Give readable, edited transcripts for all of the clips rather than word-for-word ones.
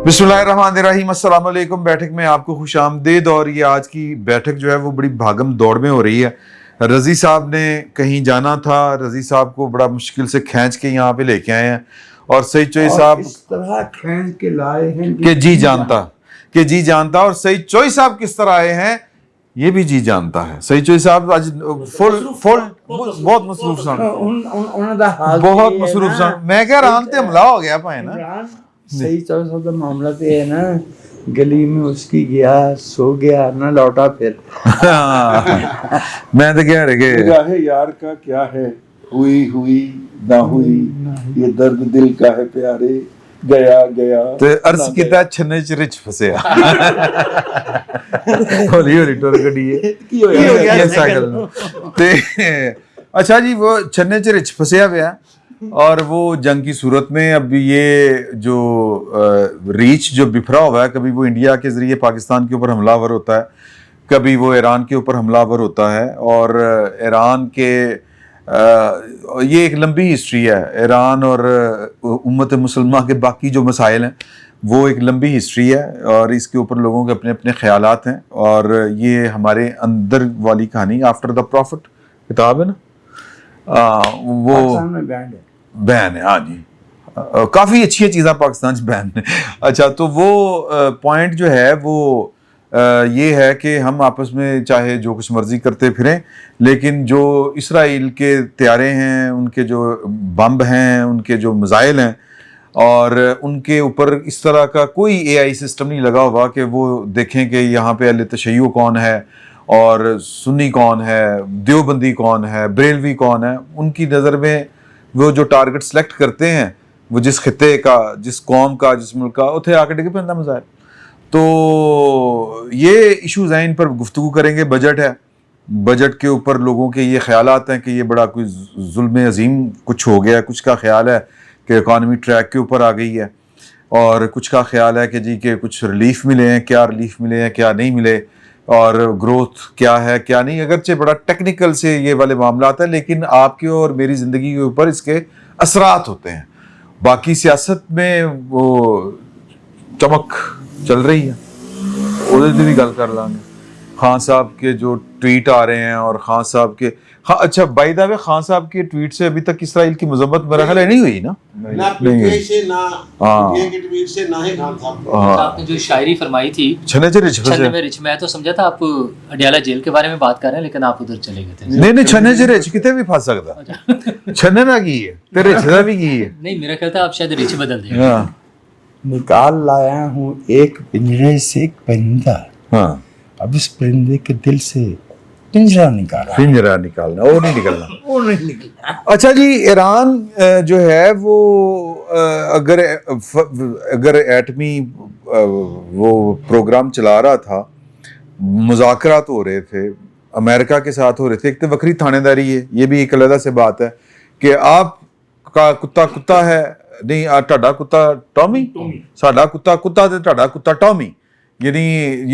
बिस्मिल्लाहिर्रहमानिर्रहीम, अस्सलाम वालेकुम। बैठक में आपको खुश आमदीद। और ये आज की बैठक जो है वो बड़ी भागम दौड़ में हो रही है। रज़ी साहब ने कहीं जाना था, रज़ी साहब को बड़ा मुश्किल से खींच के यहाँ पे लेके आए हैं और सईद चोई साहब इस तरह खींच के लाए हैं कि जी जानता और सईद चोई साहब किस तरह आए हैं ये भी जी जानता है। सईद चोई साहब आज बहुत मसरूफ सन, बहुत मसरूफ सन। मैं क्या रान ते हमला हो गया पाए ना। सही चौबीस का मामला तो है ना, गली में उसकी गया, सो गया, ना लौटा फिर। मैं तो कह रहे निगाहे यार का क्या है, हुई ना हुई, ये दर्द दिल का है प्यारे, गया ते अर्ज कीता छन्ने च रिच फसिया। हौली टुर गड्डी की हो गया साइकिल ते। अच्छा जी, वो छन्ने च रिच फसिया पिया और वो जंग की सूरत में अब ये जो रीच जो बिखरा हुआ है, कभी वो इंडिया के ज़रिए पाकिस्तान के ऊपर हमलावर होता है, कभी वो ईरान के ऊपर हमलावर होता है। और ईरान के ये एक लंबी हिस्ट्री है। ईरान और उम्मत मुसलमा के बाकी जो मसाइल हैं वो एक लंबी हिस्ट्री है और इसके ऊपर लोगों के अपने अपने ख्यालात हैं। और ये हमारे अंदर वाली कहानी आफ्टर द प्रॉफिट किताब है ना, वो बैन है। हाँ जी, काफ़ी अच्छी चीज़ें पाकिस्तान से बैन है। अच्छा, तो वो पॉइंट जो है वो ये है कि हम आपस में चाहे जो कुछ मर्जी करते फिरें, लेकिन जो इसराइल के त्यारे हैं, उनके जो बम हैं, उनके जो मिसाइल हैं, और उनके ऊपर इस तरह का कोई AI सिस्टम नहीं लगा हुआ कि वो देखें कि यहाँ पे अहले तशय्युअ कौन है और सुन्नी कौन है, देवबंदी कौन है, बरेलवी कौन है। उनकी नज़र में वो जो टारगेट सेलेक्ट करते हैं, वो जिस खिते का, जिस कौम का, जिस मुल्क का, उथे आके डिग पैंदा मज़ाहिर। तो ये इशूज़ हैं, इन पर गुफ्तगू करेंगे। बजट है, बजट के ऊपर लोगों के ये ख्यालात हैं कि ये बड़ा कोई जुल्म अजीम कुछ हो गया। कुछ का ख्याल है कि इकॉनमी ट्रैक के ऊपर आ गई है, और कुछ का ख्याल है कि जी के कुछ रिलीफ मिले हैं, क्या रिलीफ मिले हैं, क्या नहीं मिले, और ग्रोथ क्या है क्या नहीं। अगरचे बड़ा टेक्निकल से ये वाले मामला है, लेकिन आपके और मेरी ज़िंदगी के ऊपर इसके असरात होते हैं। बाकी सियासत में वो चमक चल रही है, उधर भी गल कर लांगे। खान साहब के जो ट्वीट आ रहे हैं और खान साहब के अच्छा, बाय द वे, खान साहब के ट्वीट से अभी तक इसराइल की मजम्मत मेरा ख्याल नहीं हुई ना, नहीं से ना के ट्वीट से ना ही खान साहब। आपने जो शायरी फरमाई थी छन्ने में रिच, मैं तो समझा था आप अडियाला जेल के बारे में बात कर रहे हैं, लेकिन आप उधर चले गए थे। नहीं छन्ने च रिच किते भी फंस सकदा। छन्ने ना की है ते रिच दा भी की है। नहीं, मेरा ख्याल था आप शायद रिच बदल देंगे। निकाल लाया हूँ एक पिंजरे से एक परिंदा, अब इस परिंदे के दिल से पिंजरा निकालना, वो नहीं निकलना। अच्छा जी, ईरान जो है वो अगर एटमी वो प्रोग्राम चला रहा था, मुज़ाकरात हो रहे थे, अमेरिका के साथ हो रहे थे। एक तो वक्री थानेदारी है, ये भी एक अलग से बात है कि आपका कुत्ता है, नहीं टाडा कुत्ता टॉमी, साडा कुत्ता ते टाडा कुत्ता टॉमी। यानी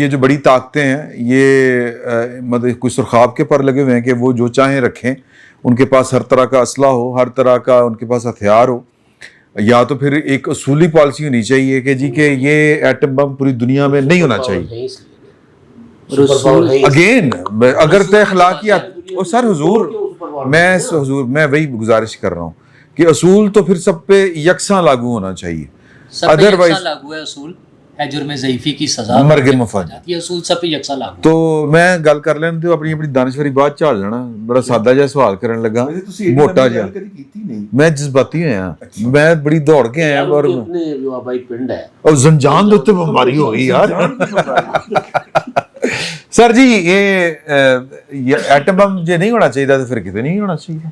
ये जो बड़ी ताकतें हैं, ये मतलब कोई सुरखाब के पर लगे हुए हैं कि वो जो चाहें रखें, उनके पास हर तरह का असला हो, हर तरह का उनके पास हथियार हो। या तो फिर एक असूली पॉलिसी होनी चाहिए कि जी के ये एटम बम पूरी दुनिया में नहीं होना चाहिए। अगेन अगर तय अखलाकियात और सर हुजूर मैं वही गुजारिश कर रहा हूँ कि असूल तो फिर सब पे यकसा लागू होना चाहिए। अदरवाइज लागू है असूल है, जुर्म ज़ईफ़ी की सजा मरगे मुफ़त, ये असूल सब पे यकसा लागू। तो मैं गल कर लेने तो अपनी दानिशवरी बात झाड़ लेना। बड़ा सादा जिहा सवाल करन लगा, मोटा जिहा। मैं जज्बाती होया, मैं बड़ी दौड़ के आया और जो भाई पिंड है और जंजान दे उत्ते बीमारी हो गई यार। सर जी, ये एटम बम जे नहीं होना चाहिए तो फिर किते नहीं होना चाहिए।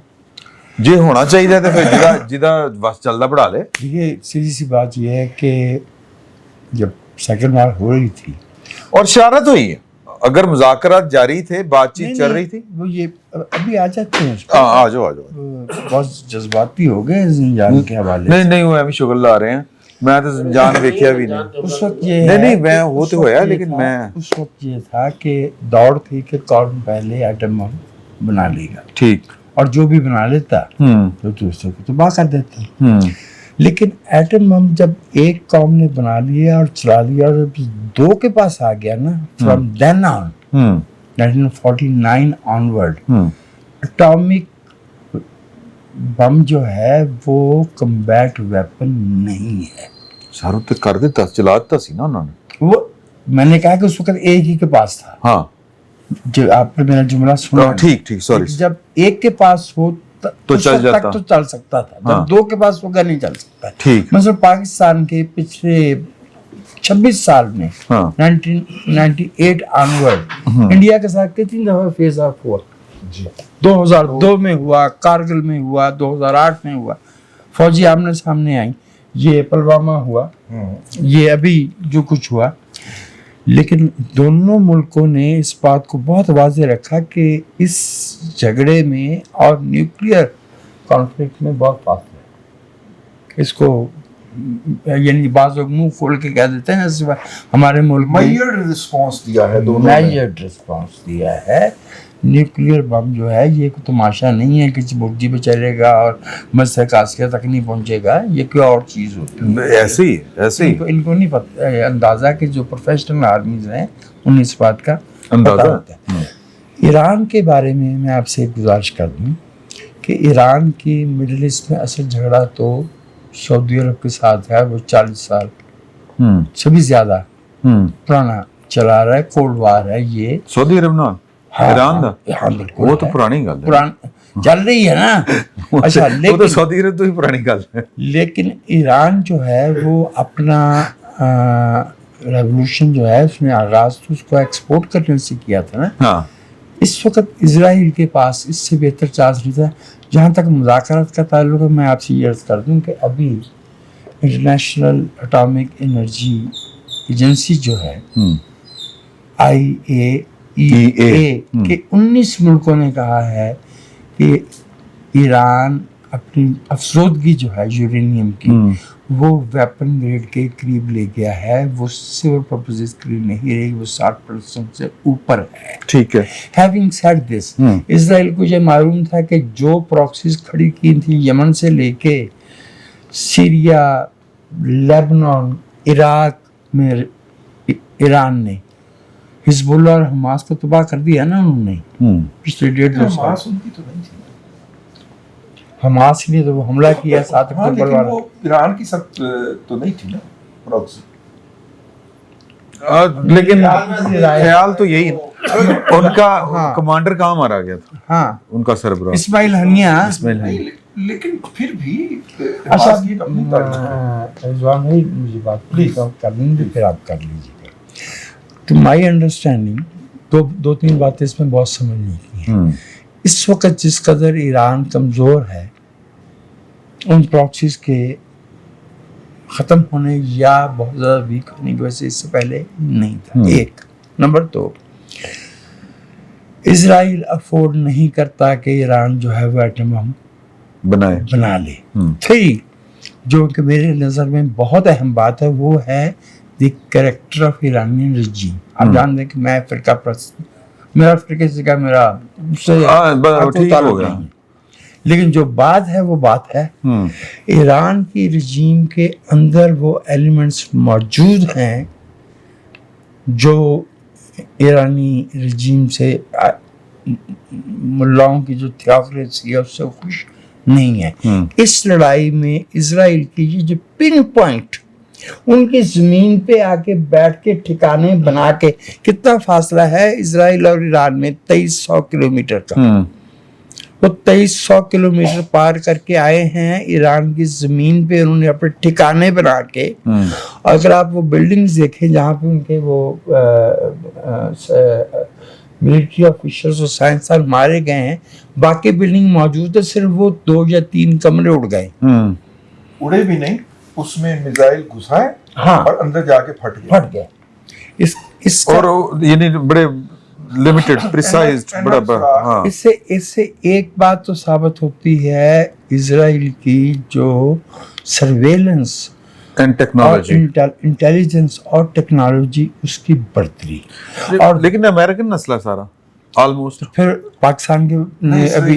जे होना चाहिए तो फिर जिदा बस चलदा बढ़ा ले। ये सीधी सी बात ये है कि जब सेकंड वार हो रही थी और शरारत हुई है, अगर मुज़ाकरात जारी थे, बातचीत चल रही थी, वो ये अभी आ जाते हैं। आ जाओ बहुत जज्बाती हो गए जंजान के हवाले। नहीं वो अभी शुगर ला रहे हैं। मैं तो जंजान देखिया भी नहीं उस वक्त। ये नहीं मैं वो तो होया, लेकिन मैं उस वक्त ये था कि दौड़ थी कि कौन पहले एटम बम बना लेगा। ठीक, और जो भी बना लेता तो दूसरे को तबाह कर देता। لیکن ایٹم بم جب ایک قوم نے بنا لیا اور چلا لیا اور جب دو کے پاس آ گیا نا from then on 1949 onward atomic bomb جو ہے وہ کمبیٹ ویپن نہیں ہے. ساروں تو کر دیتا چلا دیتا سی نا انہوں نے. وہ میں نے کہا کہ اس وقت ایک ہی کے پاس تھا. ہاں جو آپ نے میرا جملہ سنا. ٹھیک سوری. جب ایک کے پاس ہو تو چل جاتا, تو چل سکتا تھا. جب دو کے پاس ہوگا نہیں چل سکتا. ٹھیک. مثلا پاکستان کے پچھلے 26 سال میں 1998 آنورڈ انڈیا کے ساتھ کتنی دفعہ فیس آف ہوا؟ 2002 میں ہوا, کارگل میں ہوا, 2008 میں ہوا, فوجی آمنے سامنے آئی, یہ پلوامہ ہوا, یہ ابھی جو کچھ ہوا. لیکن دونوں ملکوں نے اس بات کو بہت واضح رکھا کہ اس جھگڑے میں اور نیوکلیئر کانفلکٹ میں بہت فاصلہ ہے. اس کو یعنی بعض لوگ منہ کھول کے کہہ دیتے ہیں ہمارے ملک میں میجر رسپانس دیا ہے دونوں نے. میجر رسپانس دیا ہے. نیوکلیئر بم جو ہے یہ کوئی تماشا نہیں ہے کہ برجی پہ چلے گا اور مشرق آسیا تک نہیں پہنچے گا. یہ کوئی اور چیز ہوتی ہے. ایسے ہی ان کو نہیں پتہ اندازہ کہ جو پروفیشنل آرمیز ہیں انہیں اس بات کا اندازہ ہوتا ہے. ایران کے بارے میں آپ سے ایک گزارش کر دوں کہ ایران کی مڈل ایسٹ میں اصل جھگڑا تو سعودی عرب کے ساتھ ہے. وہ 40 سال سے بھی زیادہ پرانا چلا رہا ہے. کولڈ وار ہے یہ. سعودی عرب نا ایران دا. ہاں بالکل وہ تو پرانی گل ہے. چل رہی ہے نا. اچھا وہ تو سعودی عرب تو ہی پرانی گل ہے. لیکن ایران جو ہے وہ اپنا ریولوشن جو ہے اس میں آغاز تو اس کو ایکسپورٹ کرنے سے کیا تھا نا. ہاں اس وقت اسرائیل کے پاس اس سے بہتر چانس نہیں تھا. جہاں تک مذاکرات کا تعلق ہے میں آپ سے یہ عرض کر دوں کہ ابھی انٹرنیشنل اٹامک انرجی ایجنسی جو ہے IAEA کے 19 ملکوں نے کہا ہے کہ ایران اپنی افزودگی جو ہے یورینیم کی وہ ویپن گریڈ کے قریب لے گیا ہے. وہ سول پرپزز کے لیے نہیں رہی, وہ 60% سے اوپر ہے. ٹھیک ہے. ہیونگ سیڈ دس, اسرائیل کو یہ معلوم تھا کہ جو پراکسیز کھڑی کی تھی یمن سے لے کے سیریا, لیبنان, عراق میں ایران نے حزب اللہ اور حماس کو تباہ کر دیا نا انہوں نے پچھلے 1.5-2 سال. حماس نے تو حملہ کیا 7 اکتوبر والا. وہ ایران کی سب تو نہیں تھی نا پراکسی. لیکن خیال تو یہی ان کا کمانڈر کہاں مارا گیا تھا. ہاں ان کا سربراہ اسماعیل ہنیہ. لیکن پھر بھی اچھا رضوان بھائی مجھے بات پلیز کرنی تھی پھر آپ کر لیجیے. تو مائی انڈرسٹینڈنگ 2-3 باتیں اس میں بہت سمجھنے کی ہیں. اس وقت جس قدر ایران کمزور ہے ان پراکسیز کے ختم ہونے یا بہت زیادہ ویک ہونے کی وجہ سے اس سے پہلے نہیں تھا. ایک نمبر 2 اسرائیل افورڈ نہیں کرتا کہ ایران جو ہے وہ ایٹم بم بنا لے. 3 جو کہ میرے نظر میں بہت اہم بات ہے وہ ہے دی کریکٹر آف ایرانین رجیم. آپ جانتے ہیں کہ میں فرقہ پرست, میرا فرقے سے کا میرا تعلق نہیں, لیکن جو بات ہے وہ بات ہے ایران کی رجیم کے اندر وہ ایلیمنٹس موجود ہیں جو ایرانی رجیم سے ملاؤں کی جو تھیوکریسی ہے اس سے خوش نہیں ہے. اس لڑائی میں اسرائیل کی یہ جو پن پوائنٹ ان کی زمین پہ آ کے بیٹھ کے ٹھکانے بنا کے, کتنا فاصلہ ہے اسرائیل اور ایران میں 2300 کلومیٹر کا. وہ 2300 کلومیٹر پار کر کے آئے ہیں ایران کی زمین پہ. انہوں نے اپنے ٹھکانے بنا کے, اور اگر آپ وہ بلڈنگز دیکھیں جہاں پہ ان کے وہ ملٹری آفیشرز اور سائنسدان مارے گئے ہیں, باقی بلڈنگ موجود ہے, صرف وہ 2 یا 3 کمرے اڑ گئے. اڑے بھی نہیں, اس میں میزائل گھسائے اور اندر جا کے پھٹ گیا. اس اور یعنی بڑے لمیٹڈ پریسائزڈ بڑا. اس سے ایک بات تو ثابت ہوتی ہے اسرائیل کی جو سرویلنس انٹیلیجنس اور ٹیکنالوجی اس کی برتری. لیکن امریکن نسل ہے سارا. آلموسٹ. پھر پاکستان کے نے ابھی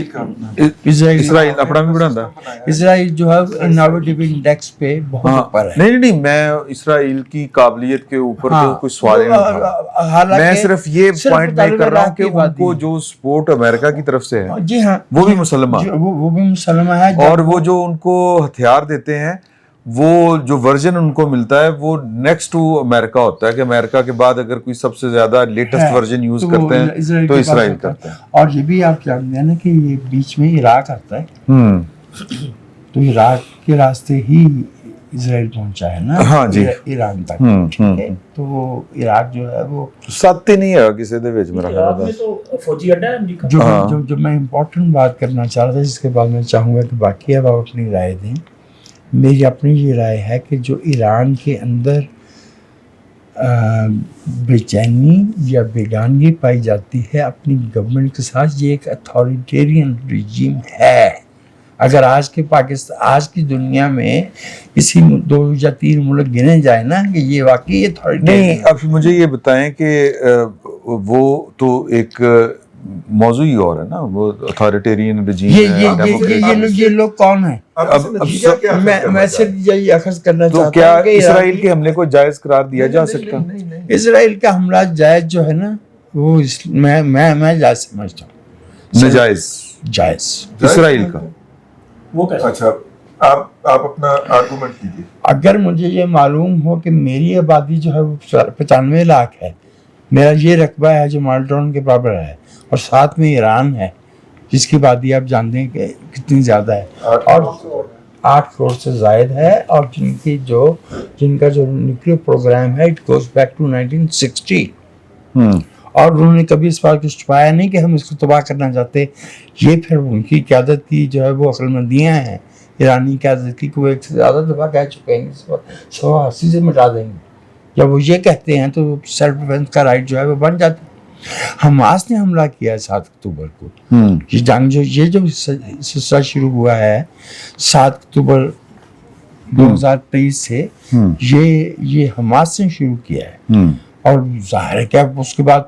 اسرائیل اپنا بھی بڑھاتا ہے. اسرائیل جو ہے انوویٹیو انڈیکس پہ بہت اوپر ہے. نہیں میں اسرائیل کی قابلیت کے اوپر تو کوئی سوال نہیں اٹھا رہا. میں صرف یہ پوائنٹ میک کر رہا ہوں کہ ان کو جو سپورٹ امریکہ کی طرف سے ہے جی ہاں وہ بھی مسلمہ وہ بھی مسلمہ ہے. اور وہ جو ان کو ہتھیار دیتے ہیں وہ جو ورژن ان کو ملتا ہے وہ نیکسٹ ٹو امریکہ ہوتا ہے کہ امریکہ کے بعد اگر کوئی سب سے زیادہ لیٹسٹ ورژن یوز کرتے ہیں تو اسرائیل کرتا ہے. اور یہ بھی آپ جانتے ہیں نا کہ یہ بیچ میں عراق آتا ہے تو عراق کے راستے ہی اسرائیل پہنچا ہے نا. ہاں جی ایران تک. تو عراق جو ہے وہ ساتھ ہی نہیں ہے کسی دے وچ میرا خیال ہے فوجی اڈا ہے امریکہ. جو میں امپورٹنٹ بات کرنا چاہ رہا تھا جس کے بعد میں چاہوں گا کہ باقی اب آپ اپنی رائے دیں. میری اپنی یہ رائے ہے کہ جو ایران کے اندر بے چینی یا بیگانگی پائی جاتی ہے اپنی گورنمنٹ کے ساتھ، یہ ایک اتھارٹیرین رجیم ہے. اگر آج کے پاکستان آج کی دنیا میں کسی 2 یا 3 ملک گنے جائے نا کہ یہ واقعی اتھارٹیرین. نہیں اب مجھے یہ بتائیں کہ وہ تو ایک موضوع ہی اور ہے نا، وہ اتھارٹیرین رجیم ہے. یہ لوگ کون ہیں؟ میں صرف یہی اخذ کرنا چاہتا ہوں. تو کیا اسرائیل کے حملے کو جائز قرار دیا جا سکتا؟ اسرائیل کا حملہ جائز جو ہے نا وہ میں جائز سمجھتا ہوں. ناجائز جائز اسرائیل کا وہ کیسے؟ اچھا آپ اپنا آرگومنٹ کیجیے. اگر مجھے یہ معلوم ہو کہ میری آبادی جو ہے وہ 95 لاکھ ہے، میرا یہ رقبہ ہے جو مالٹون کے برابر ہے، اور ساتھ میں ایران ہے جس کی آبادی آپ جانتے ہیں کہ کتنی زیادہ ہے، اور 8 کروڑ سے زائد ہے، اور جن کا جو نیوکلیئر پروگرام ہے اٹ گوز بیک ٹو 1960. اور انہوں نے کبھی اس بات کو چھپایا نہیں کہ ہم اس کو تباہ کرنا چاہتے. یہ پھر ان کی قیادت کی جو ہے وہ عقل مندیاں ہیں ایرانی قیادت کی کہ وہ ایک سے زیادہ دفعہ کہہ چکے ہیں کہ 180 سے مٹا دیں گے. جب وہ یہ کہتے ہیں تو سیلف ڈیفینس کا رائٹ جو ہے وہ بن جاتا ہے. حماس نے حملہ کیا ہے 7 اکتوبر کو. یہ جنگ جو سلسلہ شروع ہوا ہے 7 اکتوبر 2023 سے، یہ حماس نے شروع کیا ہے. اور ظاہر ہے کہ اس کے بعد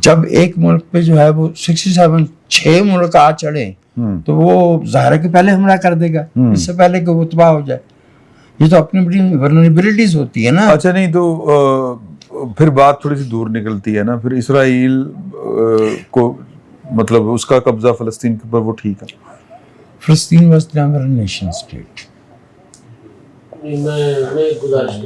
جب ایک ملک پہ جو ہے وہ 6 ملک آ چڑھے تو وہ ظاہر ہے کہ پہلے حملہ کر دے گا اس سے پہلے کہ وہ تباہ ہو جائے. یہ تو اپنی بڑی ورنیبلٹیز ہوتی ہے نا. اچھا نہیں تو پھر بات تھوڑی سی دور نکلتی ہے نا. پھر اسرائیل کو مطلب اس کا قبضہ فلسطین کے اوپر وہ ٹھیک ہے؟ فلسطین was never a nation state. میں گزارش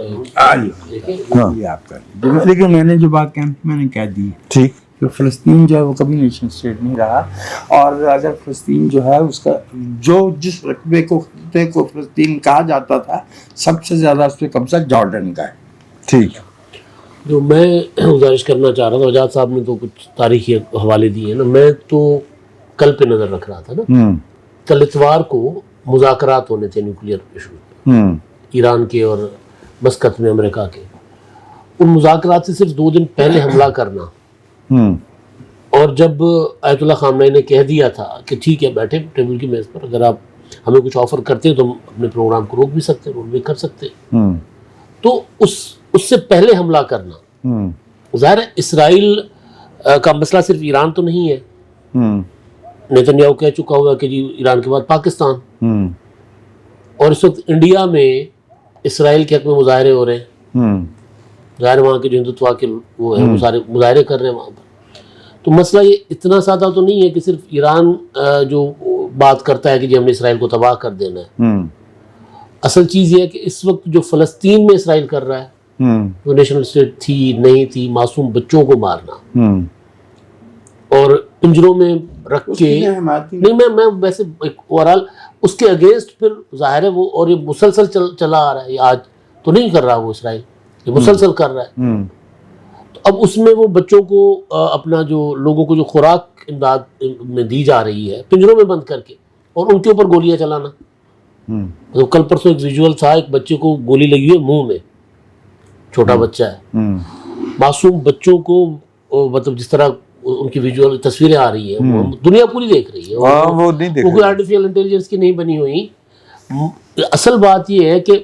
لیکن میں نے جو بات میں نے کہہ دی ٹھیک کہ فلسطین جو ہے وہ کبھی نیشن اسٹیٹ نہیں رہا. اور اگر فلسطین جو ہے اس کا جس رقبے کو خطے کو فلسطین کہا جاتا تھا سب سے زیادہ اس پہ قبضہ جارڈن کا ہے. ٹھیک. جو میں گزارش کرنا چاہ رہا تھا، وجاد صاحب نے تو کچھ تاریخی حوالے دیے ہیں نا، میں تو کل پہ نظر رکھ رہا تھا نا. کل اتوار کو مذاکرات ہونے تھے نیوکلیئر ایشو ایران کے اور مسقط میں امریکہ کے. ان مذاکرات سے صرف 2 دن پہلے حملہ کرنا، اور جب آیت اللہ خامنہئی نے کہہ دیا تھا کہ ٹھیک ہے بیٹھے ٹیبل کی میز پر، اگر آپ ہمیں کچھ آفر کرتے ہیں تو ہم اپنے پروگرام کو روک بھی سکتے ہیں، روک بھی کر سکتے ہیں، تو اس سے پہلے حملہ کرنا. ظاہر ہے اسرائیل کا مسئلہ صرف ایران تو نہیں ہے. نیتنیاہو کہہ چکا ہوا کہ جی ایران کے بعد پاکستان، اور اس وقت انڈیا میں اسرائیل کے حق میں مظاہرے ہو رہے ہیں. ظاہر وہاں کے جو ہندوتوا کے وہ ہیں وہ سارے مظاہرے کر رہے ہیں وہاں پر. تو مسئلہ یہ اتنا سادہ تو نہیں ہے کہ صرف ایران جو بات کرتا ہے کہ جی ہم نے اسرائیل کو تباہ کر دینا ہے. اصل چیز یہ ہے کہ اس وقت جو فلسطین میں اسرائیل کر رہا ہے وہ نیشنل اسٹیٹ تھی نہیں تھی، معصوم بچوں کو مارنا اور پنجروں میں رکھ کے نہیں، میں ویسے اوورال اس کے اگینسٹ پھر ظاہر ہے وہ، اور یہ مسلسل چلا آ رہا ہے. یہ آج تو نہیں کر رہا وہ اسرائیل، یہ مسلسل کر رہا ہے. تو اب اس میں وہ بچوں کو اپنا جو لوگوں کو جو خوراک امداد میں دی جا رہی ہے پنجروں میں بند کر کے، اور ان کے اوپر گولیاں چلانا. تو کل پرسوں ایک ویژول تھا، ایک بچے کو گولی لگی ہوئی منہ میں، چھوٹا بچہ ہے. معصوم بچوں کو مطلب جس طرح ان کی ویژول تصویریں آ رہی ہیں وہ دنیا پوری دیکھ رہی ہے، وہ کوئی آرٹیفیشل انٹیلیجنس کی نہیں بنی ہوئی. اصل بات یہ ہے کہ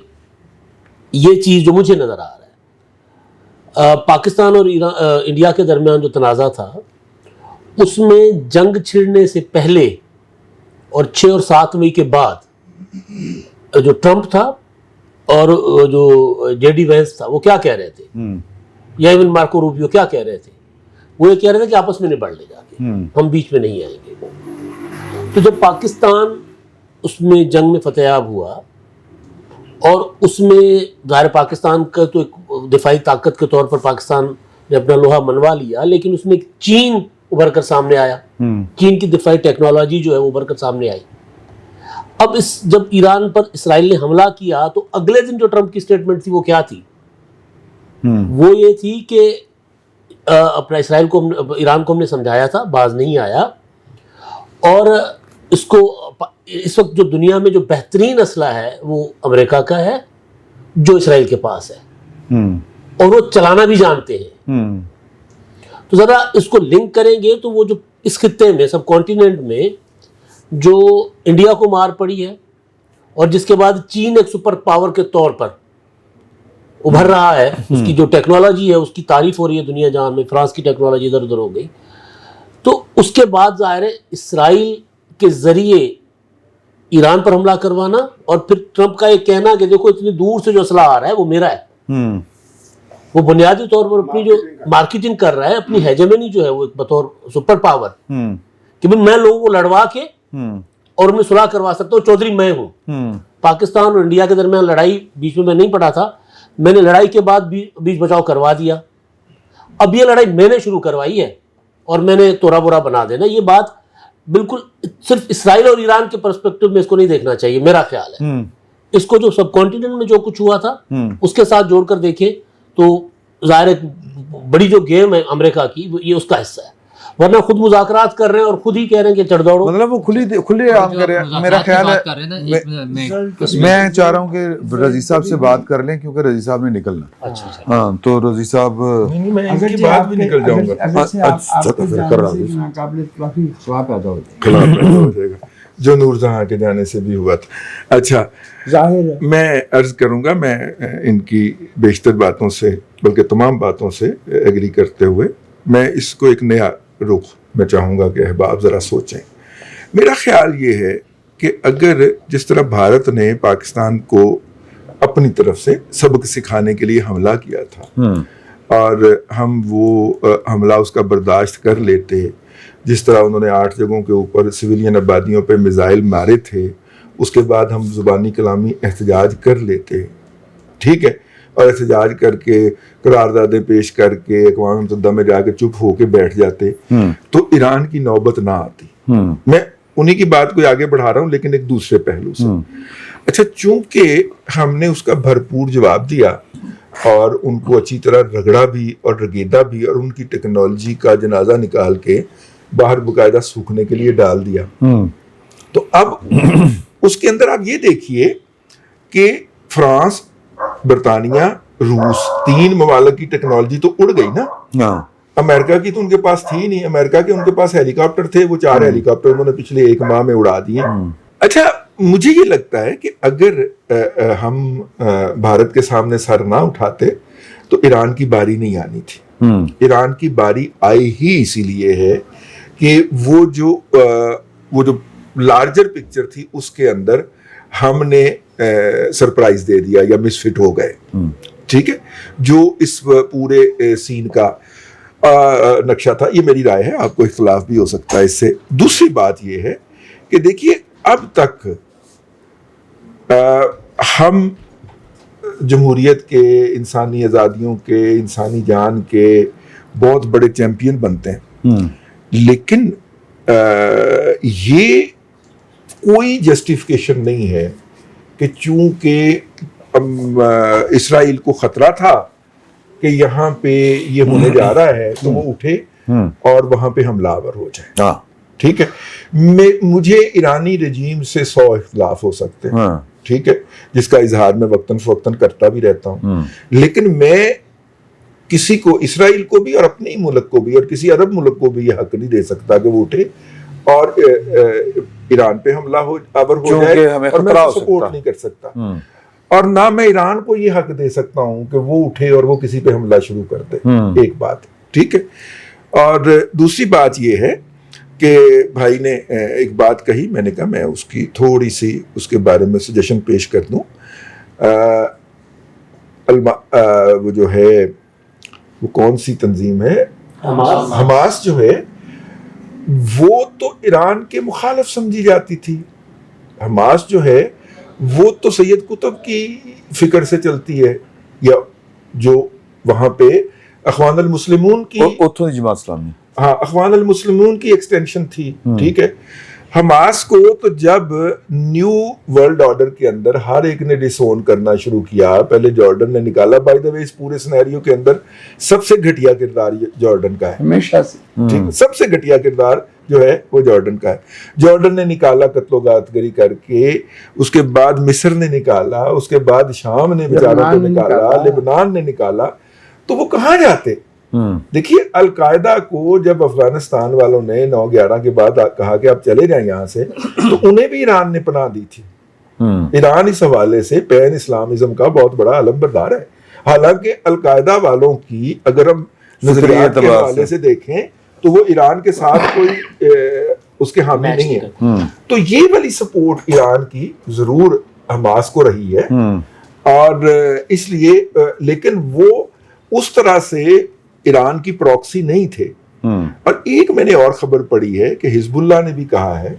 یہ چیز جو مجھے نظر آ رہا ہے پاکستان اور انڈیا کے درمیان جو تنازع تھا اس میں جنگ چھڑنے سے پہلے اور 6 اور 7 مئی کے بعد جو ٹرمپ تھا اور جو جے ڈی وینس تھا وہ کیا کہہ رہے تھے, یا ایون مارکو روبیو کیا کہہ رہے تھے, وہ یہ کہہ رہے تھے کہ آپس میں نبڑ لے جا کے, ہم بیچ میں نہیں آئیں گے. تو جب پاکستان اس میں جنگ میں فتح یاب ہوا اور اس میں ظاہر پاکستان کا تو ایک دفاعی طاقت کے طور پر پاکستان نے اپنا لوہا منوا لیا, لیکن اس میں ایک چین ابھر کر سامنے آیا, چین کی دفاعی ٹیکنالوجی جو ہے وہ ابھر کر سامنے آئی. اب جب ایران پر اسرائیل نے حملہ کیا تو اگلے دن جو ٹرمپ کی سٹیٹمنٹ تھی وہ کیا تھی, وہ یہ تھی کہ اپنا اسرائیل کو ایران کو ہم نے سمجھایا تھا, باز نہیں آیا, اور اس کو اس وقت جو دنیا میں جو بہترین اسلحہ ہے وہ امریکہ کا ہے جو اسرائیل کے پاس ہے, اور وہ چلانا بھی جانتے ہیں. تو ذرا اس کو لنک کریں گے تو وہ جو اس خطے میں سب کانٹیننٹ میں جو انڈیا کو مار پڑی ہے اور جس کے بعد چین ایک سپر پاور کے طور پر ابھر رہا ہے, اس کی جو ٹیکنالوجی ہے اس کی تعریف ہو رہی ہے دنیا جہان میں, فرانس کی ٹیکنالوجی ادھر ادھر ہو گئی, تو اس کے بعد ظاہر ہے اسرائیل کے ذریعے ایران پر حملہ کروانا, اور پھر ٹرمپ کا یہ کہنا کہ دیکھو اتنی دور سے جو اسلحہ آ رہا ہے وہ میرا ہے. وہ بنیادی طور پر اپنی جو مارکیٹنگ کر رہا ہے, اپنی ہیجمنی جو ہے وہ بطور سپر پاور کہ میں لوگوں کو لڑوا کے اور انہیں صلح کروا سکتا ہوں, چودھری میں ہوں. پاکستان اور انڈیا کے درمیان لڑائی بیچ میں نہیں پڑا تھا, میں نے لڑائی کے بعد بیچ بچاؤ کروا دیا, اب یہ لڑائی میں نے شروع کروائی ہے اور میں نے توڑا بورا بنا دینا. یہ بات بالکل صرف اسرائیل اور ایران کے پرسپیکٹو میں اس کو نہیں دیکھنا چاہیے, میرا خیال ہے. اس کو جو سب کانٹیننٹ میں جو کچھ ہوا تھا اس کے ساتھ جوڑ کر دیکھیں تو ظاہر بڑی جو گیم ہے امریکہ کی یہ اس کا حصہ ہے, ورنہ خود مذاکرات کر رہے ہیں اور خود ہی کہہ رہے ہیں کہ چڑھ دوڑو, مطلب وہ کھلے عام کر رہے ہیں. میرا خیال ہے میں چاہ رہا ہوں کہ رضی صاحب سے بات کر لیں کیونکہ رضی صاحب نے نکلنا. ہاں تو رضی صاحب میں ان کی بات بھی نکل جاؤں گا, کافی خلا پیدا ہو جائے گا جو نور جہاں کے جانے سے بھی ہوا تھا. اچھا ظاہر ہے میں عرض کروں گا, میں ان کی بیشتر باتوں سے بلکہ تمام باتوں سے ایگری کرتے ہوئے میں اس کو ایک نیا رخ میں چاہوں گا کہ احباب ذرا سوچیں. میرا خیال یہ ہے کہ اگر جس طرح بھارت نے پاکستان کو اپنی طرف سے سبق سکھانے کے لیے حملہ کیا تھا اور ہم وہ حملہ اس کا برداشت کر لیتے, جس طرح انہوں نے 8 جگہوں کے اوپر سویلین آبادیوں پہ میزائل مارے تھے, اس کے بعد ہم زبانی کلامی احتجاج کر لیتے, ٹھیک ہے, اور احتجاج کر کے قراردادیں پیش کر کے اقوام متحدہ میں جا کے چپ ہو کے بیٹھ جاتے تو ایران کی نوبت نہ آتی. میں انہی کی بات کو آگے بڑھا رہا ہوں لیکن ایک دوسرے پہلو سے. اچھا, چونکہ ہم نے اس کا بھرپور جواب دیا اور ان کو اچھی طرح رگڑا بھی اور رگیدا بھی اور ان کی ٹیکنالوجی کا جنازہ نکال کے باہر باقاعدہ سوکھنے کے لیے ڈال دیا, تو اب اس کے اندر آپ یہ دیکھیے کہ فرانس, برطانیہ, روس, 3 ممالک کی ٹیکنالوجی تو اڑ گئی نا. امریکہ کی تو ان کے پاس تھی نہیں, امریکہ کے ان کے پاس ہیلی کاپٹر تھے, وہ 4 ہیلی کاپٹر انہوں نے پچھلے 1 ماہ میں اڑا دیے. اچھا, مجھے یہ لگتا ہے کہ اگر ہم بھارت کے سامنے سر نہ اٹھاتے تو ایران کی باری نہیں آنی تھی. ایران کی باری آئی ہی اسی لیے ہے کہ وہ جو لارجر پکچر تھی اس کے اندر ہم نے سرپرائز دے دیا یا مس فٹ ہو گئے, ٹھیک ہے, جو اس پورے سین کا نقشہ تھا. یہ میری رائے ہے, آپ کو اختلاف بھی ہو سکتا ہے اس سے. دوسری بات یہ ہے کہ دیکھیے اب تک ہم جمہوریت کے, انسانی آزادیوں کے, انسانی جان کے بہت بڑے چیمپئن بنتے ہیں, لیکن یہ کوئی جسٹیفیکیشن نہیں ہے کہ چونکہ اسرائیل کو خطرہ تھا کہ یہاں پہ یہ ہونے جا رہا ہے تو وہ اٹھے اور وہاں پہ حملہ آور ہو جائے. ٹھیک ہے, مجھے ایرانی رجیم سے 100 اختلاف ہو سکتے ہیں, ٹھیک ہے, جس کا اظہار میں وقتاً فوقتاً کرتا بھی رہتا ہوں, لیکن میں کسی کو, اسرائیل کو بھی اور اپنے ہی ملک کو بھی اور کسی عرب ملک کو بھی یہ حق نہیں دے سکتا کہ وہ اٹھے اور ایران پہ حملہ آور ہو جائے, اور میں سپورٹ نہیں کر سکتا. اور نہ میں ایران کو یہ حق دے سکتا ہوں کہ وہ اٹھے اور وہ کسی پہ حملہ شروع کر دے. ایک بات, ٹھیک ہے. اور دوسری بات یہ ہے کہ بھائی نے ایک بات کہی, میں نے کہا میں اس کی تھوڑی سی اس کے بارے میں سجیشن پیش کر دوں. وہ جو ہے وہ کون سی تنظیم ہے, حماس جو ہے, وہ تو ایران کے مخالف سمجھی جاتی تھی. حماس جو ہے وہ تو سید قطب کی فکر سے چلتی ہے, یا جو وہاں پہ اخوان المسلمون کی جماعت اسلامی, ہاں اخوان المسلمون کی ایکسٹینشن تھی. ٹھیک ہے, حماس کو تو جب نیو ورلڈ آرڈر کے اندر ہر ایک نے ڈسون کرنا شروع کیا, پہلے جارڈن نے نکالا. بائی دا وے اس پورے سینیریو کے اندر سب سے گھٹیا کردار جارڈن کا ہے ہمیشہ سے. ٹھیک, سب سے گھٹیا کردار جو ہے وہ جارڈن کا ہے. جارڈن نے نکالا قتل و غارت گری کر کے, اس کے بعد مصر نے نکالا, اس کے بعد شام نے بیچاروں کو نکالا, لبنان نے نکالا. تو وہ کہاں جاتے؟ دیکھیے القاعدہ کو جب افغانستان والوں نے 9/11 کے بعد کہا کہ آپ چلے جائیں یہاں سے, تو انہیں بھی ایران نے پناہ دی تھی. ایران اس حوالے سے پین اسلامزم کا بہت بڑا علم بردار ہے. حالانکہ القاعدہ والوں کی اگر ہم نظریات کے حوالے سے دیکھیں تو وہ ایران کے ساتھ کوئی اس کے حامی نہیں ہے. تو یہ والی سپورٹ ایران کی ضرور حماس کو رہی ہے, اور اس لیے لیکن وہ اس طرح سے ایران کی پروکسی نہیں تھے. اور ایک میں نے اور خبر پڑھی ہے کہ حزب اللہ نے بھی کہا ہے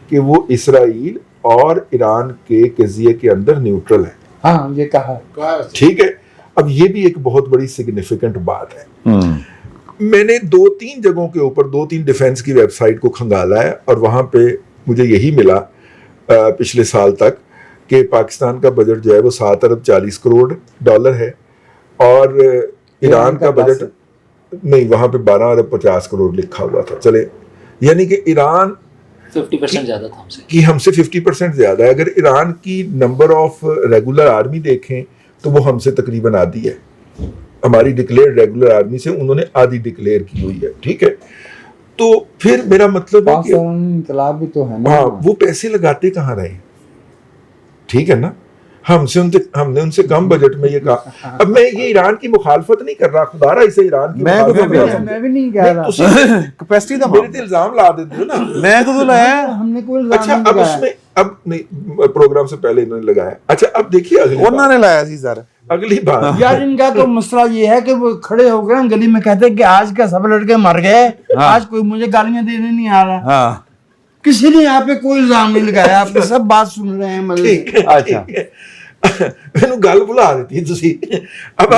کہ وہ اسرائیل اور ایران کے قضیے کے اندر نیوٹرل ہے. ہاں یہ کہا. ٹھیک ہے, اب یہ بھی ایک بہت بڑی سگنیفیکنٹ بات ہے. میں نے 2-3 جگہوں کے اوپر 2-3 ڈیفنس کی ویب سائٹ کو کھنگالا ہے, اور وہاں پہ مجھے یہی ملا پچھلے سال تک کہ پاکستان کا بجٹ جو ہے وہ 7 ارب 40 کروڑ ڈالر ہے, اور ایران کا بجٹ نہیں, وہاں پہ 12 ارب 50 کروڑ لکھا ہوا تھا. چلے یعنی کہ ایران 50% زیادہ تھا ہم سے 50% زیادہ ہے. اگر ایران کی نمبر آف ریگولر آرمی دیکھیں تو وہ ہم سے تقریباً آدھی ہے. ہماری ڈکلیئر ریگولر آرمی سے انہوں نے آدھی ڈکلیئر کی ہوئی ہے. ٹھیک ہے, تو پھر میرا مطلب ہے کہ انقلاب بھی تو ہے نا, ہاں وہ پیسے لگاتے کہاں رہے. ٹھیک ہے نا, ہم نے ان سے کم بجٹ میں یہ کہا. اب میں یہ ایران کی مخالفت نہیں کر رہا, خدا رہا اسے ایران کی میں بھی نہیں کہہ رہا. کیپیسٹی دا میرے تے الزام لا دیتے ہو نا. میں تو لایا, ہم نے کوئی اچھا اب اس میں اب نہیں, پروگرام سے پہلے انہوں نے لگایا. اچھا اب دیکھیے انہوں نے لایا سی سر. اگلی بات یار ان کا تو مسئلہ یہ ہے کہ وہ کھڑے ہو گئے گلی میں کہتے ہیں کہ آج کا سب لڑکے مر گئے, آج کوئی مجھے گالیاں دینے نہیں آ رہا. کسی نے یہاں پہ کوئی الزام نہیں لگایا, آپ سب بات سن رہے ہیں. اچھا میں گل بلا دیتی تھی. اب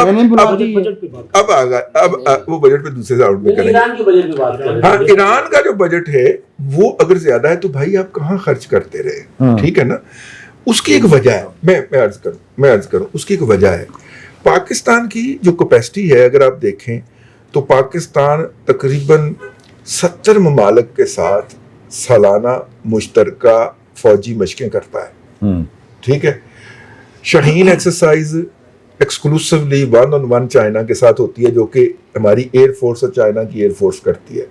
آ گئے, اب وہ بجٹ پہ دوسرے راؤنڈ میں کریں گے. ہاں ایران کا جو بجٹ ہے وہ اگر زیادہ ہے تو بھائی آپ کہاں خرچ کرتے رہے. ٹھیک ہے نا, اس کی ایک وجہ ہے. میں عرض کروں اس کی ایک وجہ ہے. پاکستان کی جو کیپیسٹی ہے اگر آپ دیکھیں تو پاکستان تقریباً 70 ممالک کے ساتھ سالانہ مشترکہ فوجی مشقیں کرتا ہے. ٹھیک ہے, شاہین ایکسرسائز ایکسکلوسیولی 1-on-1 چائنا کے ساتھ ہوتی ہے, جو کہ ہماری ایئر فورس اور چائنا کی ایئر فورس کرتی ہے.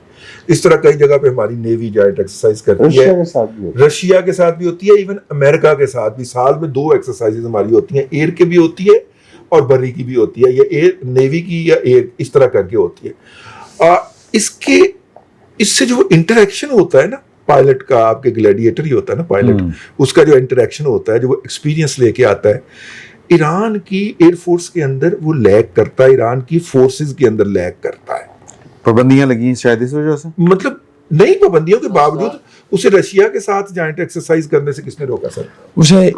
اس طرح کئی جگہ پہ ہماری نیوی جوائنٹ ایکسرسائز کرتی ہے, رشیا کے ساتھ بھی ہوتی ہے, ایون امریکہ کے ساتھ بھی. سال میں 2 ایکسرسائز ہماری ہوتی ہیں, ایئر کی بھی ہوتی ہے اور بری کی بھی ہوتی ہے, یا ایئر نیوی کی یا ایئر اس طرح کر کے ہوتی ہے. اس سے جو انٹریکشن ہوتا ہے نا پائلٹ کا, آپ کے گلیڈیٹر ہی ہوتا ہے نا پائلٹ, اس کا جو انٹریکشن ہوتا ہے, جو وہ ایکسپیرینس لے کے آتا ہے, ایران کی ایئر فورس کے اندر وہ لیک کرتا ہے, ایران کی فورسز کے اندر لیک کرتا ہے. پابندیاں لگی ہیں شاید اس وجہ سے, مطلب نہیں پابندیوں کے باوجود اسے رشیا کے ساتھ جوائنٹ ایکسرسائز کرنے سے کس نے روکا سر؟ اسے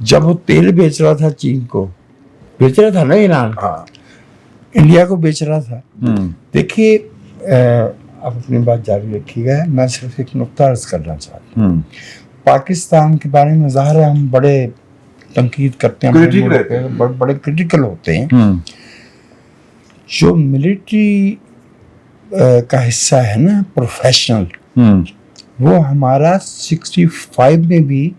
جب وہ تیل بیچ رہا تھا, چین کو بیچ رہا تھا نا ایران, ہاں انڈیا کو بیچ رہا تھا. دیکھیے آپ اپنی بات جاری رکھیے گا, میں صرف ایک نقطہ عرض کرنا چاہتا ہوں. پاکستان کے بارے میں ظاہر ہے ہم بڑے تنقید کرتے ہیں, بڑے کرٹیکل ہوتے ہیں. جو ملٹری کا حصہ ہے نا پروفیشنل, وہ ہمارا 65 میں بھی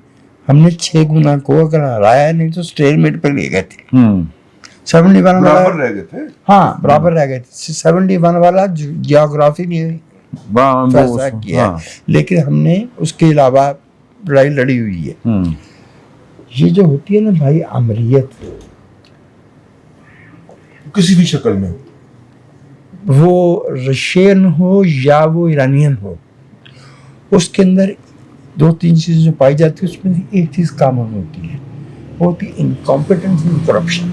ہم نے 6 گنا کو اگر ہرایا نہیں تو اسٹیل میٹ پہ لے گئے تھے. 71 والا رہ گئے تھے, ہاں برابر رہ گئے تھے. 71 والا جیوگرافی نے فیصلہ کیا, لیکن ہم نے اس کے علاوہ لڑائی لڑی ہوئی ہے. یہ جو ہوتی ہے نا بھائی امریت, کسی بھی شکل میں, وہ رشین ہو یا وہ ایرانین ہو, उसके अंदर 2-3 चीजें जो पाई जाती है, उसमें से एक चीज कॉमन होती है, वो होती है इनकॉम्पिटेंस एंड करप्शन।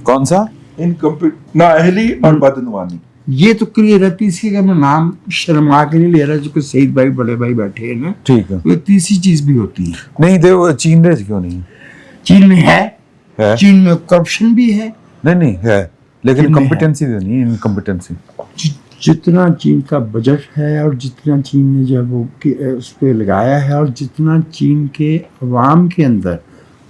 कौन सा? नाअहली और बदनवानी। ये तो क्लियर है। तीसरी का मैं नाम शर्मा के नहीं ले रहा, जो कि सईद भाई बड़े भाई बैठे हैं ना, ठीक है। वो तीसरी चीज भी होती है। नहीं दे, वो चीन में क्यों नहीं चीन में है? चीन में करप्शन भी है। नहीं है, लेकिन चीन में कॉम्पिटेंसी तो नहीं है, इनकॉम्पिटेंसी। जितना चीन का बजट है और जितना चीन ने जो वो उस पर लगाया है, और जितना चीन के अवाम के अंदर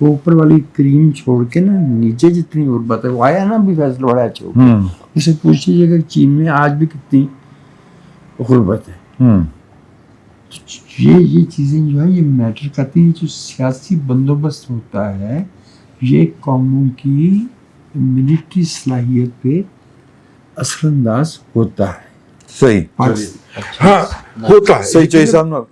वो ऊपर वाली क्रीम छोड़ के ना नीचे जितनी गुर्बत है, वो आया ना भी फैसला बड़ा अच्छा होगा, उसे पूछ लीजिएगा चीन में आज भी कितनी गुर्बत है। तो ये चीज़ें जो है ये मैटर करती हैं। जो सियासी बंदोबस्त होता है ये कौमों की मिलिट्री सलाहियत पे असरअंदाज होता है। सही, हाँ होता है, सही चाहिए साहब,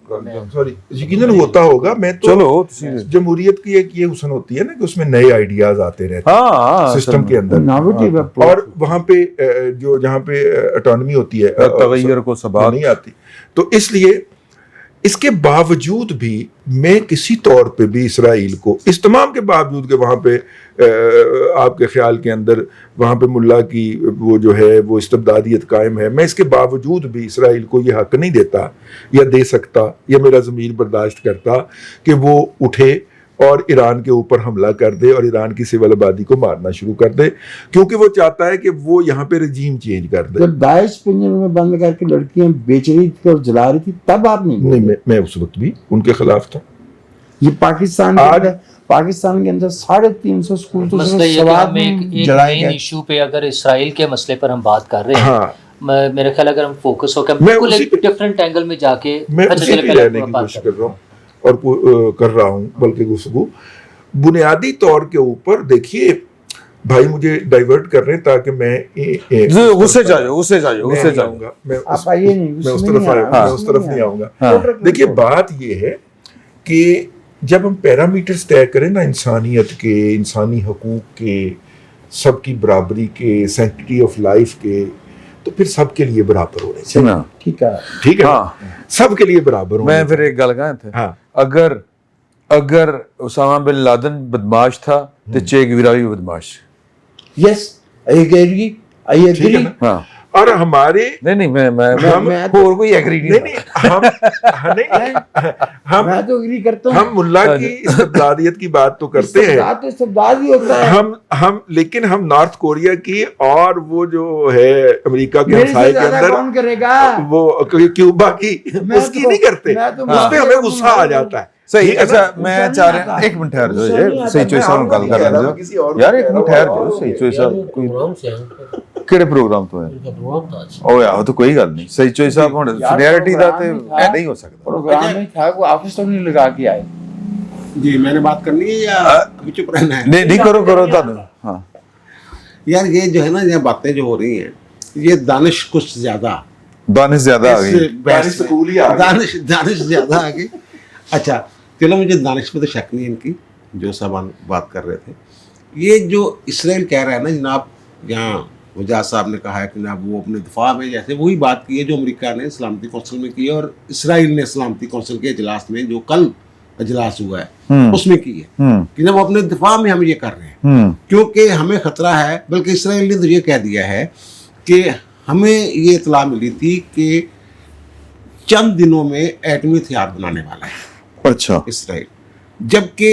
सॉरी यकीनन होता होगा। मैं तो चलो जमहूरियत की एक ये हुस्न होती है ना कि उसमें नए आइडियाज आते रहते हैं हाँ सिस्टम के अंदर, इनोवेटिव और वहाँ पे जो जहाँ पे ऑटोनॉमी होती है, तगय्युर को सबात नहीं आती। तो इसलिए इसके बावजूद भी मैं किसी तौर पे भी इसराइल को, इस तमाम के बावजूद कि वहाँ पे आपके ख्याल के अंदर वहाँ पे मुल्ला की वो जो है वो इस्तबदादियत कायम है, मैं इसके बावजूद भी इसराइल को ये हक नहीं देता या दे सकता या मेरा ज़मीर बर्दाश्त करता कि वो उठे और ईरान के ऊपर हमला कर दे और ईरान की सिविल आबादी को मारना शुरू कर दे, क्योंकि वो चाहता है कि वो यहाँ पे रजीम चेंज कर दे। जब दाइश पिंजरे में बंद करके लड़कियां बेच रही थी और जला रही थी तब आप नहीं मैं उस वक्त भी उनके खिलाफ था। ये पाकिस्तान के अंदर 350 स्कूल तो मसला ये कि हम एक मेन इशू पे, अगर इसराइल के मसले पर हम बात कर रहे हैं, हाँ, मेरे ख्याल अगर हम फोकस होकर बिल्कुल एक डिफरेंट एंगल में जाके मैं उसी पे रहने की कोशिश कर रहा हूँ और कर रहा हूँ, बल्कि गुफ्तगू बुनियादी तौर के ऊपर देखिए भाई, मुझे डाइवर्ट कर रहे हैं ताकि मैं उससे जाऊंगा, मैं उस तरफ नहीं आऊंगा। देखिए बात ये है कि जब हम पैरामीटर्स तय करें ना इंसानियत के, इंसानी हकूक के, सबकी बराबरी के, सैंक्टिटी ऑफ लाइफ के, तो फिर सबके लिए बराबर होने चाहिए। ठीक है हाँ, सबके लिए बराबर होने। मैं फिर एक गल कहा थे, हाँ, अगर उसामा बिन लादेन बदमाश था तो चे गुवेरा भी बदमाश। Yes, I agree. हाँ, और हमारे नहीं मैं और कोई एग्री नहीं, मैं तो एग्री करता हूं। हम मुल्ला की इस्तिबदादियत की बात तो करते हैं, तो इस्तिबदाद ही होता है। लेकिन हम नॉर्थ कोरिया की और वो जो है अमेरिका के हमसाये के अंदर कौन करेगा, वो क्यूबा की, उसकी नहीं करते, उस पे हमें गुस्सा आ जाता है। सही। अच्छा मैं चाह रहा, एक मिनट ठहर जाओ, सही चॉइस साहब गल कर रहे हो यार, एक मिनट ठहर जाओ, सही चॉइस साहब कोई ਕਿਹੜੇ ਪ੍ਰੋਗਰਾਮ ਤੋਂ ਹੈ ਉਹ ਆਹੋ ਤਾਂ ਕੋਈ ਗੱਲ ਨਹੀਂ, ਸਹੀ ਚੋਈ ਸਾਹਿਬ ਹੁਣ ਸੀਨੀਅਰਿਟੀ ਦਾ ਤੇ ਨਹੀਂ ਹੋ ਸਕਦਾ। प्रोग्राम में था, वो ऑफिस तो नहीं लगा के आए। जी मैंने बात करनी है या अभी चुप रहना है? नहीं करो ਤੁਹਾਨੂੰ। हाँ यार ये जो है ना, ये बातें जो हो रही हैं ये दानिश कुछ ज्यादा दानिश ज्यादा आ गई, दानिश ज्यादा आ गई। अच्छा चलो, मुझे दानिश पे तो शक नहीं इनकी, जो सामान बात कर रहे थे। ये जो इसराइल कह रहा है ना जनाब, यहाँ वजाद साहब ने कहा है कि जनाब वो अपने दिफा में जैसे वही बात की है जो अमेरिका ने सलामती कौंसिल में की है और इसराइल ने सलामती कौंसिल के इजलास में जो कल इजलास हुआ है उसमें की है कि जब अपने दिफा में हम ये कर रहे हैं क्योंकि हमें खतरा है। बल्कि इसराइल ने तो ये कह दिया है कि हमें ये इतला मिली थी कि चंद दिनों में एटमी हथियार बनाने वाला है। अच्छा, इसराइल, जबकि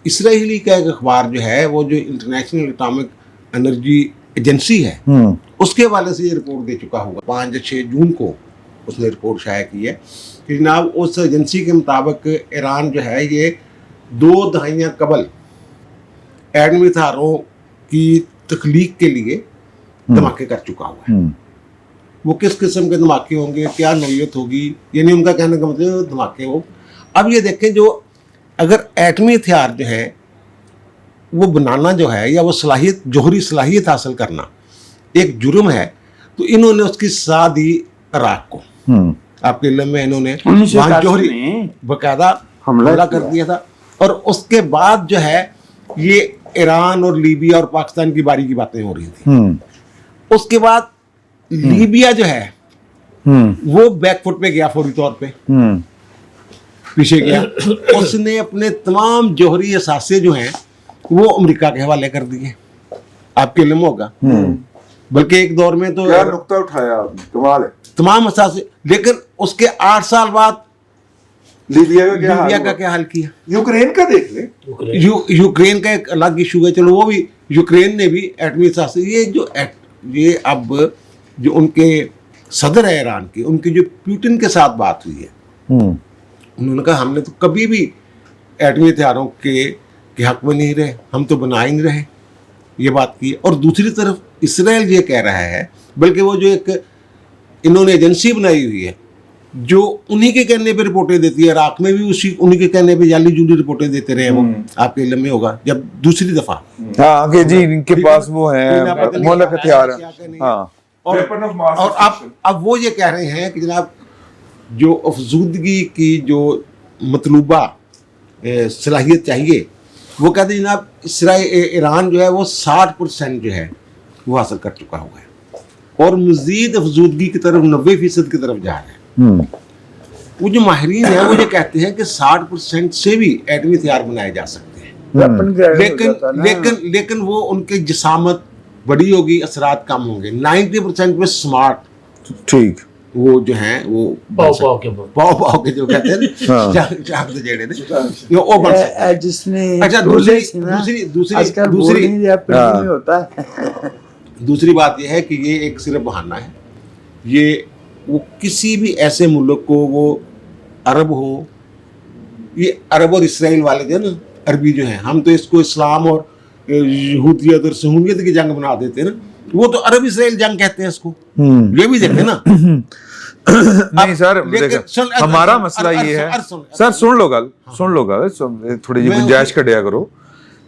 इसराइली का एक अखबार जो है वो जो इंटरनेशनल एटॉमिक एनर्जी एजेंसी है उसके हवाले से ये रिपोर्ट दे चुका होगा। 5 या 6 जून को उसने रिपोर्ट शाया की है कि जनाब उस एजेंसी के मुताबिक ईरान जो है ये 2 दहाइयाँ कबल एटमी हथियारों की तख्लीक के लिए धमाके कर चुका हुआ है। वो किस किस्म के धमाके होंगे, क्या नौयत होगी, यानी उनका कहने का मतलब धमाके हो। अब ये देखें, जो अगर एटमी हथियार जो है वो बनाना जो है या वो सलाहियत, जोहरी सलाहियत हासिल करना एक जुर्म है, तो इन्होंने उसकी सजा दी इराक को। आपके इल्म में इन्होंने वहाँ जोहरी बाकायदा हमला कर दिया था। और उसके बाद जो है ये ईरान और लीबिया और पाकिस्तान की बारी की बातें हो रही थी। उसके बाद लीबिया जो है वो बैकफुट पे गया फौरी तौर पे, पीछे गया। उसने अपने तमाम जौहरी असासे जो हैं वो अमेरिका के हवाले कर दिए, आपके इल्म होगा। बल्कि एक दौर में तो क्या नुक्ता उठाया आपने, कमाल है। तमाम असासे, लेकिन उसके 8 साल बाद लीबिया लीबिया का क्या हाल किया, यूक्रेन का देख ले। यूक्रेन का एक अलग इशू है, चलो वो भी, यूक्रेन ने भी एटमी असासे, ये अब जो उनके सदर है ईरान के, उनकी जो पुतिन के साथ बात हुई है, उन्होंने कहा हमने तो कभी भी एटमी हथियारों के हक में नहीं रहे, हम तो बना ही नहीं रहे, ये बात की। और दूसरी तरफ इसराइल ये कह रहा है, बल्कि वो जो एक इन्होंने एजेंसी बनाई हुई है जो उन्हीं के कहने पे रिपोर्टें देती है, इराक में भी उन्हीं के कहने पे जाली जूली रिपोर्टें देते रहे वो, आपके इल्म में होगा, जब दूसरी दफा हाँ कि जी इनके पास वो है मोहलक हथियार। हाँ और अब वो ये कह रहे हैं कि जनाब जो अफजूदगी की जो मतलूबा सलाहियत चाहिए, वो कहते हैं जनाब ईरान जो है वो 60% जो है वो हासिल कर चुका हुआ है और मजीद अफजूदगी की तरफ 90% की तरफ जा रहे हैं। वो जो माहिरीन है वो ये कहते हैं कि 60% से भी एटमी हथियार बनाए जा सकते हैं, लेकिन वो उनकी जिसामत बड़ी होगी, असरात कम होंगे। 90% में स्मार्ट, ठीक, वो जो है वो पाव के जो कहते हैं चाक दे जेड़े ने वो बन सकते हैं जिसमें। अच्छा दूसरी बात ये है कि ये एक सिर्फ बहाना है, ये वो किसी भी ऐसे मुल्क को, वो अरब हो, ये अरब और इसराइल वाले जो ना अरबी जो है, हम तो इसको इस्लाम और यहूदियत और सहूलियत की जंग बना देते हैं ना, वो तो अरब इसराइल जंग कहते हैं इसको, ये भी देखे ना। नहीं सर, हमारा मसला ये है सर, सुन लो गल थोड़ी जी गुंजाइश कटिया करो।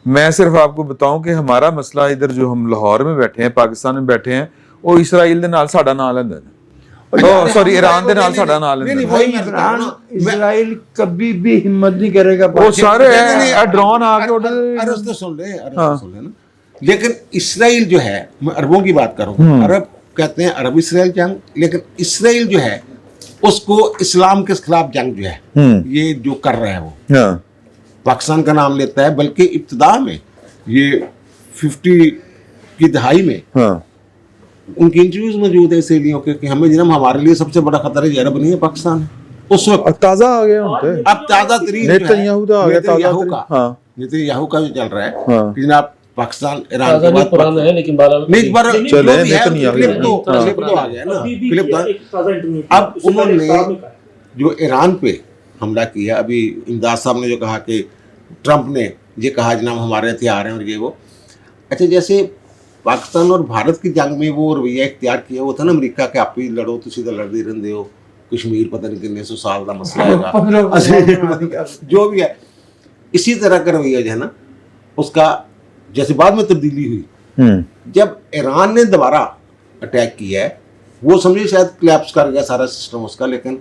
मैं सिर्फ आपको बताऊं कि हमारा मसला इधर जो हम लाहौर में बैठे हैं, पाकिस्तान में बैठे हैं, वो इसराइल दे नाल साडा नाल लेंदे ने, सॉरी ईरान दे नाल साडा नाल लेंदे ने। इजराइल कभी भी हिम्मत नहीं करेगा, वो सारे ड्रोन आके अरब तो सुन ले ना। लेकिन इसराइल जो है, मैं अरबों की बात करूं, अरब कहते हैं अरब इसराइल जंग, लेकिन इसराइल जो है उसको इस्लाम के खिलाफ जंग जो है ये जो कर रहा है वो पाकिस्तान का नाम लेता है। बल्कि इब्तिदा में ये 50 की दहाई में उनकी इंटरव्यूज मौजूद है इसलिए कि हमें जन्म, हमारे लिए सबसे बड़ा खतरा ये अरब नहीं है, पाकिस्तान है। उस वक्त ताजा आ गया, अब ताजा तरीन नेतन्याहू का जो चल रहा है कि जनाब पाकिस्तान ईरान के बाद पुराना है, लेकिन अब उन्होंने जो ईरान पे हमला किया, अभी इमदाद साहब ने जो कहा कि ट्रंप ने ये कहा जनाब हमारे हथियार हैं और ये वो। अच्छा, जैसे पाकिस्तान और भारत की जंग में वो रवैया इख्तियार किया वो था ना अमेरिका के, आप ही लड़ो तुसी तो लड़ते रहंदे हो, कश्मीर पता नहीं कितने 100 साल का मसला है जो भी है, इसी तरह का रवैया जो है ना उसका, जैसे बाद में तब्दीली हुई जब ईरान ने दोबारा अटैक किया है, वो समझे शायद क्लैप्स कर गया सारा सिस्टम उसका, लेकिन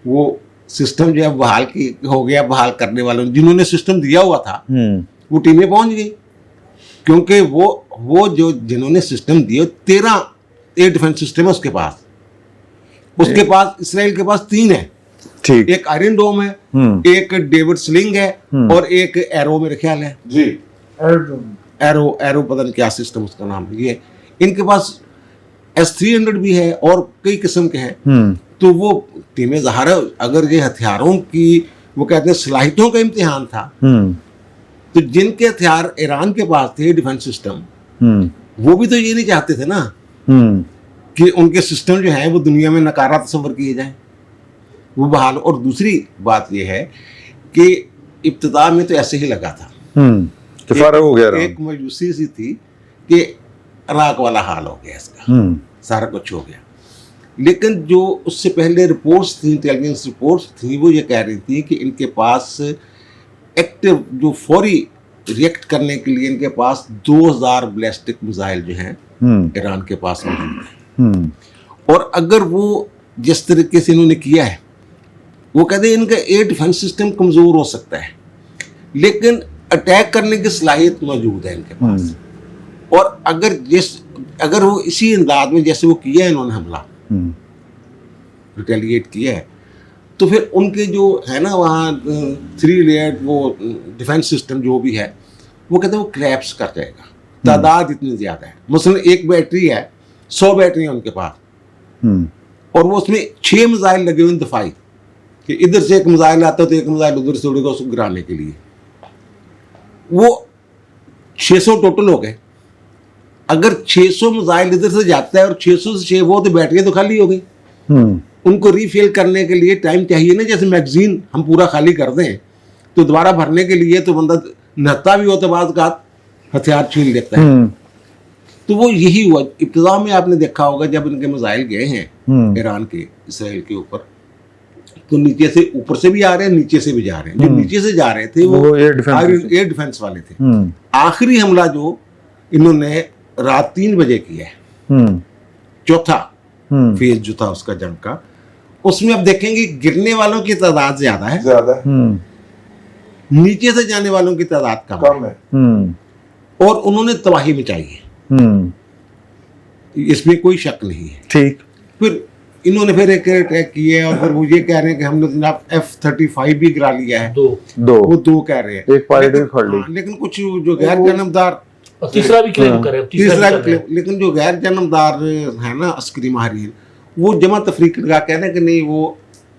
वो सिस्टम जो है बहाल की हो गया, बहाल करने वालों जिन्होंने सिस्टम दिया हुआ था वो टीमें पहुंच गई, क्योंकि वो जो जिन्होंने सिस्टम दिए 13 एयर डिफेंस सिस्टम है उसके पास इसराइल के पास 3 है, ठीक, एक आयरन डोम है, एक डेविड स्लिंग है और एक एरो मेरे ख्याल है जी, एरो पता नहीं क्या सिस्टम उसका नाम है, ये इनके पास S-300 भी है और कई किस्म के हैं। तो वो टीमें ज़ाहिर है अगर ये हथियारों की वो कहते हैं सलाहियतों का इम्तिहान था, तो जिनके हथियार ईरान के पास थे डिफेंस सिस्टम, वो भी तो ये नहीं चाहते थे ना कि उनके सिस्टम जो है वो दुनिया में नकारा तस्वर किए जाएं, वो बहाल। और दूसरी बात ये है कि इब्तिदा में तो ऐसे ही लगा था, एक मायूसी सी थी कि इराक वाला हाल हो गया इसका, सारा कुछ हो गया। लेकिन जो उससे पहले रिपोर्ट्स थी, इंटेलिजेंस रिपोर्ट्स थी, वो ये कह रही थी कि इनके पास एक्टिव जो फौरी रिएक्ट करने के लिए इनके पास 2000 बैलिस्टिक मिसाइल जो हैं ईरान के पास मौजूद हैं। और अगर वो जिस तरीके से इन्होंने किया है, वो कहते हैं इनका एयर डिफेंस सिस्टम कमज़ोर हो सकता है लेकिन अटैक करने की सलाहियत मौजूद है इनके पास। और अगर वो इसी अंदाज में जैसे वो किया है इन्होंने हमला, रिटेलिएट किया है, तो फिर उनके जो है ना वहाँ 3 लेयर वो डिफेंस सिस्टम जो भी है वो कहते हैं वो क्रैप्स कर जाएगा, तादाद इतनी ज़्यादा है। मसलन एक बैटरी है, 100 बैटरी है उनके पास, और वो उसमें 6 मिसाइल लगे हुए हैं दफाई, कि इधर से एक मिसाइल आता है तो एक मिसाइल उधर से उड़ेगा उसको गिराने के लिए। वो 600 टोटल हो गए। अगर 600 मिसाइल इधर से जाता है और 600 से 6 वो, तो बैटरी तो खाली हो गई। उनको रीफिल करने के लिए टाइम चाहिए ना, जैसे मैगजीन हम पूरा खाली कर दें तो दोबारा भरने के लिए तो बंदा नहाता भी हो तो बाद का हथियार छीन लेता है। तो वो यही हुआ। इब्तिदा में आपने देखा होगा जब इनके मिसाइल गए हैं ईरान के इसराइल के ऊपर, तो नीचे से, ऊपर से भी आ रहे हैं, नीचे से भी जा रहे हैं। जो नीचे से जा रहे थे वो एयर डिफेंस वाले थे। आखिरी हमला जो इन्होंने रात 3 बजे किया है, चौथा फेज जो था उसका जंग का, उसमें अब देखेंगे गिरने वालों की तादाद ज्यादा है, नीचे से जाने वालों की तादाद कम है, और उन्होंने तबाही मचाई है, इसमें कोई शक नहीं है। ठीक। फिर इन्होंने फिर एक अटैक किए और फिर वो ये कह रहे हैं कि हमने जनाब F-35 भी गिरा लिया है। वो 2 कह रहे हैं, एक पायलट भी फट ली। लेकिन कुछ जो गैर जन्मदार, तीसरा भी क्लेम करें, तीसरा भी क्लेम, लेकिन जो गैर जन्मदार है ना अस्करी माहिरीन, वो जमा तफरीक लगा कह रहे हैं कि नहीं वो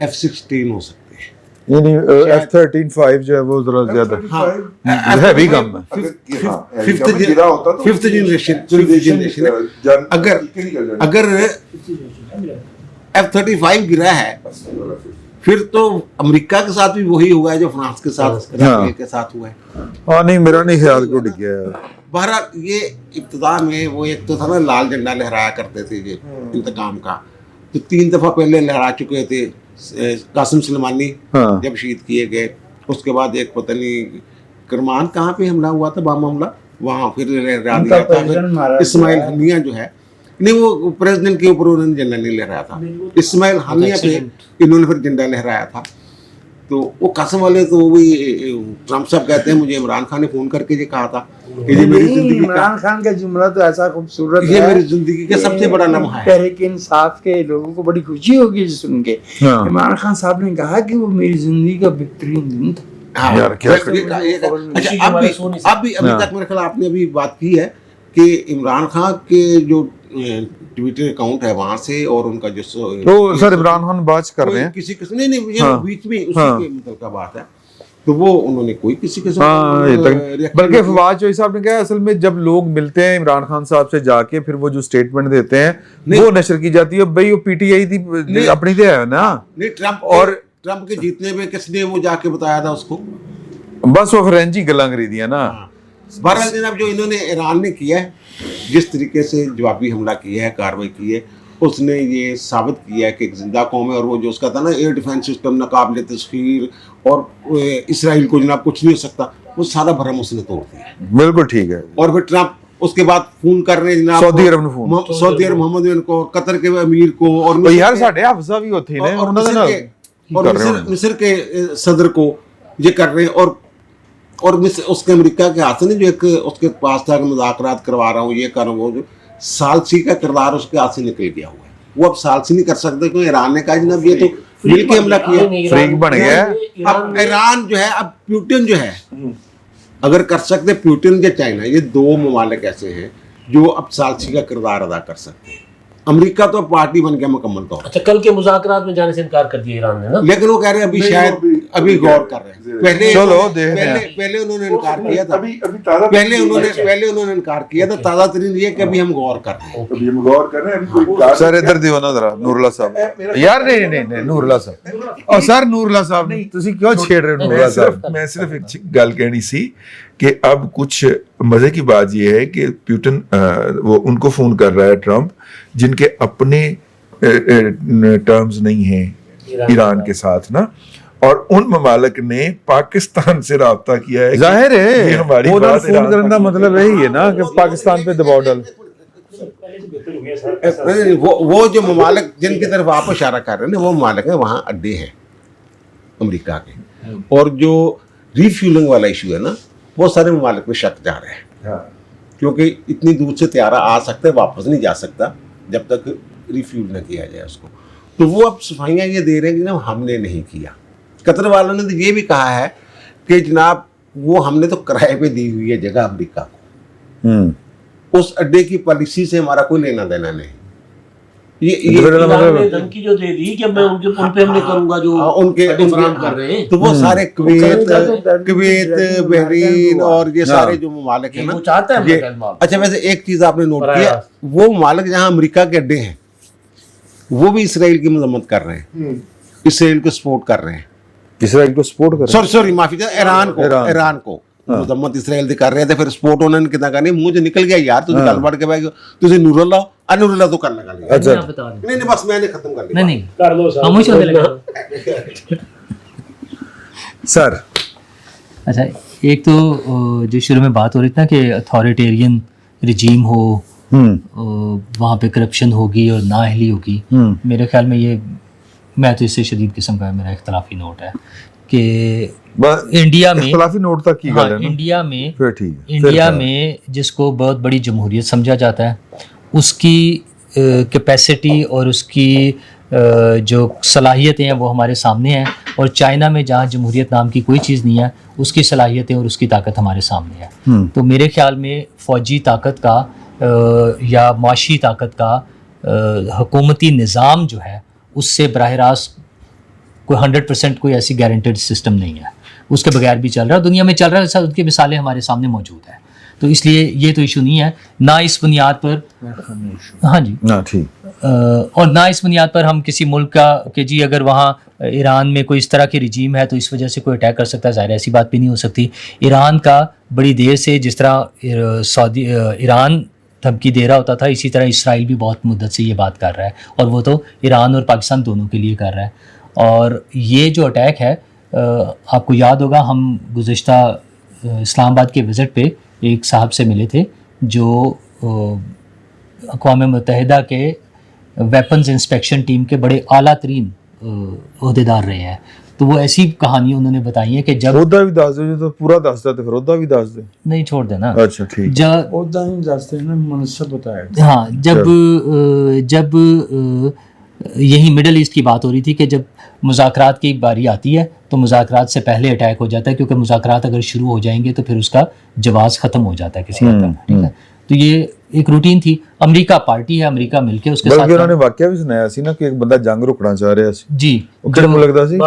F-16 हो सकते हैं, यानी F-35 जो है वो जरा ज्यादा हैवी गम है। Fifth generation. अगर F-35 गिरा है फिर तो अमेरिका के साथ भी वही हुआ है जो फ्रांस के साथ, राफेल के साथ हुआ है। हाँ नहीं, मेरा नहीं ख्याल को डिग गया। बहरहाल ये इब्तिदा में वो एक तो था ना लाल झंडा लहराया करते थे ये इंतकाम का, तो 3 दफा पहले लहरा चुके थे कासिम सुलेमानी जब शहीद किए गए। उसके बाद एक पता नहीं करमान कहाँ पे हमला हुआ था, बम हमला, वहाँ फिर इस्माइल हनिया जो है, नहीं वो प्रेसिडेंट के ऊपर उन्होंने झंडा नहीं लहराया था, इस्माइल हनिया पे इन्होंने फिर झंडा लहराया था। तो वो कासिम वाले तो वही ट्रम्प साहब कहते हैं मुझे इमरान खान ने फोन करके ये कहा था कि ये मेरी जिंदगी का, इमरान खान का जुमला तो ऐसा खूबसूरत ये मेरी जिंदगी का सबसे बड़ा लम्हा है। तहरीक इंसाफ के लोगों को बड़ी खुशी होगी सुन के। इमरान खान साहब ने कहा कि वो मेरी जिंदगी का बेहतरीन दिन था। हाँ, यार क्या अच्छा, अभी तक मेरे ख्याल आपने अभी बात की है कि इमरान खान के जो ट्विटर अकाउंट है वहां से और उनका जो तो सर इमरान खान बात कर रहे हैं किसी नहीं ये बीच में उसी के मतलब का बात है, तो वो उन्होंने कोई किसी के साथ बल्कि फवाद चौधरी साहब ने कहा असल में जब लोग मिलते हैं इमरान खान साहब से जाके फिर वो जो स्टेटमेंट देते हैं वो नशर की जाती है। भाई वो पीटीआई थी अपनी तो है ना, नहीं ट्रम्प के जीतने में किसने वो जाके बताया था उसको, बस वो फ्रेंची गला अंग्रेजी है ना। बहरहाल जनाब जो इन्होंने ईरान ने किया है, जिस तरीके से जवाबी हमला किया है, कार्रवाई की है, उसने ये साबित किया है कि एक जिंदा कौम है। और वो जो उसका था ना एयर डिफेंस सिस्टम नाकाबिले तस्खीर और इसराइल को जनाब कुछ नहीं हो सकता, वो सारा भरम उसने तोड़ दिया। बिल्कुल ठीक है। और फिर ट्रम्प उसके बाद फोन कर रहे हैं जनाब सऊदी अरब ने फोन, सऊदी अरब मोहम्मद बिन को, कतर के अमीर को, और यार साढ़े हाफजा भी होते हैं और मिस्र के सदर को ये कर रहे हैं। और उसके अमेरिका के हाथ से जो एक उसके पास था कि मुज़ाकरात करवा रहा हूँ, ये कर रहा हूँ, वो जो सालसी का किरदार उसके हाथ से निकल गया हुआ है। वो अब सालसी नहीं कर सकते क्योंकि ईरान ने कहा जनाब ये तो मिल के हमला किया, फ्रीक बन गया। अब ईरान जो है, अब पुतिन जो है, अगर कर सकते पुतिन या चाइना, ये 2 ममालिक ऐसे हैं जो अब सालसी का किरदार अदा कर सकते हैं। अमेरिका तो पार्टी बन गया मुकम्मल तौर। अच्छा, कल के मुज़ाकरात में जाने से इनकार कर दिया ईरान ने ना, लेकिन वो कह रहे हैं अभी शायद अभी गौर कर रहे हैं। पहले उन्होंने इनकार किया था, पहले उन्होंने इनकार किया था। ताज़ा तरीन ये कि अभी हम गौर कर रहे हैं। सर इधर दियो ना जरा नूरुल्लाह साहब। यार नहीं नूरुल्लाह साहब, और सर नूरुल्लाह साहब ने ਤੁਸੀਂ क्यों छेड़ रहे हो नूरुल्लाह साहब? मैं सिर्फ एक गल कहनी सी कि अब कुछ मजे की बात यह है कि पुतिन वो उनको फोन कर रहा है ट्रम्प, जिनके अपने टर्म्स नहीं हैं ईरान के साथ ना, और उन ममालिक ने पाकिस्तान से राब्ता किया है। जाहिर है ये हमारी बात फोन करने का मतलब यही है ना कि पाकिस्तान पे दबाव डाल। वो जो ममालिक जिनकी तरफ आप इशारा कर रहे हैं वो ममालिक है, वहाँ अड्डे हैं अमेरिका के। और जो रिफ्यूलिंग वाला इशू है ना, बहुत सारे ममालिक में शक जा रहे हैं, क्योंकि इतनी दूर से त्यारा आ सकता है, वापस नहीं जा सकता जब तक रिफ्यूल न किया जाए उसको। تو وہ اب صفائیاں یہ دے رہے ہیں کہ جناب ہم نے نہیں کیا. قطر والوں نے تو یہ بھی کہا ہے کہ جناب وہ ہم نے تو کرائے پہ دی ہوئی ہے جگہ امریکہ کو, اس اڈے کی پالیسی سے ہمارا کوئی لینا دینا نہیں. یہ دھمکی جو دے دی کہ میں ان پہ حملے کروں گا جو ان کے فراہم کر رہے ہیں, تو وہ سارے کویت بحرین اور یہ سارے جو ممالک ہیں نا, وہ چاہتا ہے. اچھا ویسے ایک چیز آپ نے نوٹ کیا, وہ ممالک جہاں امریکہ کے اڈے ہیں وہ بھی اسرائیل کی مذمت کر رہے ہیں, اسرائیل کو سپورٹ کر رہے ہیں. اسرائیل کو سپورٹ کر رہے ہیں, سوری معافی چاہیے, ایران کو مذمت اسرائیل سے کر رہے تھے. پھر سپورٹ انہوں نے کتنا کرنی, منہ سے نکل گیا یار, تجھے گل بڑھ کے بھائی تجھے نور اللہ تو کرنے کا نہیں, بس میں نے ختم کر لیا. نہیں کر لو سر. اچھا ایک تو جو شروع میں بات ہو رہی تھی نا کہ اتھارٹیرین رجیم ہو, وہاں پہ کرپشن ہوگی اور نااہلی ہوگی, میرے خیال میں یہ, میں تو اس سے شدید قسم کا میرا اختلافی نوٹ ہے کہ انڈیا میں اختلافی نوٹ تک کی گل ہے, انڈیا میں جس کو بہت بڑی جمہوریت سمجھا جاتا ہے, اس کی کیپیسٹی اور اس کی جو صلاحیتیں ہیں وہ ہمارے سامنے ہیں, اور چائنا میں جہاں جمہوریت نام کی کوئی چیز نہیں ہے اس کی صلاحیتیں اور اس کی طاقت ہمارے سامنے ہے. تو میرے خیال میں فوجی طاقت کا یا معاشی طاقت کا حکومتی نظام جو ہے اس سے براہ راست کوئی 100% کوئی ایسی گارنٹیڈ سسٹم نہیں ہے, اس کے بغیر بھی چل رہا ہے, دنیا میں چل رہا ہے, ان کی مثالیں ہمارے سامنے موجود ہیں. تو اس لیے یہ تو ایشو نہیں ہے, نہ اس بنیاد پر, ہاں جی اور نہ اس بنیاد پر ہم کسی ملک کا کہ جی اگر وہاں ایران میں کوئی اس طرح کی رجیم ہے تو اس وجہ سے کوئی اٹیک کر سکتا ہے, ظاہر ایسی بات بھی نہیں ہو سکتی. ایران کا بڑی دیر سے جس طرح ایران دھمکی دے رہا ہوتا تھا, اسی طرح اسرائیل بھی بہت مدت سے یہ بات کر رہا ہے, اور وہ تو ایران اور پاکستان دونوں کے لیے کر رہا ہے. اور یہ جو اٹیک ہے, آپ کو یاد ہوگا ہم گزشتہ اسلام آباد کے وزٹ پہ ایک صاحب سے ملے تھے جو اقوام متحدہ کے ویپنز انسپیکشن ٹیم کے بڑے اعلیٰ ترین عہدیدار رہے ہیں. تو وہ ایسی کہانی انہوں نے بتائی ہیں کہ جب عہدہ بھی دس دے تو پورا دس دے, تو پھر عہدہ بھی دس دے, نہیں چھوڑ دینا. اچھا ٹھیک, جب عہدہ نہیں دستے نا, منصب بتایا. ہاں جب یہی مڈل ایسٹ کی بات ہو رہی تھی کہ جب مذاکرات کی باری آتی ہے تو مذاکرات سے پہلے اٹیک ہو جاتا ہے, کیونکہ مذاکرات اگر شروع ہو جائیں گے تو پھر اس کا جواز ختم ہو جاتا ہے کسی حد تک, ٹھیک ہے. تو یہ ایک روٹین تھی. امریکہ پارٹی ہے, امریکہ مل کے اس کے ساتھ, انہوں نے واقعہ بھی سنایا سی نا کہ ایک بندہ جنگ روکنا چاہ رہا سی, جی کہڑے ملک دا سی,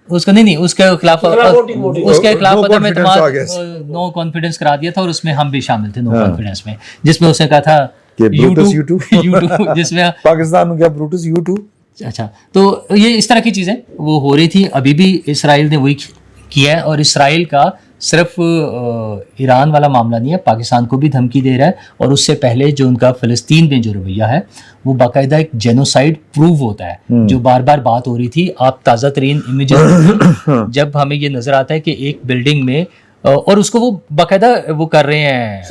اس کا نہیں اس کے خلاف پتہ میں نو کانفیڈنس کرا دیا تھا, اور اس میں ہم بھی شامل تھے نو کانفیڈنس میں, جس میں اس نے کہا تھا جس میں پاکستان کیا بروٹس U2. اچھا تو یہ اس طرح کی چیزیں وہ ہو رہی تھی. ابھی بھی اسرائیل نے وہی کیا ہے, اور اسرائیل کا صرف ایران والا معاملہ نہیں ہے, پاکستان کو بھی دھمکی دے رہا ہے. اور اس سے پہلے جو ان کا فلسطین میں جو رویہ ہے وہ باقاعدہ ایک جینوسائیڈ پروو ہوتا ہے, جو بار بار بات ہو رہی تھی. آپ تازہ ترین امیجز جب ہمیں یہ نظر آتا ہے کہ ایک بلڈنگ میں, اور اس کو وہ باقاعدہ وہ کر رہے ہیں,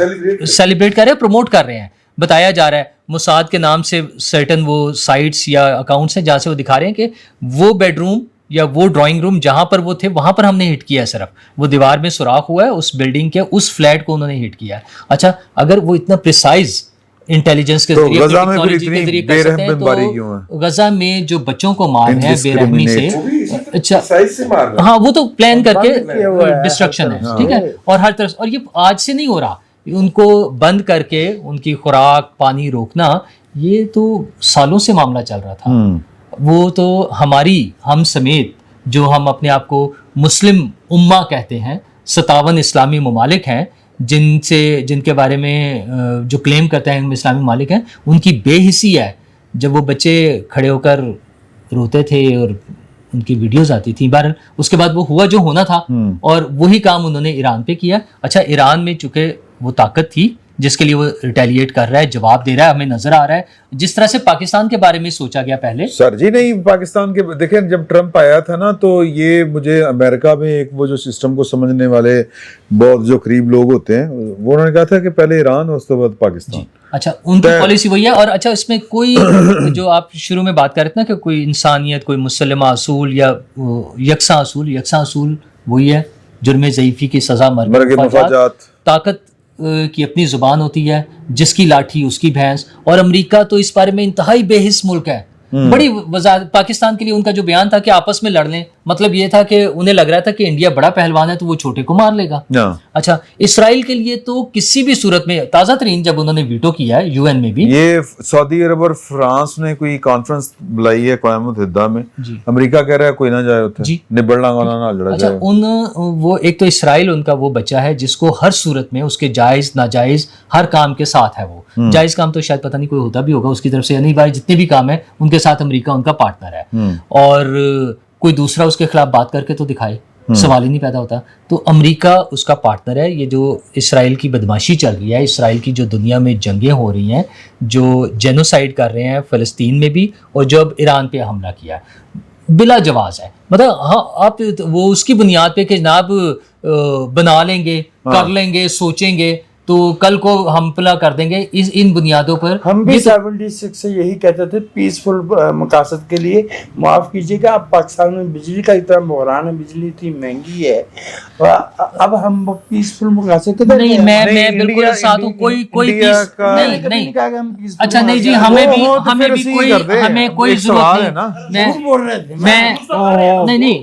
سیلیبریٹ کر رہے ہیں, پروموٹ کر رہے ہیں, بتایا جا رہا ہے موساد کے نام سے سرٹن وہ سائٹس یا اکاؤنٹس ہیں جہاں سے وہ دکھا رہے ہیں کہ وہ بیڈ روم یا وہ ڈرائنگ روم جہاں پر وہ تھے وہاں پر ہم نے ہٹ کیا ہے, صرف وہ دیوار میں سوراخ ہوا ہے اس بلڈنگ کے, اس فلیٹ کو انہوں نے ہٹ کیا ہے. اچھا اگر وہ اتنا پریسائز انٹیلیجنس کے ذریعے ٹیکنالوجی کے ذریعے کر سکتے ہیں, تو غزہ میں جو جو بچوں کو مار رہے ہیں بے رحمی سے, اچھا ہاں وہ تو پلان کر کے ڈسٹرکشن ہے, ٹھیک ہے, اور ہر طرف, اور یہ آج سے نہیں ہو رہا, ان کو بند کر کے ان کی خوراک پانی روکنا یہ تو سالوں سے معاملہ چل رہا تھا. وہ تو ہم سمیت جو ہم اپنے آپ کو مسلم امہ کہتے ہیں, 57 اسلامی ممالک ہیں جن کے بارے میں جو کلیم کرتے ہیں ہم اسلامی ممالک ہیں, ان کی بے حسی ہے. جب وہ بچے کھڑے ہو کر روتے تھے اور ان کی ویڈیوز آتی تھیں, بہرحال اس کے بعد وہ ہوا جو ہونا تھا, اور وہی کام انہوں نے ایران پہ کیا. اچھا ایران میں چونکہ وہ طاقت تھی جس کے لیے وہ ریٹیلیٹ کر رہا ہے, جواب دے رہا ہے, ہمیں نظر آ رہا ہے جس طرح سے پاکستان کے بارے میں سوچا گیا پہلے. سر جی نہیں, پاکستان کے دیکھیں جب ٹرمپ آیا تھا نا تو یہ مجھے امریکہ میں ایک وہ جو سسٹم کو سمجھنے والے بہت جو قریب لوگ ہوتے ہیں وہ انہوں نے کہا تھا کہ پہلے ایران اور اس کے بعد پاکستان. اچھا ان کی پالیسی وہی ہے. اور اچھا اس میں کوئی جو آپ شروع میں بات کر رہے تھے نا کہ کوئی انسانیت, کوئی مسلمہ اصول یا یکساں اصول وہی ہے, جرم ضعیفی کی سزا مرگ مفاجات, طاقت کی اپنی زبان ہوتی ہے, جس کی لاٹھی اس کی بھینس. اور امریکہ تو اس بارے میں انتہائی بے حس ملک ہے, بڑی پاکستان کے لیے ان کا جو بیان تھا کہ آپس میں لڑ لیں، مطلب یہ تھا کہ انہیں لگ رہا تھا کہ انڈیا بڑا پہلوان ہے تو وہ چھوٹے کو مار لے گا. اچھا اسرائیل کے لیے تو کسی بھی صورت میں تازہ ترین جب انہوں نے ویٹو کیا ہے یو این میں بھی، یہ سعودی عرب اور فرانس نے کوئی کانفرنس بلائی ہے اقوام متحدہ میں، امریکہ کہہ رہا ہے کوئی نہ جائے اتنے، نبڑنا گانا نہ لڑا اچھا جائے. وہ ایک تو اسرائیل ان کا وہ بچہ ہے جس کو ہر صورت میں اس کے جائز ناجائز ہر کام کے ساتھ ہے. وہ جائز کام تو شاید پتہ نہیں کوئی ہوتا بھی ہوگا اس کی طرف سے، یعنی بھائی جتنے بھی کام ہیں ان کے ساتھ امریکہ ان کا پارٹنر ہے، اور کوئی دوسرا اس کے خلاف بات کر کے تو دکھائے، سوال ہی نہیں پیدا ہوتا. تو امریکہ اس کا پارٹنر ہے. یہ جو اسرائیل کی بدماشی چل رہی ہے، اسرائیل کی جو دنیا میں جنگیں ہو رہی ہیں، جو جینوسائیڈ کر رہے ہیں فلسطین میں بھی، اور جو اب ایران پہ حملہ کیا ہے بلا جواز ہے. مطلب ہاں آپ وہ اس کی بنیاد پہ کہ جناب بنا لیں گے، کر لیں گے، سوچیں گے تو کل کو حملہ کر دیں گے، ان بنیادوں پر. ہم بھی 76 سے یہی کہتے تھے پیسفل مقاصد کے لیے. معاف کیجیے گا، اب پاکستان میں بجلی کا اتنا بحران ہے، بجلی اتنی مہنگی ہے، اب ہم پیسفل مقاصد کے نہیں میں بالکل ساتھ ہوں. کوئی پیس نہیں. اچھا نہیں جی، ہمیں کوئی ضرورت نہیں،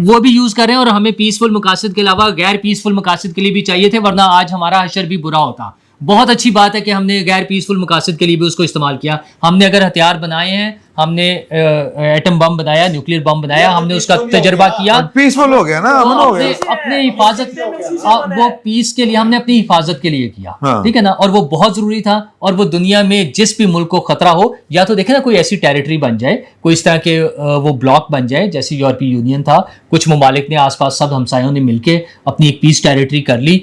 وہ بھی یوز کر رہے ہیں، اور ہمیں پیسفل مقاصد کے علاوہ غیر پیسفل مقاصد کے لیے بھی چاہیے تھے، ورنہ آج ہمارا حشر بھی برا ہوتا. بہت اچھی بات ہے کہ ہم نے غیر پیسفل مقاصد کے لیے بھی اس کو استعمال کیا. ہم نے اگر ہتھیار بنائے ہیں، ہم نے ایٹم بم بنایا، نیوکلیر بم بنایا، ہم نے اس کا تجربہ کیا، پیسفل ہو گیا نا، امن ہو گیا. اپنے حفاظت، وہ پیس کے لیے ہم نے اپنی حفاظت کے لیے کیا، ٹھیک ہے نا، اور وہ بہت ضروری تھا. اور وہ دنیا میں جس بھی ملک کو خطرہ ہو، یا تو دیکھیں نا کوئی ایسی ٹیریٹری بن جائے، کوئی اس طرح کے وہ بلاک بن جائے جیسے یورپی یونین تھا، کچھ ممالک نے آس پاس سب ہمسایوں نے مل کے اپنی ایک پیس ٹیریٹری کر لی،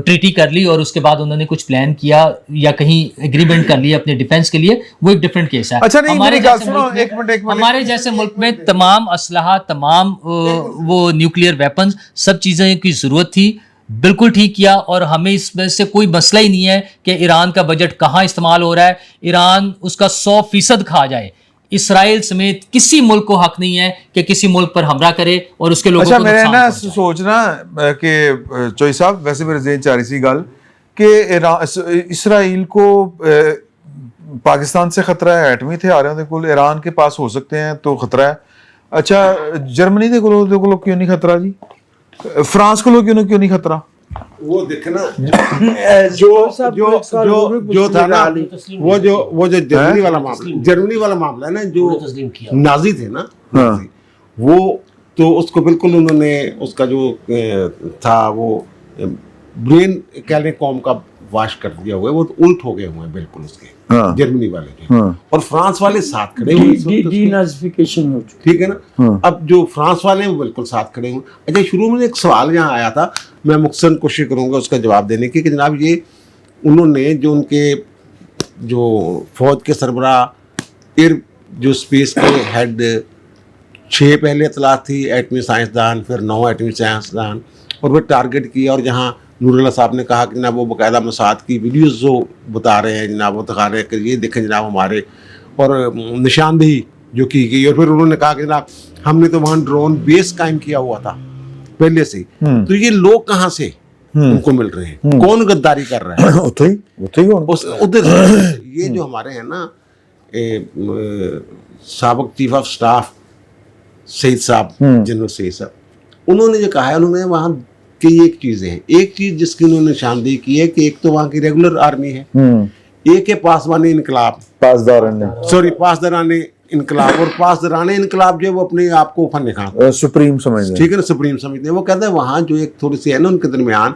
ٹریٹی کر لی، اور اس کے بعد انہوں نے کچھ پلان کیا یا کہیں ایگریمنٹ کر لی اپنے ڈیفینس کے لیے، وہ ایک ڈفرینٹ کیس ہے. ہمارے جیسے ملک میں تمام اسلحہ، تمام وہ نیوکلیئر ویپنز، سب چیزیں کی ضرورت تھی. بالکل ٹھیک کیا، اور ہمیں اس میں سے کوئی مسئلہ ہی نہیں ہے کہ ایران کا بجٹ کہاں استعمال ہو رہا ہے. ایران اس کا 100% کھا جائے. اسرائیل سمیت کسی ملک کو حق نہیں ہے کہ کسی ملک پر حملہ کرے اور اس کے لوگوں کو نقصان پہنچائے. اچھا میں سوچنا کہ چوئی صاحب، ویسے میرے ذہن چاہ رہی سی گل کہ اسرائیل کو پاکستان سے خطرہ ہے، ایٹمی ہتھیار ہیں کول ایران کے پاس ہو سکتے ہیں تو خطرہ ہے. اچھا جرمنی دے کولو کیوں نہیں خطرہ جی؟ فرانس کولو کیوں نہیں خطرہ؟ وہ دیکھیں نا جو تھا نا، وہ جو جرمنی والا معاملہ ہے نا، جو نازی تھے نا، وہ تو اس کو بالکل انہوں نے اس کا جو تھا وہ برین کہہ لیں قوم کا واش کر دیا ہوا ہے، وہ الٹ ہو گئے ہوئے ہیں بالکل اس کے، جرمنی والے جو، اور فرانس والے ساتھ کھڑے ہوئے، ڈینازیفیکیشن ہو چکی، ٹھیک ہے نا. اب جو فرانس والے ہیں وہ بالکل ساتھ کھڑے ہوئے. اچھا شروع میں ایک سوال یہاں آیا تھا، میں مختصراً کوشش کروں گا اس کا جواب دینے کی، کہ جناب یہ انہوں نے جو ان کے جو فوج کے سربراہ جو اسپیس کے ہیڈ 6 پہلے اطلاعات تھی، ایٹمی سائنسدان، پھر 9 ایٹمی سائنسدان، اور وہ ٹارگٹ کیا، اور جہاں نور اللہ صاحب نے کہا کہ جناب وہ باقاعدہ موساد کی ویڈیوز جو بتا رہے ہیں جناب، وہ دکھا رہے ہیں کہ یہ دیکھیں جناب ہمارے، اور نشاندہی جو کی گئی. اور پھر انہوں نے کہا کہ جناب ہم نے تو وہاں ڈرون بیس قائم کیا ہوا تھا پہلے سے. تو یہ لوگ کہاں سے ان کو مل رہے ہیں؟ کون غداری کر رہا ہے ادھر؟ یہ جو ہمارے ہیں نا سابق چیف آف سٹاف سعید صاحب، جنرل سعید صاحب، انہوں نے جو کہا ہے، انہوں نے وہاں کی ایک چیزیں ہیں، ایک چیز جس کی انہوں نے نشاندہی کی ہے کہ ایک تو وہاں کی ریگولر آرمی ہے، ایک ہے پاسبان انقلاب، پاسداران انقلاب، اور پاسداران انقلاب جو ہے وہ اپنے آپ کو فن نکھا سپریم سمجھتے ہیں، ٹھیک ہے نا، سپریم سمجھتے ہیں. وہ کہتے ہیں وہاں جو ایک تھوڑی سی ہے نا ان کے درمیان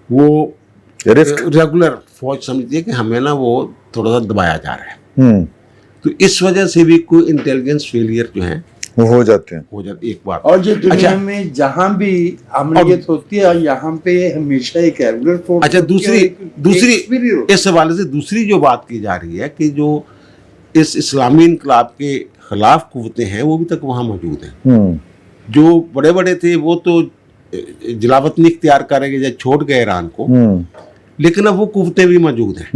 وہ ریگولر فوج سمجھتی ہے کہ ہمیں نا وہ تھوڑا سا دبایا جا رہا ہے. تو اس وجہ سے بھی کوئی انٹیلیجنس فیلئر جو ہیں وہ ہو جاتے ہیں ایک بار. اور جو دنیا میں جہاں بھی عملیت ہوتی ہے یہاں پہ ہمیشہ ایک ریگولر فورس. اچھا دوسری اس حوالے سے دوسری جو بات کی جا رہی ہے کہ جو اس اسلامی انقلاب کے خلاف قوتیں ہیں وہ بھی تک وہاں موجود ہیں. جو بڑے بڑے تھے وہ تو جلاوطنی اختیار کریں گے یا چھوڑ گئے ایران کو، لیکن اب وہ قوتیں بھی موجود ہیں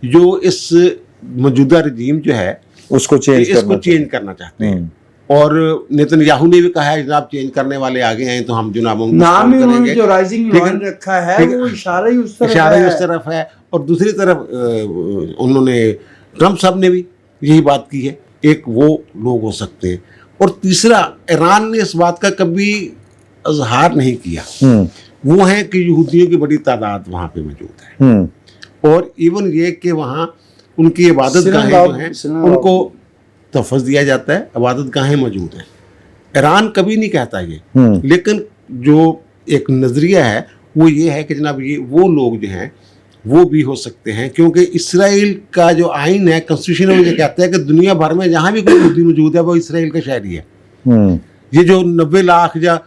جو اس موجودہ رجیم جو ہے اس کو چینج کرنا چاہتے ہیں. اور نیتن یاہو نے بھی کہا ہے جناب چینج کرنے والے آگے ہیں تو ہم جناب نام ہی انہوں نے جو رائزنگ لائن رکھا ہے وہ اشارہ ہی اس طرف ہے. اور دوسری طرف انہوں نے ٹرمپ صاحب نے بھی یہی بات کی ہے एक वो लोग हो सकते हैं। और तीसरा, ईरान ने इस बात का कभी इजहार नहीं किया, वो है कि यहूदियों की बड़ी तादाद वहाँ पे मौजूद है, और इवन ये कि वहाँ उनकी इबादत गाहें जो हैं उनको तहफ़्फ़ुज़ दिया जाता है, इबादत गाहें मौजूद हैं। ईरान कभी नहीं कहता ये, लेकिन जो एक नज़रिया है वो ये है कि जनाब ये वो लोग जो हैं वो भी हो सकते हैं, क्योंकि इसराइल का जो आइन है, कॉन्स्टिट्यूशन में ये कहता है कि दुनिया भर में जहाँ भी कोई यहूदी मौजूद है वो इसराइल का शहरी है। ये जो 90 लाख या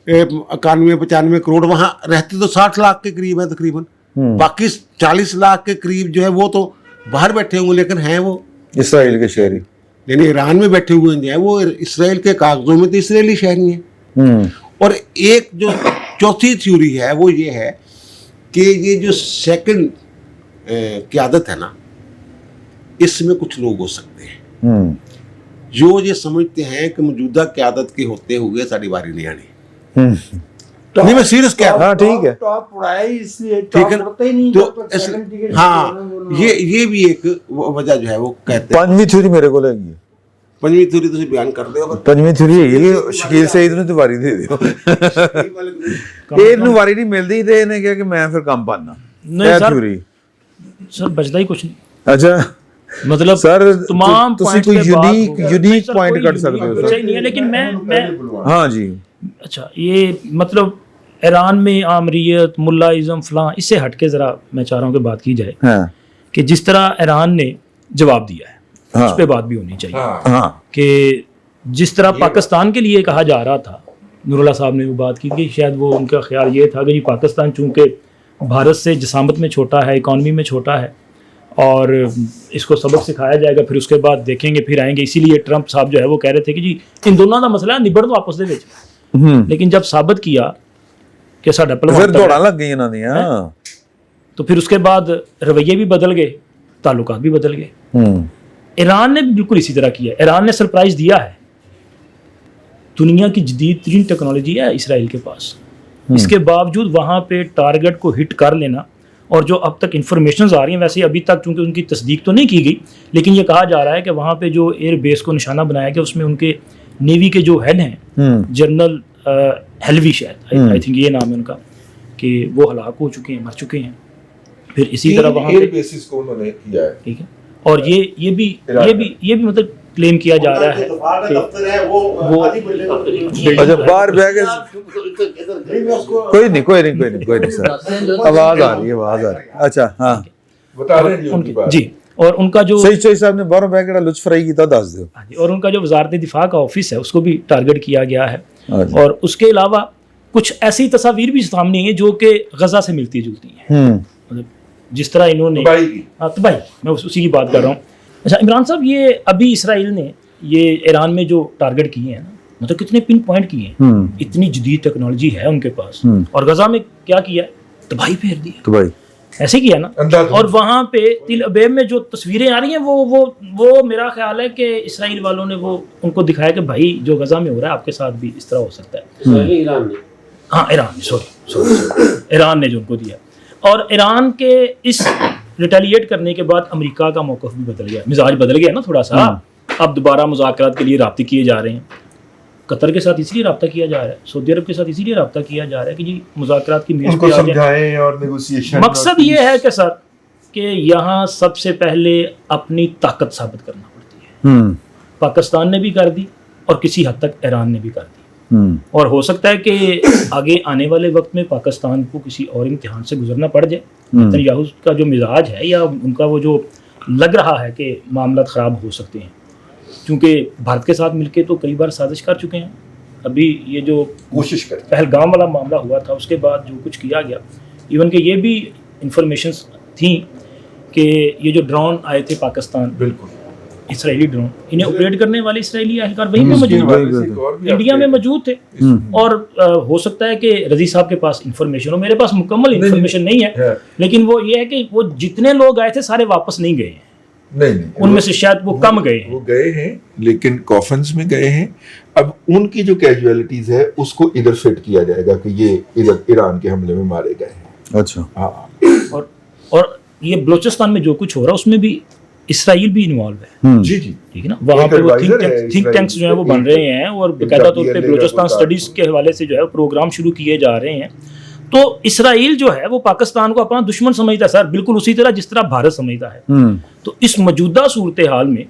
91-95 करोड़ वहाँ रहते तो 60 लाख के करीब है तकरीबन, बाकी 40 लाख के करीब जो है वो तो बाहर बैठे होंगे, लेकिन हैं वो इसराइल के शहरी, यानी ईरान में बैठे हुए हैं वो इसराइल के कागजों में तो इसराइली शहरी हैं। और एक जो चौथी थ्योरी है वो ये है कि ये जो सेकंड क़यादत है ना, इसमें कुछ लोग हो सकते हैं जो ये समझते हैं कि मौजूदा क़यादत के होते हुए साड़ी बारी नहीं आनी। नहीं, मैं सीरियस कह रहा हूँ। हाँ ठीक है, टॉप उड़ाया इसलिए ठीक है, टॉप ही नहीं तो हाँ ये भी एक वजह जो है वो कहते हैं। पंजवीं थ्योरी मेरे को लगी है, पंजवीं थ्योरी तुम बयान कर दो। पंजवीं थ्योरी है शकील सईद ने तो वारी दे दियो, ਇਹਨੂੰ ਵਾਰੀ ਨਹੀਂ ਮਿਲਦੀ ਤੇ ਇਹਨੇ ਕਿਹਾ ਕਿ ਮੈਂ ਫਿਰ ਕੰਮ ਪਾਣਾ। ਨਹੀਂ ਸਰ ਬਚਦਾ ਹੀ ਕੁਝ ਨਹੀਂ। ਅੱਛਾ मतलब सर तमाम ਤੁਸੀਂ ਕੋਈ यूनिक पॉइंट कर सकते हो सर? नहीं है, लेकिन मैं हाँ जी, अच्छा ये मतलब ईरान में आमरीत मुल्लाइज़म फलां, इससे हट के ज़रा मैं चाह रहा हूँ कि बात की जाए हाँ कि जिस तरह ईरान ने जवाब दिया है, हाँ, उस पर बात भी होनी चाहिए। हाँ कि जिस तरह पाकिस्तान के लिए कहा जा रहा था, नूरुल्लाह साहब ने वो बात की कि शायद वो उनका ख्याल ये था कि पाकिस्तान चूँकि भारत से जसामत में छोटा है, इकॉनमी में छोटा है, और इसको सबक सिखाया जाएगा, फिर उसके बाद देखेंगे फिर आएंगे। इसीलिए ट्रंप साहब जो है वो कह रहे थे कि जी इन दोनों का मसला निबड़ दो आपस दे विच। लेकिन जब साबित किया कि साडा फिर पहलवान दौड़ा लग गई इन्होंने, हाँ तो फिर उसके बाद रवैये भी बदल गए, ताल्लुकात भी बदल गए। ईरान ने भी बिल्कुल इसी तरह किया। ईरान ने सरप्राइज दिया है, दुनिया की जदीद तरीन टेक्नोलॉजी है इसराइल के पास, इसके बावजूद वहाँ पे टारगेट को हिट कर लेना। और जो अब तक इन्फॉर्मेशंस आ रही हैं, वैसे अभी तक चूंकि उनकी तस्दीक तो नहीं की गई, लेकिन ये कहा जा रहा है कि वहाँ पे जो एयर बेस को निशाना बनाया गया उसमें उनके नेवी के जो हेड हैं जनरल हेलवी, शायद आई थिंक ये नाम है उनका, कि वो हलाक हो चुके हैं, मर चुके हैं। फिर इसी तरह वहाँ पे बेसिस को उन्होंने किया है, ठीक है। और ये भी मतलब क्लेम किया जा रहा है कि वो अच्छा बाहर बह के कोई नहीं सर, आवाज आ रही है। अच्छा हाँ बता रहे हैं उनकी बात जी। और उनका जो सही साहब ने बाहरों बह के लुत्फ फ्राई किया, दस दो। और उनका जो वजारत दिफा का ऑफिस है उसको भी टारगेट किया गया है। और उसके अलावा कुछ ऐसी तस्वीर भी सामने है जो कि गजा से मिलती जुलती हैं, मतलब जिस तरह इन्होंने तबाही, मैं उसी की बात कर रहा हूँ। अच्छा इमरान साहब, ये अभी इसराइल ने ये ईरान में जो टारगेट किए हैं ना, मतलब कितने पिन पॉइंट किए हैं, इतनी जदीद टेक्नोलॉजी है उनके पास, और गजा में क्या किया है, तबाही फेर दी है, ऐसे किया ना। और वहाँ पे तिल अबेब में जो तस्वीरें आ रही हैं वो मेरा ख्याल है कि इसराइल वालों ने वो उनको दिखाया कि भाई जो गजा में हो रहा है आपके साथ भी इस तरह हो सकता है। ईरान ने, हाँ ईरान, सॉरी ईरान ने जो उनको दिया। और ईरान के इस रिटेलिएट करने के बाद अमेरिका का मौक़िफ़ भी बदल गया, मिजाज बदल गया ना थोड़ा सा। अब दोबारा मुज़ाकरात के लिए राब्ते किए जा रहे हैं, कतर के साथ इसलिए राब्ता किया जा रहा है, सऊदी अरब के साथ इसीलिए राब्ता किया जा रहा है कि जी मुज़ाकरात की मेज़ पे आ जाए। और नेगोशिएशन मकसद ये है कि सर कि यहाँ सबसे पहले अपनी ताकत साबित करना पड़ती है। पाकिस्तान ने भी कर दी और किसी हद तक ईरान ने भी कर दी, और हो सकता है कि आगे आने वाले वक्त में पाकिस्तान को किसी और इम्तिहान से गुजरना पड़ जाए। नेतन्याहू का जो मिजाज है या उनका वो जो लग रहा है कि मामला ख़राब हो सकते हैं, क्योंकि भारत के साथ मिलके तो कई बार साजिश कर चुके हैं। अभी ये जो कोशिश कर पहलगाम वाला मामला हुआ था उसके बाद जो कुछ किया गया, इवन कि ये भी इंफॉर्मेशंस थी कि ये जो ड्रोन आए थे पाकिस्तान, बिल्कुल इसराइली ड्रोन, इन्हें ऑपरेट करने वाले इसराइली एहलकार वहीं पे मौजूद, इंडिया में मौजूद थे। और हो सकता है कि रजी साहब के पास इंफॉर्मेशन हो, मेरे पास मुकम्मल इंफॉर्मेशन नहीं है, लेकिन वो ये है कि वो जितने लोग आए थे सारे वापस नहीं गए हैं, नहीं उनमें से शायद वो कम गए हैं। वो गए हैं लेकिन कॉफन्स में गए हैं। अब उनकी जो कैजुअलिटीज है उसको इधर फिट किया जाएगा कि ये इधर ईरान के हमले में मारे गए हैं। अच्छा हाँ, और ये बलूचिस्तान में जो कुछ हो रहा है उसमें भी इसराइल भी इन्वॉल्व है, जी जी ठीक है ना, वहाँ पे वो advisor है थिंक इसराइल टैंक्स जो है वो बन रहे हैं और बाकायदा तौर पे PLA बलूचिस्तान का स्टडीज के हवाले से जो है प्रोग्राम शुरू किए जा रहे हैं। तो इसराइल जो है वो पाकिस्तान को अपना दुश्मन समझता है सर, बिल्कुल उसी तरह जिस तरह भारत समझता है। तो इस मौजूदा सूरत हाल में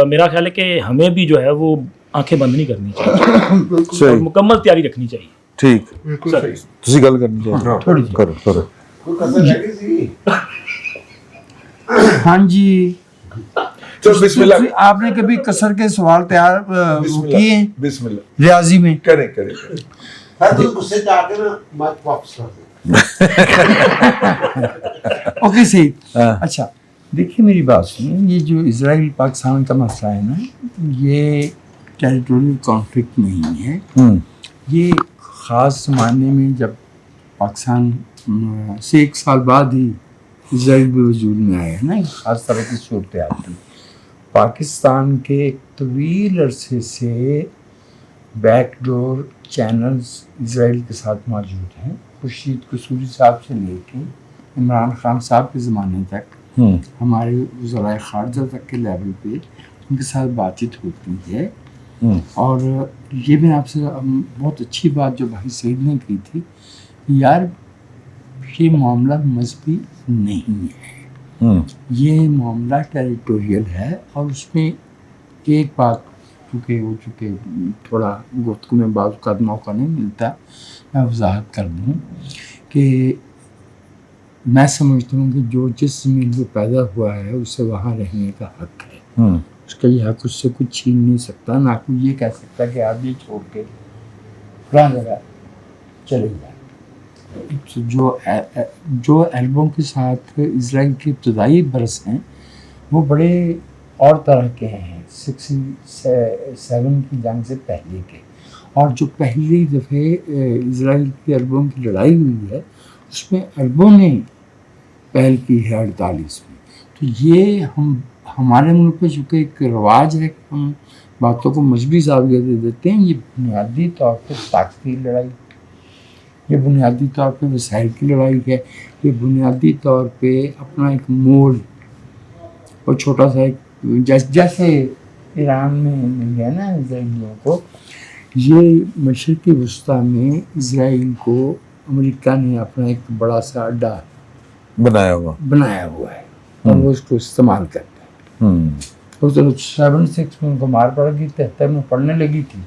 मेरा ख्याल है कि हमें भी जो है वो आंखें बंद नहीं करनी चाहिए और मुकम्मल तैयारी रखनी चाहिए। ठीक, बिल्कुल सही ਤੁਸੀਂ ਗੱਲ ਕਰਨੀ ਚਾਹੀਦੀ थोड़ी सी। ਕਰੋ ਕਰੋ। कोई कसर रह गई थी? हाँ जी, चलो बिस्मिल्लाह आपने कभी कसर के सवाल तैयार किए हैं बिस्मिल्लाह रियाजी में? करें करें हर कोई गुस्से से आके ना माइक वापस कर दे। ओके सही। हाँ। अच्छा देखिए मेरी बात सुनिए, ये जो इसराइल पाकिस्तान का मसला है ना, ये टेरिटोरियल कॉन्फ्लिक्ट नहीं है। ये ख़ास ज़माने में जब पाकिस्तान से 1 साल बाद ही इसराइल भी वजूद में आया है ना, एक ख़ास तरह की सूरत हाल थी। पाकिस्तान के एक तवील अरसे से बैकडोर चैनल्स इसराइल के साथ मौजूद हैं। खुर्शीद कसूरी साहब से लेके इमरान खान साहब के ज़माने तक हमारे वज़राए ख़ारजा तक के लेवल पे उनके साथ बातचीत होती है। और ये भी आपसे बहुत अच्छी बात जो भाई सईद ने की थी, यार ये मामला मजहबी नहीं है, ये मामला टेरिटोरियल है। और उसमें एक बात चूँकि थोड़ा गुफ्तगू में बाज़ का मौका नहीं मिलता, मैं वजाहत कर दूँ कि मैं समझता हूँ कि जो जिस ज़मीन पर पैदा हुआ है उसे वहाँ रहने का हक़ है। उसका ये हक़ उससे कुछ छीन नहीं सकता, ना कोई ये कह सकता कि आप ये छोड़ के पुरानी जगह चले जाए। तो जो एल्बम के साथ इसराइल के इब्तदाई बरस हैं वो बड़े और तरह के हैं, 67 की जंग से पहले के। और जो पहली दफ़े इसराइल की एल्बम की लड़ाई हुई है उसमें अरबों ने पहल की है 48 में। तो ये हमारे मुल्क में चूँकि एक रिवाज है कि हम बातों को मजहबी ज़ाविया दे देते हैं। ये बुनियादी तौर पर ताकत की लड़ाई, ये बुनियादी तौर पे वसाइल की लड़ाई है, ये बुनियादी तौर पे अपना एक मोल और छोटा सा एक जैसे ईरान में मिल गया ना इसराइलियों को, ये मशरक़ी वस्ता में इसराइल को अमेरिका ने अपना एक बड़ा सा अड्डा बनाया हुआ है और वो उसको इस्तेमाल करता है। उस 76 में उनको मार पड़ गई, 73 में पड़ने लगी थी,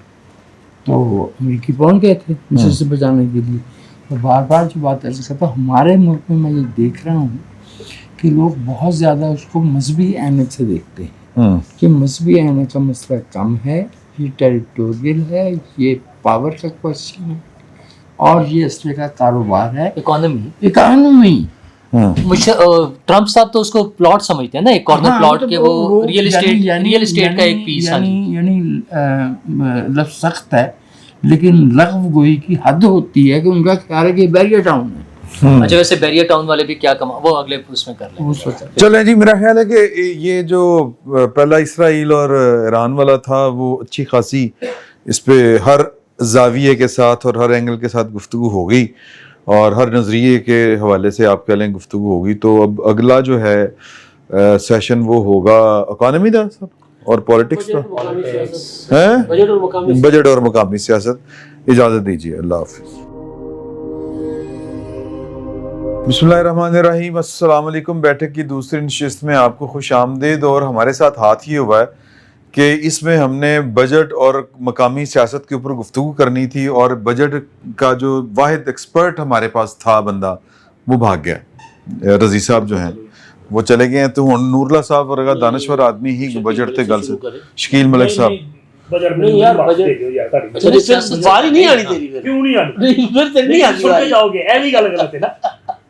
तो अमेरिकी पहुंच गए थे मिस्र से बचाने के लिए। तो बार बार जो बात ऐसे करता, हमारे मुल्क में मैं ये देख रहा हूँ कि लोग बहुत ज़्यादा उसको मजहबी ऐनक से देखते हैं कि मजहबी ऐनक का मसला कम है, ये टेरिटोरियल है, ये पावर का क्वेश्चन है और ये असले का कारोबार है, इकॉनमी। ट्रम्प साहब तो उसको प्लॉट समझते हैं ना, एक कॉर्नर प्लॉट के वो रियल एस्टेट का एक पीस। यानी लफ्ज़ सख्त है लेकिन लग़व गोई की हद होती है कि उनका ख्याल है कि बैरियर टाउन है। अच्छा वैसे बैरियर टाउन वाले भी क्या कमा, वो अगले उसमें कर लेंगे। चलें जी, मेरा ख्याल है कि ये जो पहला इसराइल और ईरान वाला था वो अच्छी खासी इस पे हर जाविये के साथ और हर एंगल के साथ गुफ्तगू हो गई और हर नज़रिए के हवाले से आप कह लें गुफ्तगू होगी। तो अब अगला जो है सेशन वो होगा इकॉनमी का और पॉलिटिक्स का है, बजट और मकामी सियासत। इजाज़त दीजिए, अल्लाह हाफ़िज़। बिस्मिल्लाहिर्रहमानिर्रहीम, अस्सलाम वालेकुम। बैठक की दूसरी नशिस्त में आपको खुश आमदीद। और हमारे साथ हाथ ये हुआ है कि इसमें हमने बजट और मकामी सियासत के ऊपर गुफ्तगू करनी थी और बजट का जो वाहिद एक्सपर्ट हमारे पास था बंदा वो भाग गया। रजी साहब जो हैं वो चले गए हैं, तो हुण नूरला साहब वर्गा दानश्वर आदमी ही बजट ते गल से शकील मलिक साहब बजट नहीं यार, बजट बारी नहीं आनी तेरी, क्यों नहीं आनी? फिर तेरी नहीं आनी सुन के जाओगे, ऐसी गल गलत है ना।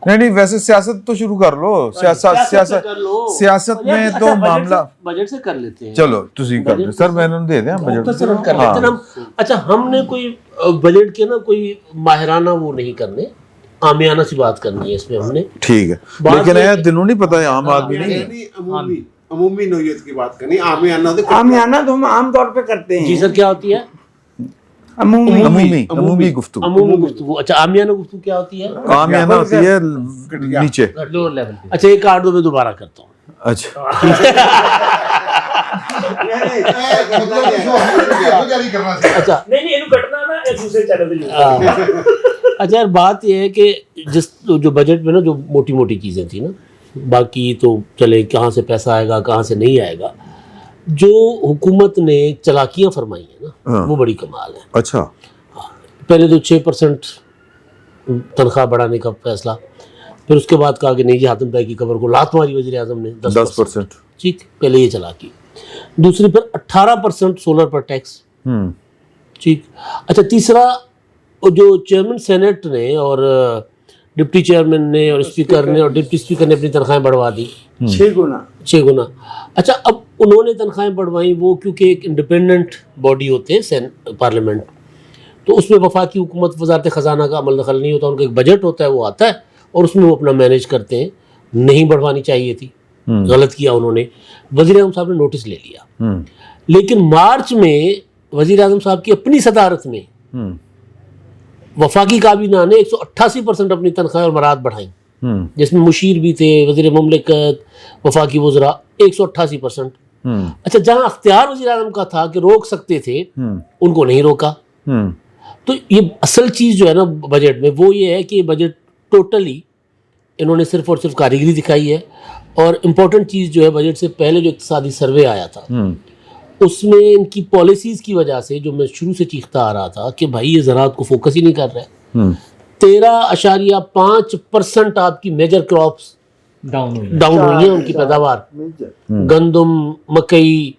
नहीं, वैसे सियासत तो शुरू कर लो। सियासत में तो मामला बजट से कर लेते हैं। चलो तुसी कर लो सर, मैंने दे दिया बजट कर लेते हैं हम। अच्छा, हमने कोई बजट के ना कोई माहिराना वो नहीं करने, आमियाना सी बात करनी है इसमें हमने, ठीक है। लेकिन यार दिनों नहीं पता है, आम आदमी नहीं, अमूमी नौयत की बात करनी। आमियाना तो हम आम तौर पे करते हैं। जी सर, क्या होती है? अमूमी गुफ्तगू। अच्छा, आमियाना गुफ्तगू क्या होती है? आमियाना होती है नीचे, लोअर लेवल पे। अच्छा, एक 8-2 में दोबारा करता हूँ। اچھا اچھا نہیں اینو کٹنا نا ایک دوسرے چینل پہ اچھا یار بات یہ ہے کہ جس جو بجٹ میں نا جو موٹی موٹی چیزیں تھیں نا، باقی تو چلے کہاں سے پیسہ آئے گا کہاں سے نہیں آئے گا، جو حکومت نے چلاکیاں فرمائی ہیں نا وہ بڑی کمال ہے. اچھا پہلے تو 6% تنخواہ بڑھانے کا فیصلہ، پھر اس کے بعد کہا کہ نہیں جی حاتم طائی کی قبر کو لات ماری وزیر اعظم نے 10%. ٹھیک، پہلے یہ چلاکی. دوسری پھر 18% سولر پر ٹیکس. ٹھیک. اچھا تیسرا جو چیئرمین سینٹ نے اور ڈپٹی چیئرمین نے اور اسپیکر نے اور ڈپٹی اسپیکر نے اپنی تنخواہیں بڑھوا دی 6 گنا. اچھا اب انہوں نے تنخواہیں بڑھوائیں، وہ کیونکہ ایک انڈیپینڈنٹ باڈی ہوتے ہیں پارلیمنٹ، تو اس میں وفاقی حکومت وزارت خزانہ کا عمل دخل نہیں ہوتا، ان کا ایک بجٹ ہوتا ہے وہ آتا ہے اور اس میں وہ اپنا مینیج کرتے ہیں. نہیں بڑھوانی چاہیے تھی، غلط کیا انہوں نے. وزیر اعظم صاحب نے نوٹس لے لیا، لیکن مارچ میں وزیر اعظم صاحب کی اپنی صدارت میں وفاقی کابینہ نے 188% اپنی تنخواہیں اور مراد بڑھائیں، جس میں مشیر بھی تھے، وزیر مملکت، وفاقی وزراء، 188%. اچھا جہاں اختیار وزیر اعظم کا تھا کہ روک سکتے تھے ان کو نہیں روکا. تو یہ اصل چیز جو ہے نا بجٹ میں وہ یہ ہے کہ یہ بجٹ ٹوٹلی انہوں نے صرف اور صرف کاریگری دکھائی ہے. اور امپورٹنٹ چیز جو ہے بجٹ سے پہلے جو اقتصادی سروے آیا تھا اس میں ان کی پالیسیز کی وجہ سے، جو میں شروع سے چیختا آ رہا تھا کہ بھائی یہ زراعت کو فوکس ہی نہیں کر رہا ہے. 13.5% آپ کی میجر کراپس ڈاؤن ہوئی ہیں، ان کی پیداوار، گندم، مکئی،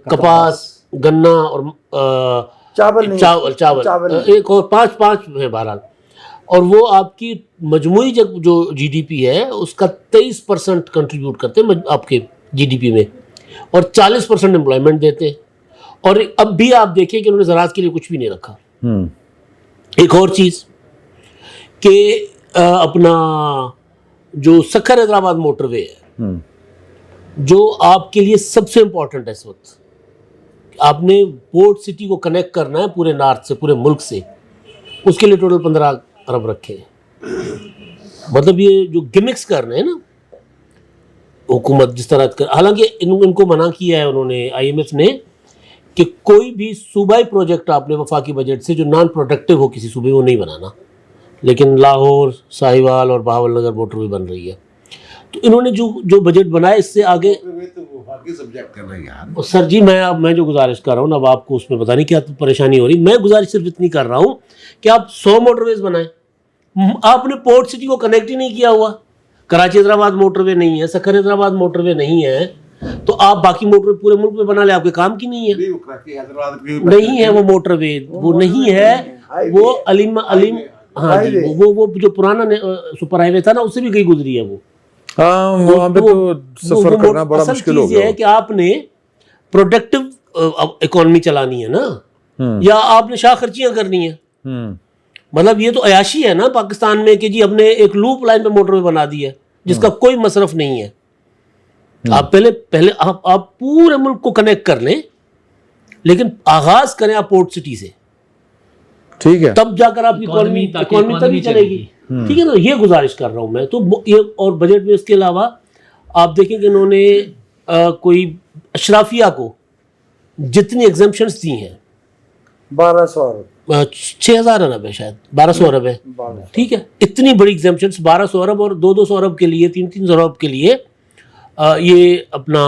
کپاس، گنا اور چاول، ایک اور 5 ہے بہرحال. اور وہ آپ کی مجموعی جو جی ڈی پی ہے اس کا 23% کنٹریبیوٹ کرتے ہیں آپ کے جی ڈی پی میں، اور 40% امپلائمنٹ دیتے ہیں. اور اب بھی آپ دیکھیں کہ انہوں نے زراعت کے لیے کچھ بھی نہیں رکھا. ایک اور چیز کہ اپنا جو سکھر حیدرآباد موٹر وے ہے جو آپ کے لیے سب سے امپورٹنٹ ہے اس وقت، آپ نے پورٹ سٹی کو کنیکٹ کرنا ہے پورے نارتھ سے، پورے ملک سے، اس کے لیے ٹوٹل 15 ارب رکھے ہیں. مطلب یہ جو گمکس کر رہے ہیں نا حکومت جس طرح حالانکہ ان کو منع کیا ہے انہوں نے، آئی ایم ایف نے، کہ کوئی بھی صوبائی پروجیکٹ آپ نے وفاقی بجٹ سے جو نان پروڈکٹیو ہو کسی صوبے وہ نہیں بنانا. لیکن لاہور، ساہیوال اور بہاول نگر موٹر وے بن رہی ہے. تو انہوں نے جو بجٹ بنایا اس سے آگے سر جی میں جو گزارش کر رہا ہوں نا، اب آپ کو اس میں پتہ نہیں کیا پریشانی ہو رہی. میں گزارش صرف اتنی کر رہا ہوں کہ آپ 100 موٹر ویز بنائیں. آپ نے پورٹ سٹی کو کنیکٹ ہی نہیں کیا ہوا، کراچی حیدرآباد موٹر وے نہیں ہے، سکھر حیدرآباد موٹر وے نہیں ہے، تو آپ باقی موٹر وے پورے ملک میں بنا لیں، آپ کے کام کی نہیں ہے. نہیں ہے وہ موٹر وے، وہ نہیں ہے وہ علیم ہاں جی وہ جو پرانا سپر ہائی وے تھا نا اس سے بھی کہیں گزری ہے وہ. وہاں پہ تو سفر کرنا بڑا مشکل ہو گیا. یہ ہے کہ آپ نے پروڈکٹیو اکانومی چلانی ہے نا، یا آپ نے شاہ خرچیاں کرنی ہیں. مطلب یہ تو عیاشی ہے نا پاکستان میں کہ جی ہم نے ایک لوپ لائن پہ موٹر وے بنا دی ہے جس کا کوئی مصرف نہیں ہے. آپ پہلے آپ پورے ملک کو کنیکٹ کر لیں، لیکن آغاز کریں آپ پورٹ سٹی سے، ٹھیک ہے، تب جا کر آپ کی اکانومی تبھی چلے گی. ٹھیک ہے نا، یہ گزارش کر رہا ہوں میں تو یہ. اور بجٹ میں اس کے علاوہ آپ دیکھیں کہ انہوں نے کوئی اشرافیہ کو جتنی ایگزمپشنز دی ہیں 1200 ارب 6000 ارب ہے، شاید 1200 ارب ہے. ٹھیک ہے، اتنی بڑی ایگزمپشنز 1200 ارب اور 200 ارب کے لیے، 300 ارب کے لیے یہ اپنا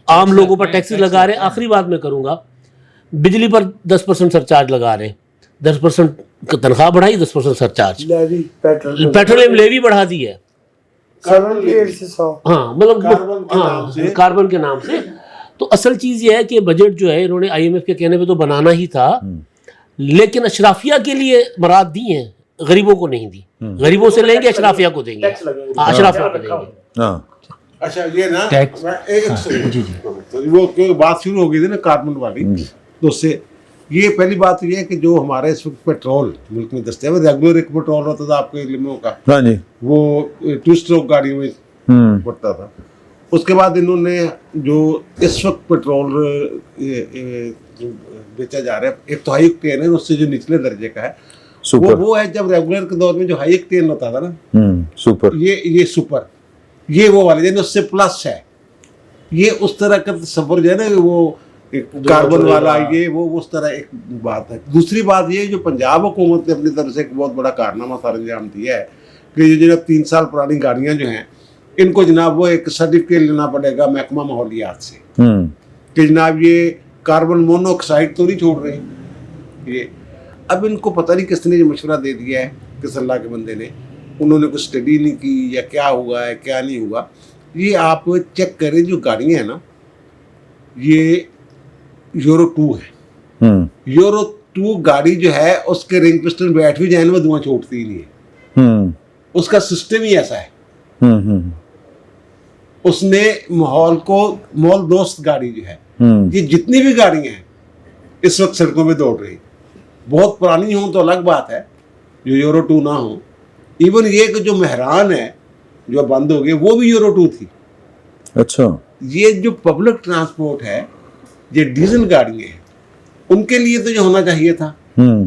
عام لوگوں پر ٹیکسز لگا رہے ہیں. آخری بات میں کروں گا، بجلی پر 10% سرچارج لگا رہے ہیں، 10% تنخواہ بڑھائی، 10% سرچارج. پیٹرولیم لیوی بڑھا دی ہے 78 سے 100، ہاں مطلب کاربن کے نام سے. تو اصل چیز یہ ہے کہ بجٹ جو ہے انہوں نے آئی ایم ایف کے کہنے پہ تو بنانا ہی تھا، لیکن اشرافیہ کے لیے مراد دی ہیں، غریبوں کو نہیں دی. غریبوں سے لیں گے، اشرافیہ کو دیں گے، اشرافیہ کو دیں گے. اچھا یہ نا وہ بات شروع ہو گئی تھی نا کاربن والی، تو اس سے یہ پہلی بات یہ ہے کہ جو ہمارے اس وقت پیٹرول ملک میں دستیاب ہے، ریگولر ایک پیٹرول ہوتا تھا آپ کے لمحوں کا، وہ 2 اسٹروک گاڑیوں میں پڑتا تھا. اس کے بعد انہوں نے جو اس وقت پیٹرول بیچا جا رہا ہے، ایک تو ہائی ایکٹین ہے، اس سے جو نچلے درجے کا ہے وہ ہے جب ریگولر کے دور میں جو ہائی ایکٹین ہوتا تھا نا، سپر، یہ سپر یہ وہ والے اس سے پلس ہے. یہ اس طرح کا سفر جو ہے نا وہ کاربن والا یہ وہ اس طرح ایک بات ہے. دوسری بات یہ جو پنجاب حکومت نے اپنی طرف سے ایک بہت بڑا کارنامہ سر انجام دیا ہے کہ یہ جناب 3 سال پرانی گاڑیاں جو ہیں ان کو جناب وہ ایک سرٹیفکیٹ لینا پڑے گا محکمہ ماحولیات سے کہ جناب یہ کاربن مونو آکسائڈ تو نہیں چھوڑ رہے. یہ اب ان کو پتہ نہیں کس نے یہ مشورہ دے دیا ہے کس اللہ کے بندے نے, انہوں نے کوئی اسٹڈی نہیں کی یا کیا ہوا ہے کیا نہیں ہوا. یہ آپ چیک کریں جو گاڑیاں ہیں نا یہ یورو 2 ہے. یورو 2 گاڑی جو ہے اس کے رنگ پسٹن بیٹھ بھی جائیں وہ دھواں چھوڑتی ہی نہیں ہے. اس کا سسٹم ہی ایسا ہے. اس نے ماحول دوست گاڑی جو ہے یہ جتنی بھی گاڑیاں ہیں اس وقت سڑکوں پہ دوڑ رہی بہت پرانی ہوں تو الگ بات ہے جو یورو 2 نہ ہوں. ایون یہ کہ جو مہران ہے جو بند ہو گئی وہ بھی یورو 2 تھی. اچھا یہ جو پبلک ٹرانسپورٹ ہے یہ ڈیزل گاڑیاں ہیں ان کے لیے تو یہ ہونا چاہیے تھا.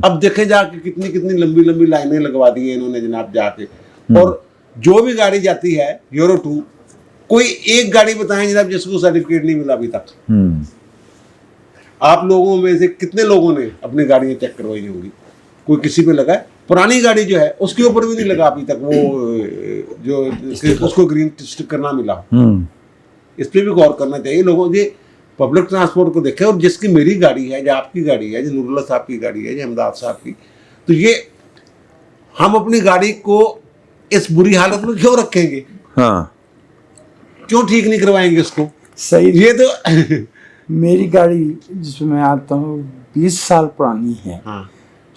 اب دیکھیں جا کے کتنی لمبی لائنیں لگوا دی ہیں انہوں نے جناب جا کے. اور جو بھی گاڑی جاتی ہے یورو 2 کوئی ایک گاڑی بتائیں جناب جس کو سرٹیفکیٹ نہیں ملا ابھی تک. آپ لوگوں میں سے کتنے لوگوں نے اپنی گاڑیاں چیک کروائی ہوں گی؟ کوئی کسی پہ لگا ہے؟ پرانی گاڑی جو ہے اس کے اوپر بھی نہیں لگا ابھی تک وہ جو اس کو گرین اسٹکر نہ ملا. اس پہ بھی غور کرنا چاہیے لوگوں. یہ پبلک ٹرانسپورٹ کو دیکھیں اور جس کی میری گاڑی ہے یا آپ کی گاڑی ہے جو نور اللہ صاحب کی گاڑی ہے یا امداد صاحب کی, تو یہ ہم اپنی گاڑی کو اس بری حالت میں کیوں رکھیں گے؟ کیوں ٹھیک نہیں کروائیں گے اس کو؟ صحیح. یہ تو میری گاڑی جس میں آتا ہوں 20 سال پرانی ہے.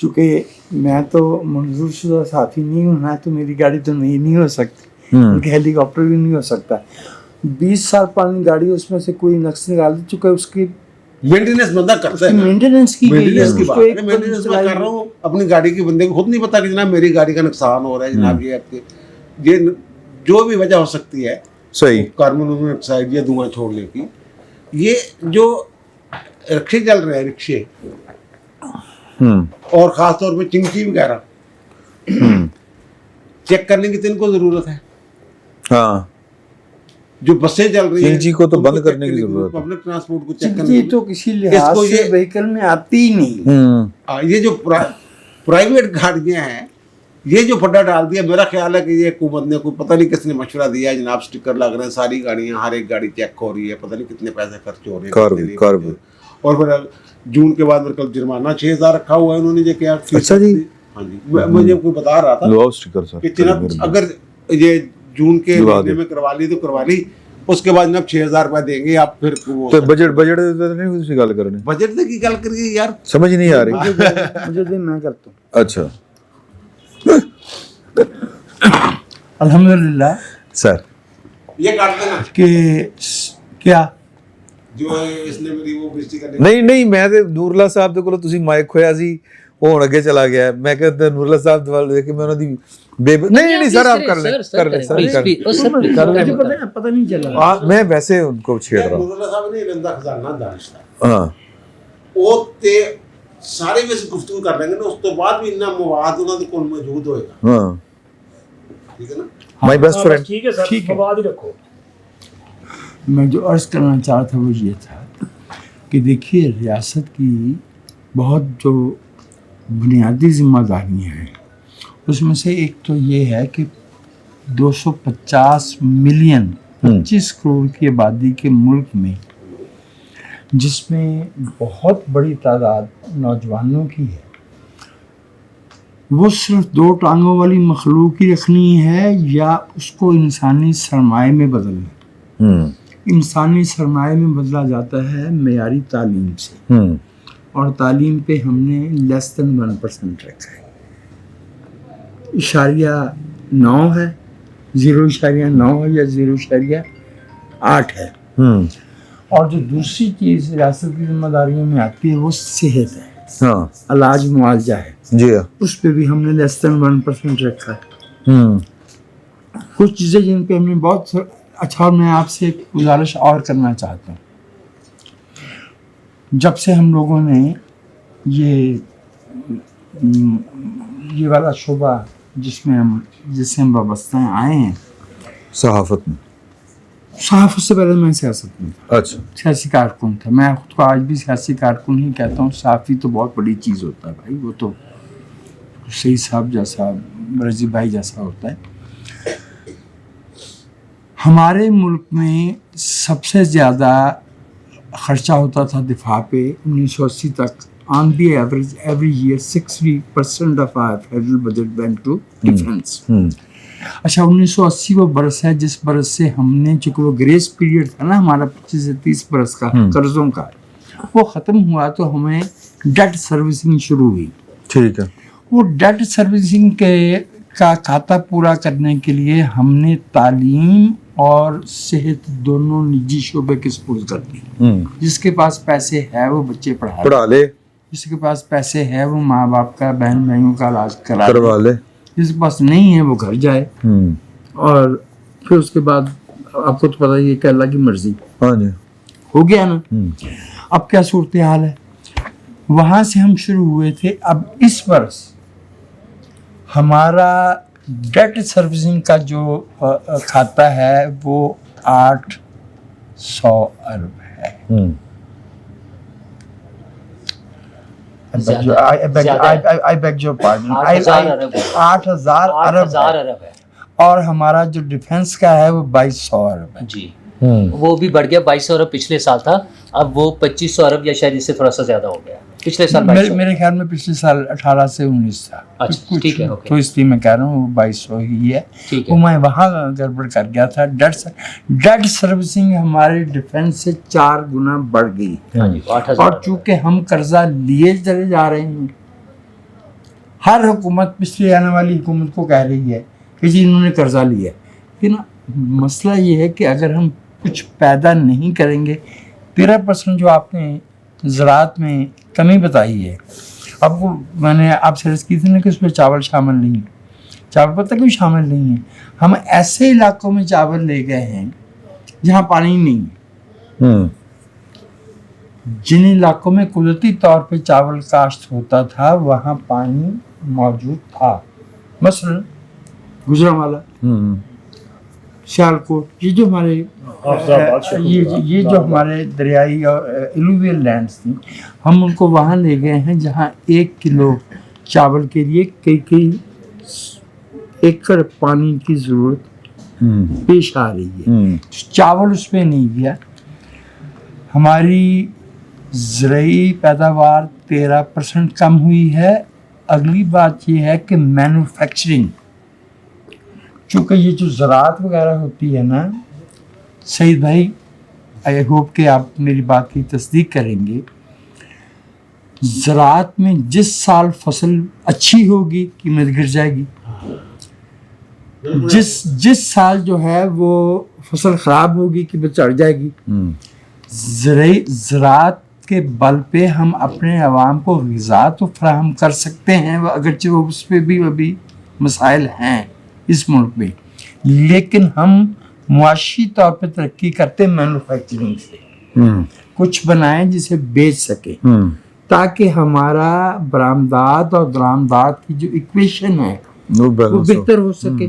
چونکہ میں تو منظور شدہ ساتھی نہیں ہوں نا تو میری گاڑی تو نہیں ہو سکتی, کیونکہ ہیلی کاپٹر بھی نہیں ہو سکتا. 20 سال پرانی گاڑی اس میں سے کوئی نقص نکال دے, چونکہ اس کی مینٹیننس بندہ کرتا ہے. مینٹیننس کی گئی ہے. کی بات ہے, مینٹیننس میں کر رہا ہوں اپنی گاڑی کے بندے کو خود نہیں پتا کہ جناب میری گاڑی کا نقصان ہو رہا ہے جناب. یہ جو بھی وجہ ہو سکتی ہے صحیح کاربن مونو آکسائڈ یا دھواں چھوڑنے کی. یہ جو رکشے چل رہے ہیں رکشے اور خاص طور پہ چنکی وغیرہ چیک کرنے کی تو ان کو ضرورت ہے. جو بسیں چل رہی ہیں کو تو بند کرنے کی ضرورت ہے. پبلک ٹرانسپورٹ کو چیک کرنے تو کسی لحاظ سے وہیکل میں آتی ہی نہیں. یہ جو پرائیویٹ گاڑیاں ہیں یہ جو پڈا ڈال دیا, میرا خیال ہے کہ یہ حکومت نے کوئی پتہ نہیں کس نے مشورہ دیا ہے جناب اسٹکر لگ رہے ہیں ساری گاڑیاں, ہر ایک گاڑی چیک ہو رہی ہے, پتہ نہیں کتنے پیسے خرچ ہو رہے ہیں. اور پھر جون کے بعد میرے کو جرمانہ 6000 رکھا ہوا ہے انہوں نے یہ کیا. اچھا جی. ہاں جی, مجھے کوئی بتا رہا تھا کہ جناب اگر یہ جون کے مہینے میں کروا لی تو کروا لی, اس کے بعد جناب 6000 روپے دیں گے آپ. پھر بجٹ نہیں اسی گل کرنی, بجٹ کی گل کریے یار, سمجھ نہیں آ رہی مجھے دن میں کرتا ہوں. اچھا الحمدللہ سر یہ کاٹ دینا کہ کیا جو اس نے میری وہ بےزتی کرنے. نہیں میں تے نور اللہ صاحب دے کولوں تسی مائک کھویا سی وہ ہن اگے چلا گیا. میں کہتا نور اللہ صاحب دوال دیکھ کے میں انہاں دی نہیں سر آپ کر لیں پتہ نہیں چلا. میں ویسے ان کو چھیڑ رہا ہوں. نور اللہ صاحب نے بندہ خزانہ دانشتا وہ تے سارے ویسے گفتگو کر لیں گے نا, اس تو بعد بھی اتنا مواد انہوں نے کول موجود ہوئے گا. ٹھیک ہے نا, مائی بیسٹ فرینڈ. ٹھیک ہے سر, مواد ہی رکھو. میں جو عرض کرنا چاہ رہا تھا وہ یہ تھا کہ دیکھیے ریاست کی بہت جو بنیادی ذمہ داریاں ہیں اس میں سے ایک تو یہ ہے کہ 250 ملین 25 کروڑ کی آبادی کے ملک میں جس میں بہت بڑی تعداد نوجوانوں کی ہے, وہ صرف 2 ٹانگوں والی مخلوق ہی رکھنی ہے یا اس کو انسانی سرمایہ میں بدلنا. انسانی سرمایہ میں بدلا جاتا ہے معیاری تعلیم سے, اور تعلیم پہ ہم نے <1% رکھا ہے. 0.9 ہے, 0.9 ہے یا 0.8 ہے. اور جو دوسری چیز ریاست کی ذمہ داریوں میں آتی ہے وہ صحت ہے, علاج معالجہ ہے. جی اس پہ بھی ہم نے <1% رکھا ہے. کچھ چیزیں جن پہ ہم نے بہت اچھا. اور میں آپ سے ایک گزارش اور کرنا چاہتا ہوں. جب سے ہم لوگوں نے یہ والا شعبہ جس سے ہم وابستہ آئے ہیں صحافت میں, साहब उससे पहले मैं सियासत में था, अच्छा सियासी कारकुन था। मैं खुद को आज भी सियासी कारकुन ही कहता हूँ। साफ़ी तो बहुत बड़ी चीज़ होता है भाई, वो तो सही साहब जैसा, रजी भाई जैसा होता है। हमारे मुल्क में सबसे ज़्यादा ख़र्चा होता था दिफा पे 1980 तक। On the average every year 60% of our federal budget went to defence. अच्छा, 1980 वो बरस है जिस बरस से हमने, चूँकि वो ग्रेस पीरियड था ना हमारा 25 से 30 बरस का कर्ज़ों का, वो ख़त्म हुआ तो हमें डेट सर्विसिंग शुरू हुई। ठीक है। वो डेट सर्विसिंग का खाता पूरा करने के लिए हमने तालीम और सेहत दोनों निजी शोबे के स्पूर्द कर दी। जिसके पास पैसे है वो बच्चे पढ़ा ले, जिसके पास पैसे है वो माँ बाप का, बहन भाइयों का इलाज करवा ले, जिसके पास नहीं है वो घर जाए। और फिर उसके बाद आपको तो पता ही है कि अल्लाह की मर्जी। हाँ जी, हो गया ना। अब क्या सूरत हाल है? वहाँ से हम शुरू हुए थे। अब इस वर्ष हमारा डेट सर्विसिंग का जो खाता है वो 800 अरब है। I beg your pardon. 8,000 अरब है। और हमारा जो डिफेंस का है वो 2,200 अरब है जी। वो भी बढ़ गया, 2,200 अरब पिछले साल था, अब वो 2,500 अरब या शायद इससे थोड़ा सा ज्यादा हो गया। पिछले साल मेरे ख्याल में पिछले साल 18 से 19 था। अच्छा, ठीक है, ओके। तो इसलिए मैं कह रहा हूँ वो 2,200 ही है। ठीक वो है। मैं वहाँ गड़बड़ कर गया था। डेट सर्विसिंग हमारे डिफेंस से 4 गुना बढ़ गई। हाँ जी, 8,000 और चूंकि हम कर्जा लिए चले जा रहे हैं, हर हुकूमत पिछले आने वाली हुकूमत को कह रही है कि जी इन्होंने कर्जा लिया, लेकिन मसला ये है कि अगर हम कुछ पैदा नहीं करेंगे, 13% जो आपने ज़राअत में कमी बताई है, अब वो मैंने आपसे अर्ज़ की थी ना कि उसमें चावल शामिल नहीं है। चावल पता क्यों शामिल नहीं है? हम ऐसे इलाकों में चावल ले गए हैं जहाँ पानी नहीं है। जिन इलाकों में कुदरती तौर पे चावल काश्त होता था वहाँ पानी मौजूद था। मसलन गुजरांवाला, सियालकोट, ये जो हमारे ये जो हमारे दरियाई और एलुवियल लैंड्स थी, हम उनको वहाँ ले गए हैं जहाँ 1 किलो चावल के लिए कई एकड़ पानी की ज़रूरत पेश आ रही है। चावल उसमें नहीं गया। हमारी ज़रूरी पैदावार 13% कम हुई है। अगली बात यह है कि मैन्युफैक्चरिंग, चूँकि ये जो ज़राअत वगैरह होती है ना, सईद भाई आई होप कि आप मेरी बात की तस्दीक करेंगे, ज़राअत में जिस साल फसल अच्छी होगी कीमत गिर जाएगी, जिस साल जो है वो फसल ख़राब होगी कीमत चढ़ जाएगी। ज़राअत के बल पे हम अपने अवाम को ग़िज़ा तो फराहम कर सकते हैं, अगरचे वो उस पर भी अभी मसाइल हैं इस मुल्क में, लेकिन हम मुआशी तौर पे तरक्की करते मैन्युफैक्चरिंग से। कुछ बनाएं जिसे बेच सके, ताकि हमारा बरामदात और दरामदात की जो इक्वेशन है वो बेहतर हो सके।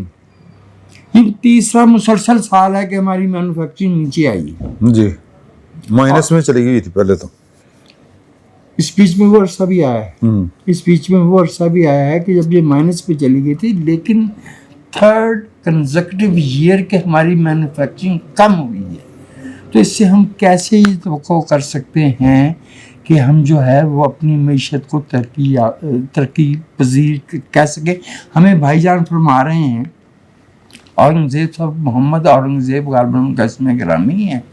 ये तीसरा मुसलसल साल है कि हमारी मैन्युफैक्चरिंग नीचे आई है जी, माइनस में चली गई थी पहले तो। इस बीच में वो अरसा भी आया है, इस बीच में वो अरसा भी आया है कि जब ये माइनस पे चली गई थी, लेकिन 3rd कंसेक्यूटिव ईयर के हमारी मैन्युफैक्चरिंग कम हुई है। तो इससे हम कैसे ये तवक्को कर सकते हैं कि हम जो है वो अपनी मईशत को तरक्की पजीर कह सके। हमें भाईजान फरमा रहे हैं, औरंगज़ेब साहब, मोहम्मद औरंगज़ेब गालिबन उनका इसमें गिरामी है,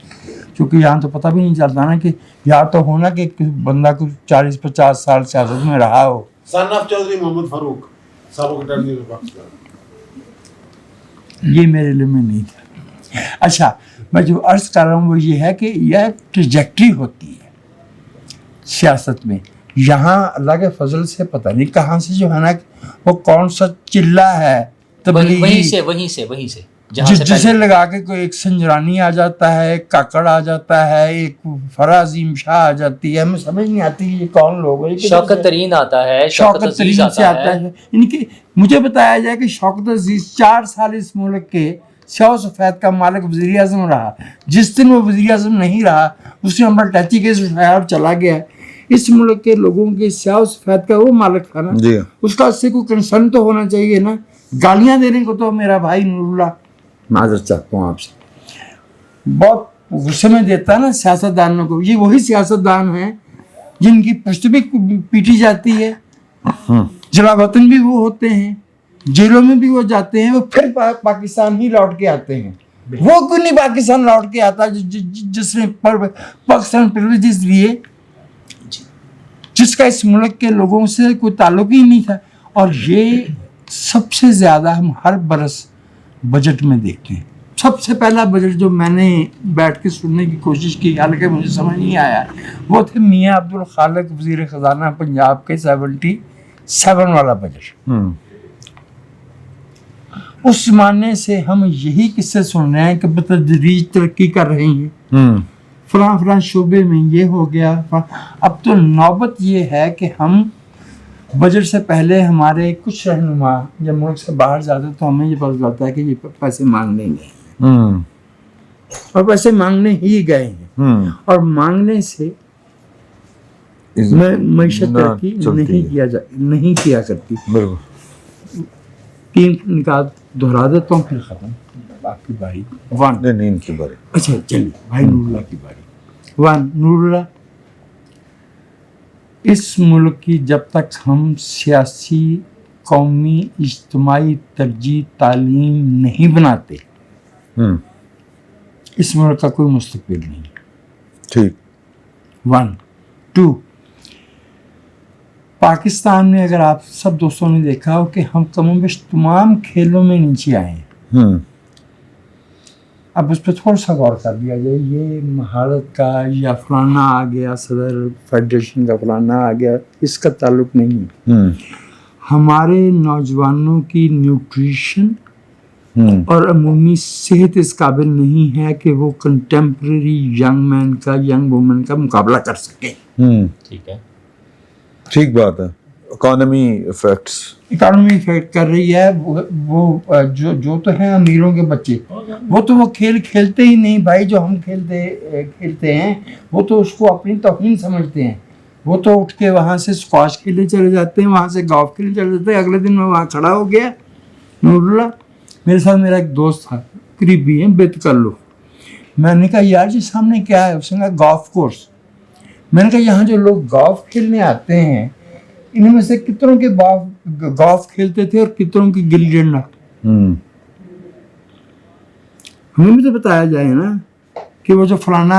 क्योंकि यहाँ तो पता भी नहीं चलता ना कि या तो होना कि बंदा कुछ 40-50 साल सियासत में रहा हो। सन ऑफ चौधरी मोहम्मद फारूक साबिक अटॉर्नी जनरल, ये मेरे लिए में नहीं था। अच्छा, मैं जो अर्ज कर रहा हूँ वो ये है कि यह ट्रैजेक्टरी होती है सियासत में। यहाँ अल्लाह के फजल से पता नहीं कहाँ से जो है ना वो कौन सा चिल्ला है वहीं से जिसे लगा के कोई एक संजरानी आ जाता है, एक काकड़ आ जाता है, एक फराजीम शाह आ जाती है, हमें समझ नहीं आती ये कौन लोग हैं। शौकत तरीन आता है, शौकत तरीन से आता है। इनके मुझे बताया जाए कि शौकत अजीज 4 साल इस मुल्क के स्याह और सफ़ेद का मालिक वज़ीर आज़म रहा। जिस दिन वो वज़ीर आज़म नहीं रहा उस दिन अमर टैची के शहर चला गया। इस मुल्क के लोगों के स्याह और सफ़ेद का वो मालिक था ना, जी उसका उससे कोई कंसर्न तो होना चाहिए ना। गालियाँ देने को तो मेरा भाई नूरुल्लाह, माजरत चाहता हूँ आपसे, बहुत गुस्से में देता है ना सियासतदानों को। ये वही सियासतदान हैं जिनकी पुष्ट भी पीटी जाती है, जलावतन भी वो होते हैं, जेलों में भी वो जाते हैं, वो फिर पाकिस्तान ही लौट के आते हैं। वो क्यों नहीं पाकिस्तान लौट के आता जिसने पाकिस्तान प्रिविलेजेस लिए, जिसका इस मुल्क के लोगों से कोई ताल्लुक ही नहीं था। और ये सबसे ज़्यादा हम हर बरस बजट में देखते हैं। सबसे पहला बजट जो मैंने बैठ के सुनने की कोशिश की, हालांकि मुझे समझ नहीं आया, वो थे मियाँ अब्दुल खालिक वज़ीर ख़जाना पंजाब के 77 वाला बजट। उस ज़माने से हम यही किस्से सुन रहे हैं कि बतदरीज तरक्की कर रहे हैं, फलां शोबे में ये हो गया। अब तो नौबत ये है कि हम बजट से पहले हमारे कुछ रहनुमा जब मुल्क से बाहर जाते तो हमें ये पता चलता है कि ये पैसे मांगने गए और पैसे मांगने ही गए हैं, और मांगने से मईशत तरक्की नहीं किया करती। तीन निकात दोहरा देता हूँ फिर खत्म, आपकी बारी। नहीं इनकी बारी। अच्छा चलिए भाई नूरुल्लाह की बारी। नूरुल्लाह, इस मुल्क की जब तक हम सियासी, कौमी, इज्तिमाई तरजीह तालीम नहीं बनाते, इस मुल्क का कोई मुस्तकबिल नहीं। ठीक। 1 2 पाकिस्तान में अगर आप सब दोस्तों ने देखा हो कि हम कमोबेश तमाम खेलों में नीचे आए हैं। अब उस पर थोड़ा सा गौर कर लिया जाए, ये महारत का या फलाना आ गया, सदर फेडरेशन का फलाना आ गया, इसका ताल्लुक नहीं है। हमारे नौजवानों की न्यूट्रिशन और अमूमी सेहत इस काबिल नहीं है कि वो कंटेम्प्रेरी यंग मैन का, यंग वुमेन का मुकाबला कर सके। ठीक है, ठीक बात है। इकोनॉमी इफेक्ट कर रही है। वो जो तो हैं अमीरों के बच्चे, वो तो वो खेल खेलते ही नहीं भाई जो हम खेलते हैं। वो तो उसको अपनी तौहीन समझते हैं। वो तो उठ के वहाँ से स्क्वाश खेलने चले जाते हैं, वहाँ से गोल्फ खेलने चले जाते हैं। अगले दिन मैं वहाँ खड़ा हो गया। नूरुल्लाह, मेरे साथ मेरा एक दोस्त था, करीबी है, बेत कर लो। मैंने कहा यार जी सामने क्या है? उसने कहा गोल्फ कोर्स। मैंने कहा यहाँ जो लोग गोल्फ खेलने आते हैं इनमें से कितनों के गोल्फ खेलते थे और कितनों की गिल्ली डंडा? हमें भी तो बताया जाए ना कि वो जो फलाना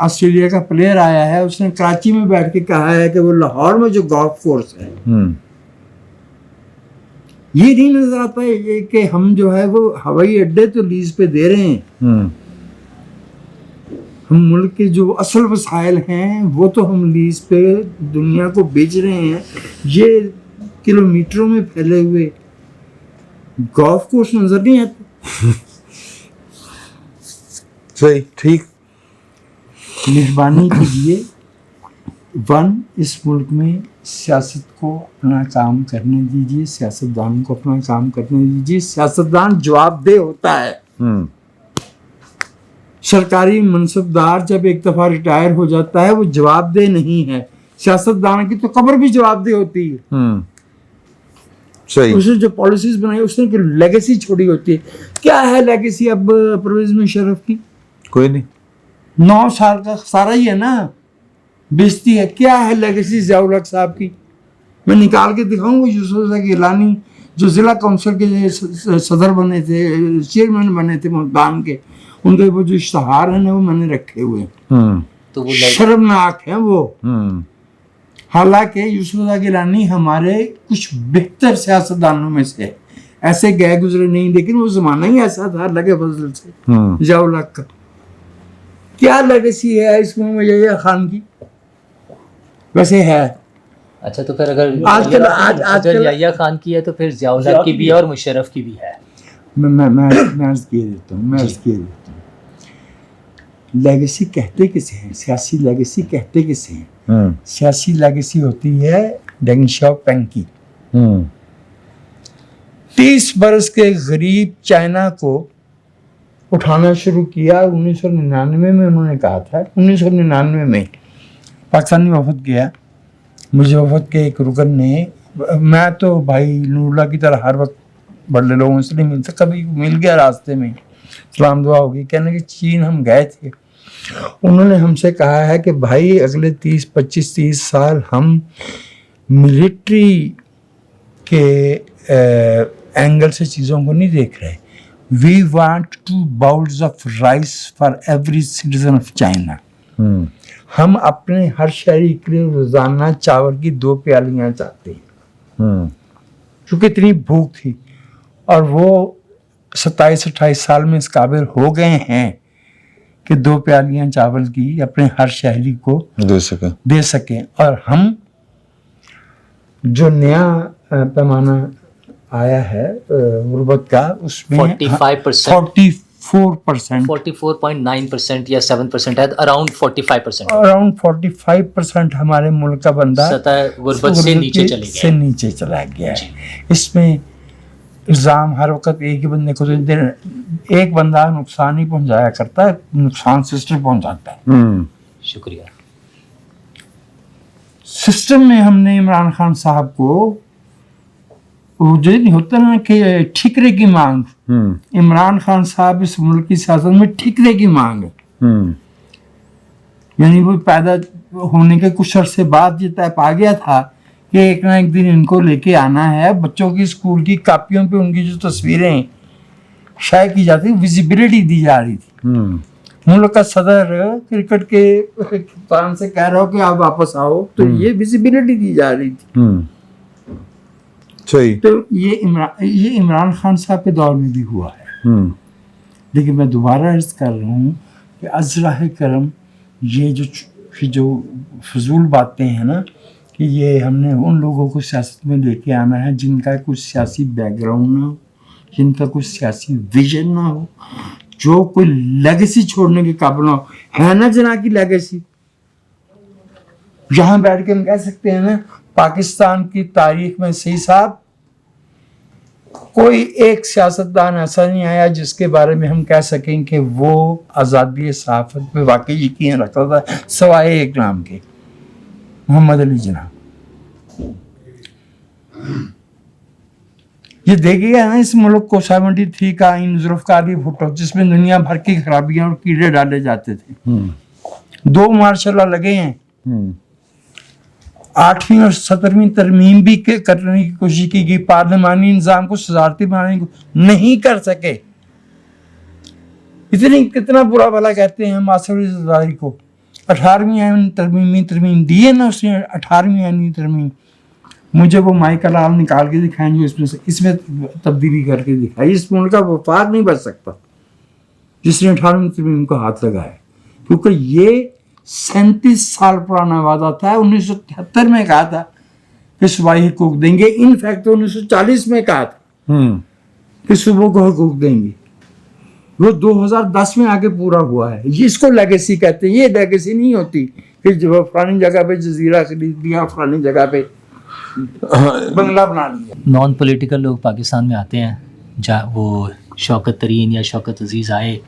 ऑस्ट्रेलिया का प्लेयर आया है उसने कराची में बैठ के कहा है कि वो लाहौर में जो गोल्फ कोर्स है, ये नहीं नजर आता है कि हम जो है वो हवाई अड्डे तो लीज पे दे रहे हैं। हम मुल्क के जो असल वसाइल हैं वो तो हम लीज पे दुनिया को बेच रहे हैं। ये किलोमीटरों में फैले हुए गोल्फ कोर्स नजर नहीं आते। सही, ठीक। मेहरबानी कीजिए, इस मुल्क में सियासत को अपना काम करने दीजिए, सियासतदान को अपना काम करने दीजिए। सियासतदान जवाबदेह होता है। सरकारी मनसबदार जब एक दफा रिटायर हो जाता है वो जवाबदेह नहीं है। सियासतदान की तो कब्र भी जवाबदेह होती है। सही। उसने जो पॉलिसीज बनाई उसने एक लेगेसी छोड़ी होती है। क्या है लेगेसी अब परवेज मुशर्रफ की? कोई नहीं, 9 साल का खसारा ही है ना, बेइज्जती है। क्या है लेगेसी ज़ियाउल हक साहब की? मैं निकाल के दिखाऊंगा। यूसुफ गिलानी जो ज़िला काउंसिल के सदर बने थे, चेयरमैन बने थे मुल्तान के, उनके वो जो इश्तहार है ना वो मैंने रखे हुए हैं। तो वो शर्मनाक है वो। हालांकि यूसुफ गिलानी हमारे कुछ बेहतर सियासतदानों में से है, ऐसे गए गुजरे नहीं, लेकिन वो जमाना ही ऐसा था लगे फजल से। ज़ियाउल हक का क्या लेगेसी है इसमें यहया खान की? वैसे है। अच्छा, तो फिर अगर आजकल यहया खान की है तो फिर ज़ियाउल हक की भी है और मुशर्रफ की भी है। मैं अर्ज किए देता हूँ। लेगेसी कहते किसे हैं? सियासी लेगेसी कहते किसे हैं? सियासी लेगेसी होती है डेंग शाओपिंग की। 30 बरस के गरीब चाइना को उठाना शुरू किया 1999 में। उन्होंने कहा था 1999 में पाकिस्तान में वफद किया, मुझे वफद के एक रुकन ने, मैं तो भाई नूरुल्लाह की तरह हर वक्त बड़े लोगों से नहीं मिलता, कभी मिल गया रास्ते में, सलाम दुआ होगी, कहने कि चीन हम गए थे। उन्होंने हमसे कहा है कि भाई अगले 25-30 साल हम मिलिट्री के एंगल से चीज़ों को नहीं देख रहे। We want 2 bowls of rice for every citizen of China. हम अपने हर शहरी के लिए रोजाना चावल की 2 प्यालियां चाहते हैं, क्योंकि इतनी भूख थी। और वो 27-28 साल में इस काबिल हो गए हैं कि 2 प्यालियां चावल की अपने हर शहरी को दे सकें। और हम जो नया पैमाना आया है गुर्बत का, उसमें 44.9% या 7% है, अराउंड 45%। अराउंड 45% हमारे मुल्क का बंदा सतह गुर्बत से नीचे चला गया है। इसमें इल्ज़ाम हर वक्त एक ही बंदे को देते हैं। एक बंदा नुकसान ही पहुंचाया करता है, नुकसान सिस्टम पहुंचाता है। शुक्रिया। सिस्टम में हमने इमरान खान साहब को, वो जो नहीं होता ना कि ठिकरे की मांग, इमरान खान साहब इस मुल्क की सियासत में ठिकरे की मांग है। यानी वो पैदा होने के कुछ अरसे बाद ये तय पा गया था कि एक ना एक दिन इनको लेके आना है। बच्चों की स्कूल की कापियों पे उनकी जो तस्वीरें शाये की जाती, विजिबिलिटी दी जा रही थी। मुल्क का सदर क्रिकेट के कप्तान से कह रहा हो कि आप वापस आओ, तो ये विजिबिलिटी दी जा रही थी। सही। तो ये इमरान खान साहब के दौर में भी हुआ है। लेकिन मैं दोबारा अर्ज कर रहा हूँ कि अज़राह करम, ये जो फजूल बातें हैं ना, कि ये हमने उन लोगों को सियासत में लेके आना है जिनका कुछ सियासी बैकग्राउंड ना हो, जिनका कुछ सियासी विजन ना हो, जो कोई लेगेसी छोड़ने के काबिल ना हो। है ना जना की लेगेसी, यहाँ बैठ के हम कह सकते हैं ना, पाकिस्तान की तारीख में सही साहब कोई एक सियासतदान ऐसा नहीं आया जिसके बारे में हम कह सकें कि वो आज़ादी सहाफ़त पे वाकई यकीन रखता था, सवाए एक नाम के, मोहम्मद अली जिन्ना। ये देखिएगा ना इस मुल्क को 73 का इन जुल्फ़िकार भुट्टो, जिसमें दुनिया भर की खराबियां और कीड़े डाले जाते थे, 2 मार्शल लगे हैं। 8वीं और 17वीं तरमीम भी करने की कोशिश की गई, पार्लिमानी निज़ाम को सजारती बनाने को नहीं कर सके। कितना बुरा भला कहते हैं मासूरी ज़रदारी को। 18वीं आईनी तरमीम दी है ना उसने, 18वीं आईनी तरमीम। मुझे वो माइकल लाल निकाल के दिखाएं जो इसमें तब्दीली करके दिखाई। इस मुल्क का वफाक नहीं बच सकता जिसने 18वीं तरमीम को हाथ लगाया, क्योंकि ये 37 साल पुराना वादा था। 1973 में कहा था कि सूबाई हुकूक देंगे, इनफैक्ट तो 1940 में कहा था कि सूबों को हुकूक देंगे। वो 2010 में आके पूरा हुआ है। ये इसको लेगेसी कहते हैं। ये लेगेसी नहीं होती कि जो फलानी जगह पे जजीरा खरीद लिया, फलानी जगह पे बंगला बना लिया। नॉन पॉलिटिकल लोग पाकिस्तान में आते हैं, जहाँ वो शौकत तरीन या शौकत अजीज़ आए,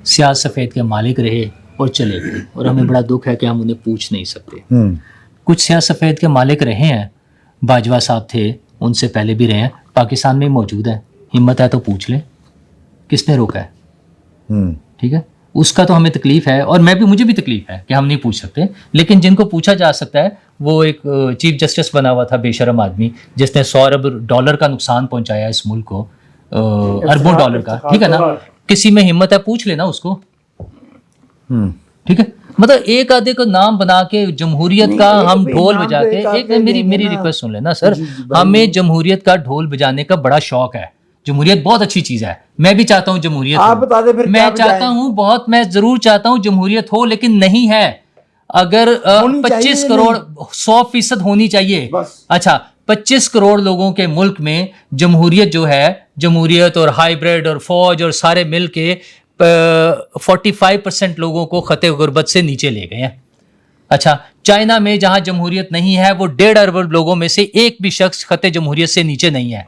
स्याह सफ़ेद के मालिक रहे और चले गए, और हमें बड़ा दुख है कि हम उन्हें पूछ नहीं सकते। कुछ स्याह सफ़ेद के मालिक रहे हैं, बाजवा साहब थे, उनसे पहले भी रहे हैं, पाकिस्तान में मौजूद है। हिम्मत है तो पूछ ले, किसने रोका है? ठीक है, उसका तो हमें तकलीफ है, और मुझे भी तकलीफ है कि हम नहीं पूछ सकते। लेकिन जिनको पूछा जा सकता है, वो एक चीफ जस्टिस बना हुआ था, बेशरम आदमी, जिसने $100 अरब का नुकसान पहुंचाया इस मुल्क को, अरबों डॉलर का। ठीक है ना, किसी में हिम्मत है पूछ लेना उसको। ठीक है, मतलब एक आधे को नाम बना के जमहूरियत का हम ढोल बजा के, एक मेरी रिक्वेस्ट सुन लेना सर, हमें जमहूरियत का ढोल बजाने का बड़ा शौक है। जमहूरियत बहुत अच्छी चीज है, मैं भी चाहता हूँ जमहूरियत आप बता दे फिर, मैं चाहता हूँ बहुत, मैं जरूर चाहता हूँ जमहूरियत हो, लेकिन नहीं है। अगर 25 करोड़ 100% होनी चाहिए। अच्छा, 25 करोड़ लोगों के मुल्क में जमहूरियत जो है, जमहूरियत और हाइब्रिड और फौज और सारे मिल के 45% लोगों को खते गुर्बत से नीचे ले गए हैं। अच्छा, चाइना में जहां जमहूरियत नहीं है वो 1.5 अरब लोगों में से एक भी शख्स खते जमहूरियत से नीचे नहीं है,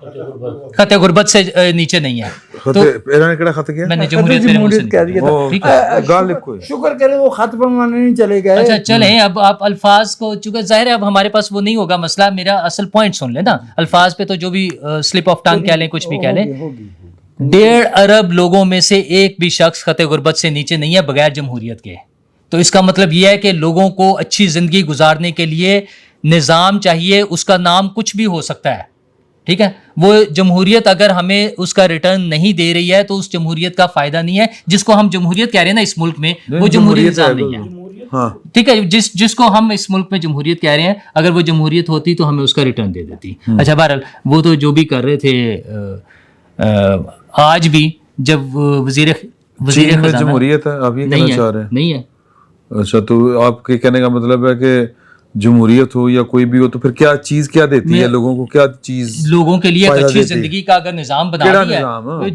खते गुर्बत से नीचे नहीं है। तो इन्होंने केड़ा खत किया? मैंने जमहूरियत मेरे मुंह से कह दिया था। निकला। ठीक है, गालिब कोई शुक्र करें वो खत बनवाने नहीं चले गए। अच्छा चलें, अब आप अल्फाज को, चूंकि जाहिर है अब हमारे पास वो नहीं होगा मसला, मेरा असल पॉइंट सुन लें ना, अल्फाज पे तो जो भी स्लिप ऑफ टंग कह लें, कुछ भी कह लें। 1.5 अरब लोगों में से एक भी शख्स खते गुर्बत से नीचे नहीं है बगैर जमहूरियत के। तो इसका मतलब यह है कि लोगों को अच्छी ज़िंदगी गुजारने के लिए निज़ाम चाहिए, उसका नाम कुछ भी हो सकता है। ठीक है, वो जमहूरियत अगर हमें उसका रिटर्न नहीं दे रही है तो उस जमहूरियत का फ़ायदा नहीं है। जिसको हम जमहूरियत कह रहे हैं ना इस मुल्क में, वो जमहूरी निज़ाम नहीं है। हाँ, ठीक है, जिसको हम इस मुल्क में जमहूरियत कह रहे हैं, अगर वो जमहूरियत होती तो हमें उसका रिटर्न दे देती। अच्छा, बहरहाल वो तो जो भी कर रहे थे, आज भी जब वजीर में जमहूरियत है, आप ये कहना चाह रहे हैं? नहीं है। अच्छा, तो आपके कहने का मतलब है कि जमहूरियत हो या कोई भी हो तो फिर क्या चीज क्या देती है लोगों को? क्या चीज लोगों के लिए अच्छी जिंदगी का अगर निजाम बना दिया है,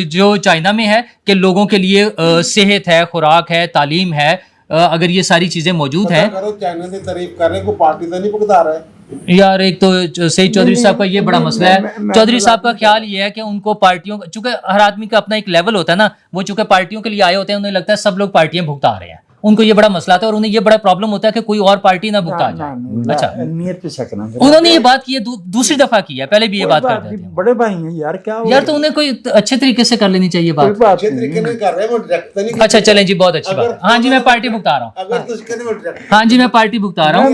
जो चाइना में है कि लोगों के लिए सेहत है, खुराक है, तालीम है, अगर ये सारी चीजें मौजूद हैं। चाइना से तारीफ करने को पार्टी तो नहीं भुगता रहा है यार। एक तो सईद चौधरी साहब का ये बड़ा मसला है। चौधरी साहब का ख्याल ये है कि उनको पार्टियों, चूंकि हर आदमी का अपना एक लेवल होता है ना, वो चूंकि पार्टियों के लिए आए होते हैं, उन्हें लगता है सब लोग पार्टियां भुगता रहे हैं, उनको ये बड़ा मसला था और उन्हें ये बड़ा प्रॉब्लम होता है कि कोई और पार्टी ना भुगता जाए। अच्छा, नीयत पे शक ना, उन्होंने ये बात की है, दूसरी दफा की है, पहले भी ये बात करते थे। बड़े भाई हैं यार, क्या यार तो उन्हें कोई अच्छे तरीके से कर लेनी चाहिए बात। अच्छे तरीके से कर रहे हैं, वो डायरेक्ट तो नहीं। अच्छा चलें जी, बहुत अच्छी बात। हाँ जी, मैं पार्टी भुगता रहा हूँ। अगर तो उसके लिए वो डायरेक्ट, हाँ जी, मैं पार्टी भुगता रहा हूँ।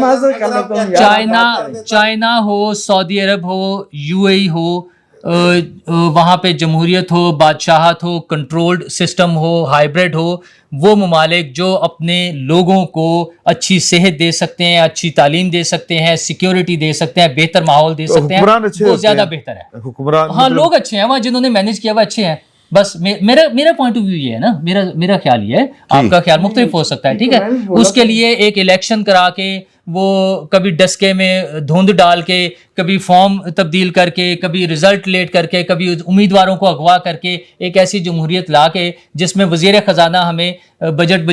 चाइना हो, सऊदी अरब हो, यूएई हो, वहाँ पे जमहूरियत हो, बादशाहत हो, कंट्रोल्ड सिस्टम हो, हाइब्रिड हो, वो ममालिक जो अपने लोगों को अच्छी सेहत दे सकते हैं, अच्छी तालीम दे सकते हैं, सिक्योरिटी दे सकते हैं, बेहतर माहौल दे सकते हैं, वो ज़्यादा बेहतर है। हुक्मरान, हाँ, लोग अच्छे हैं वहाँ, जिन्होंने मैनेज किया हुआ अच्छे हैं। बस मेरा पॉइंट ऑफ व्यू ये है ना, मेरा ख्याल ये है, आपका ख्याल मुख्तलिफ हो सकता है। ठीक है, उसके लिए एक इलेक्शन करा के, वो कभी डस्के में धुंध डाल के, कभी फॉर्म तब्दील करके, कभी रिजल्ट लेट करके, कभी उम्मीदवारों को अगवा करके एक ऐसी जमहूरियत ला के जिसमें वजीर ख़जाना हमें बजट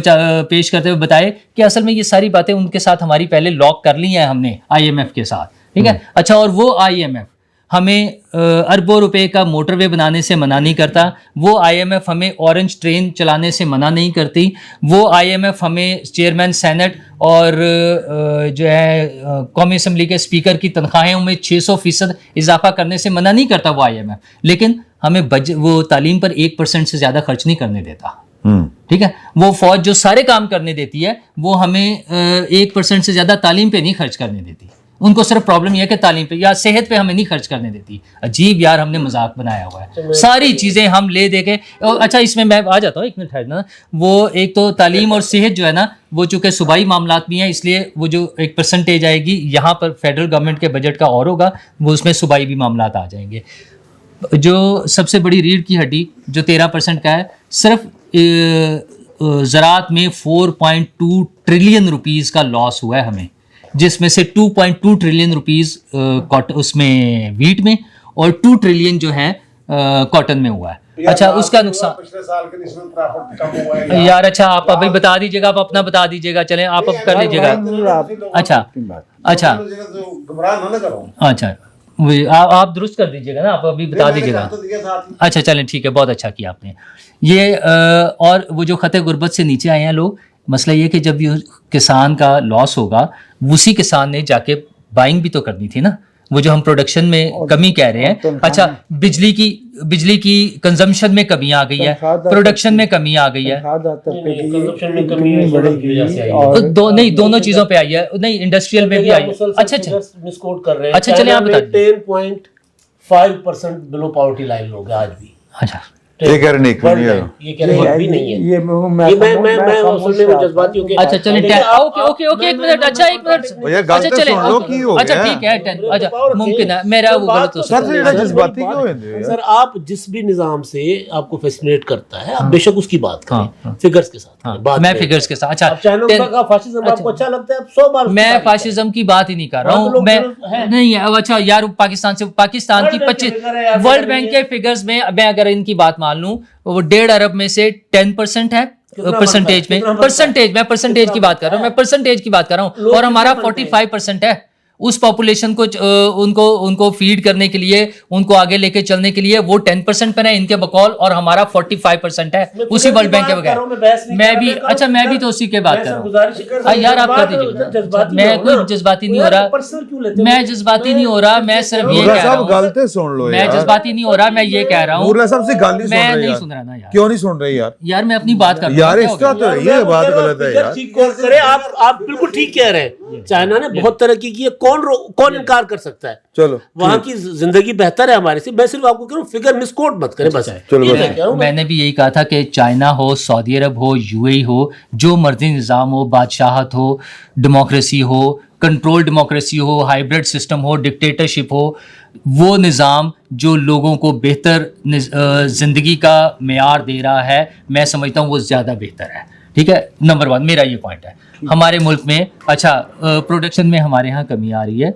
पेश करते हुए बताए कि असल में ये सारी बातें उनके साथ हमारी पहले लॉक कर ली हैं हमने IMF के साथ। ठीक है, अच्छा, और वो IMF हमें अरबों रुपए का मोटरवे बनाने से मना नहीं करता, वो IMF हमें ऑरेंज ट्रेन चलाने से मना नहीं करती, वो IMF हमें चेयरमैन सेनेट और जो है कौमी असम्बली के स्पीकर की तनख्वाहों में 600% इजाफा करने से मना नहीं करता वो IMF, लेकिन हमें वो तालीम पर 1% से ज़्यादा खर्च नहीं करने देता। ठीक है, वो फौज जो सारे काम करने देती है वो हमें 1% से ज़्यादा तालीम पे नहीं खर्च करने देती। उनको सिर्फ प्रॉब्लम यह है कि तालीम पे या सेहत पे हमें नहीं खर्च करने देती। अजीब यार, हमने मजाक बनाया हुआ है, सारी चीज़ें हम ले दे के। अच्छा, इसमें मैं आ जाता हूँ, एक मिनट ठहरना। वो एक तो तालीम और सेहत जो है ना, वो चूँकि सूबाई मामलात भी हैं, इसलिए वो जो एक परसेंटेज आएगी यहाँ पर फेडरल गवर्नमेंट के बजट का और होगा, वो उसमें सूबाई भी मामलात आ जाएंगे। जो सबसे बड़ी रीढ़ की हड्डी जो 13% का है, सिर्फ ज़राअत में 4.2 ट्रिलियन रुपीज़ का लॉस हुआ है हमें, जिसमें से 2.2 ट्रिलियन रुपीज़ उसमें वीट में और 2 ट्रिलियन जो है कॉटन में हुआ है। अच्छा, उसका नुकसान पिछले साल के निस्बत प्रॉफिट कम हुआ है यार। अच्छा, आप अभी बता दीजिएगा, आप अपना बता दीजिएगा, चलें आप अब कर लीजिएगा। अच्छा, घबरा ना करो। अच्छा, आप दुरुस्त कर दीजिएगा ना, आप अभी बता दीजिएगा। अच्छा चलें, ठीक है, बहुत अच्छा किया आपने ये। और वो जो खते गुर्बत से नीचे आए हैं लोग, मसला ये कि जब ये किसान का लॉस होगा, उसी किसान ने जाके बाइंग भी तो करनी थी ना, वो जो हम प्रोडक्शन में कमी कह रहे हैं। अच्छा, बिजली की कंजम्पशन में कमी आ गई है, प्रोडक्शन में कमी आ गई है, दोनों चीजों पे आई है। नहीं, इंडस्ट्रियल में भी आई है। अच्छा, मिसकोट कर रहे हैं। अच्छा, चलिए आप बताइए। 10.5% बिलो पॉवर्टी लाइन लोग आज भी। अच्छा, ये कह रहे भी नहीं है। ये मैं असल में वो जज्बाती हूं कि अच्छा चलिए, ओके एक मिनट। अच्छा, एक मिनट। अच्छा चलिए, अच्छा ठीक है, अच्छा मुमकिन है मेरा वो गलत हो सकता है। सर, आप जिस भी निजाम से आपको फैसिलिटेट करता है, आप बेशक उसकी बात करें, फिगर्स के साथ। मैं फिगर्स के साथ। अच्छा, फाशिज्म आपको अच्छा लगता है? 100 बार मैं फाशिज्म की बात ही नहीं कर रहा हूँ मैं, नहीं। अच्छा यार, पाकिस्तान की 25 वर्ल्ड बैंक के फिगर्स में मैं अगर इनकी बात मान लूं, वो 1.5 अरब में से 10% है परसेंटेज में, परसेंटेज, मैं परसेंटेज की बात कर रहा हूँ, मैं परसेंटेज की बात कर रहा हूँ, और हमारा 45% है। उस पॉपुलेशन को उनको फीड करने के लिए, उनको आगे लेके चलने के लिए वो 10% पर है इनके बकौल, और हमारा 45% है उसी वर्ल्ड बैंक के बगैर। मैं भी, अच्छा मैं भी तो उसी के बात कर रहा हूँ यार, आप कर दीजिए। मैं कोई जज्बाती नहीं हो रहा, मैं जज्बाती नहीं हो रहा, मैं सिर्फ ये कह रहा हूँ, सुन लो, मैं जज्बाती नहीं हो रहा, मैं ये कह रहा हूँ, मैं नहीं सुन रहा ना यार। क्यों नहीं सुन रहे यार? यार मैं अपनी बात कर रहा हूँ यार, इस तरह तो ये बात गलत है यार। आप बिल्कुल ठीक कह रहे हैं, चाइना ने बहुत तरक्की की है, कौन इनकार कर सकता है? चलो, वहां की जिंदगी बेहतर है हमारे से। मैं सिर्फ आपको कह रहा हूं, फिगर मिसकोट मत करें बस। मैंने भी यही कहा था कि चाइना हो, सऊदी अरब हो, यूएई हो, जो मर्जी निज़ाम हो, बादशाहत हो, डेमोक्रेसी हो, कंट्रोल डेमोक्रेसी हो, हाइब्रिड सिस्टम हो, डिक्टेटरशिप हो, वो निज़ाम जो लोगों को बेहतर ज़िंदगी का मेयार दे रहा है, मैं समझता हूँ वो ज़्यादा बेहतर है। ठीक है, नंबर 1 मेरा ये पॉइंट है। हमारे मुल्क में अच्छा प्रोडक्शन में हमारे यहाँ कमी आ रही है।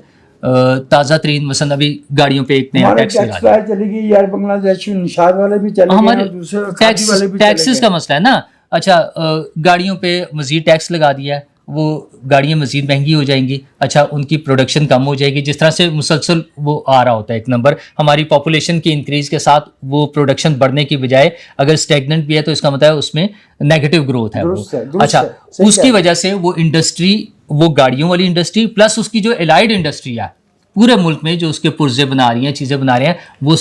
ताज़ा तरीन मसलन अभी गाड़ियों पे एक नया टैक्स लगा दिया, चलेगी यार, बांग्लादेश निशाद वाले भी चले, हमारे दूसरे टैक्सेस का मसला है ना। अच्छा गाड़ियों पे मजीद टैक्स लगा दिया है, वो गाड़ियाँ मजीद महंगी हो जाएंगी। अच्छा उनकी प्रोडक्शन कम हो जाएगी, जिस तरह से मुसलसल वो आ रहा होता है। एक नंबर, हमारी पॉपुलेशन की इंक्रीज के साथ वो प्रोडक्शन बढ़ने की बजाय अगर स्टेगनेंट भी है तो इसका मतलब है उसमें नेगेटिव ग्रोथ है वो। अच्छा उसकी वजह से वो इंडस्ट्री, वो गाड़ियों वाली इंडस्ट्री प्लस उसकी जो एलाइड इंडस्ट्री है पूरे मुल्क में, जो उसके पुर्जे बना रही हैं, चीज़ें बना रहे हैं, वो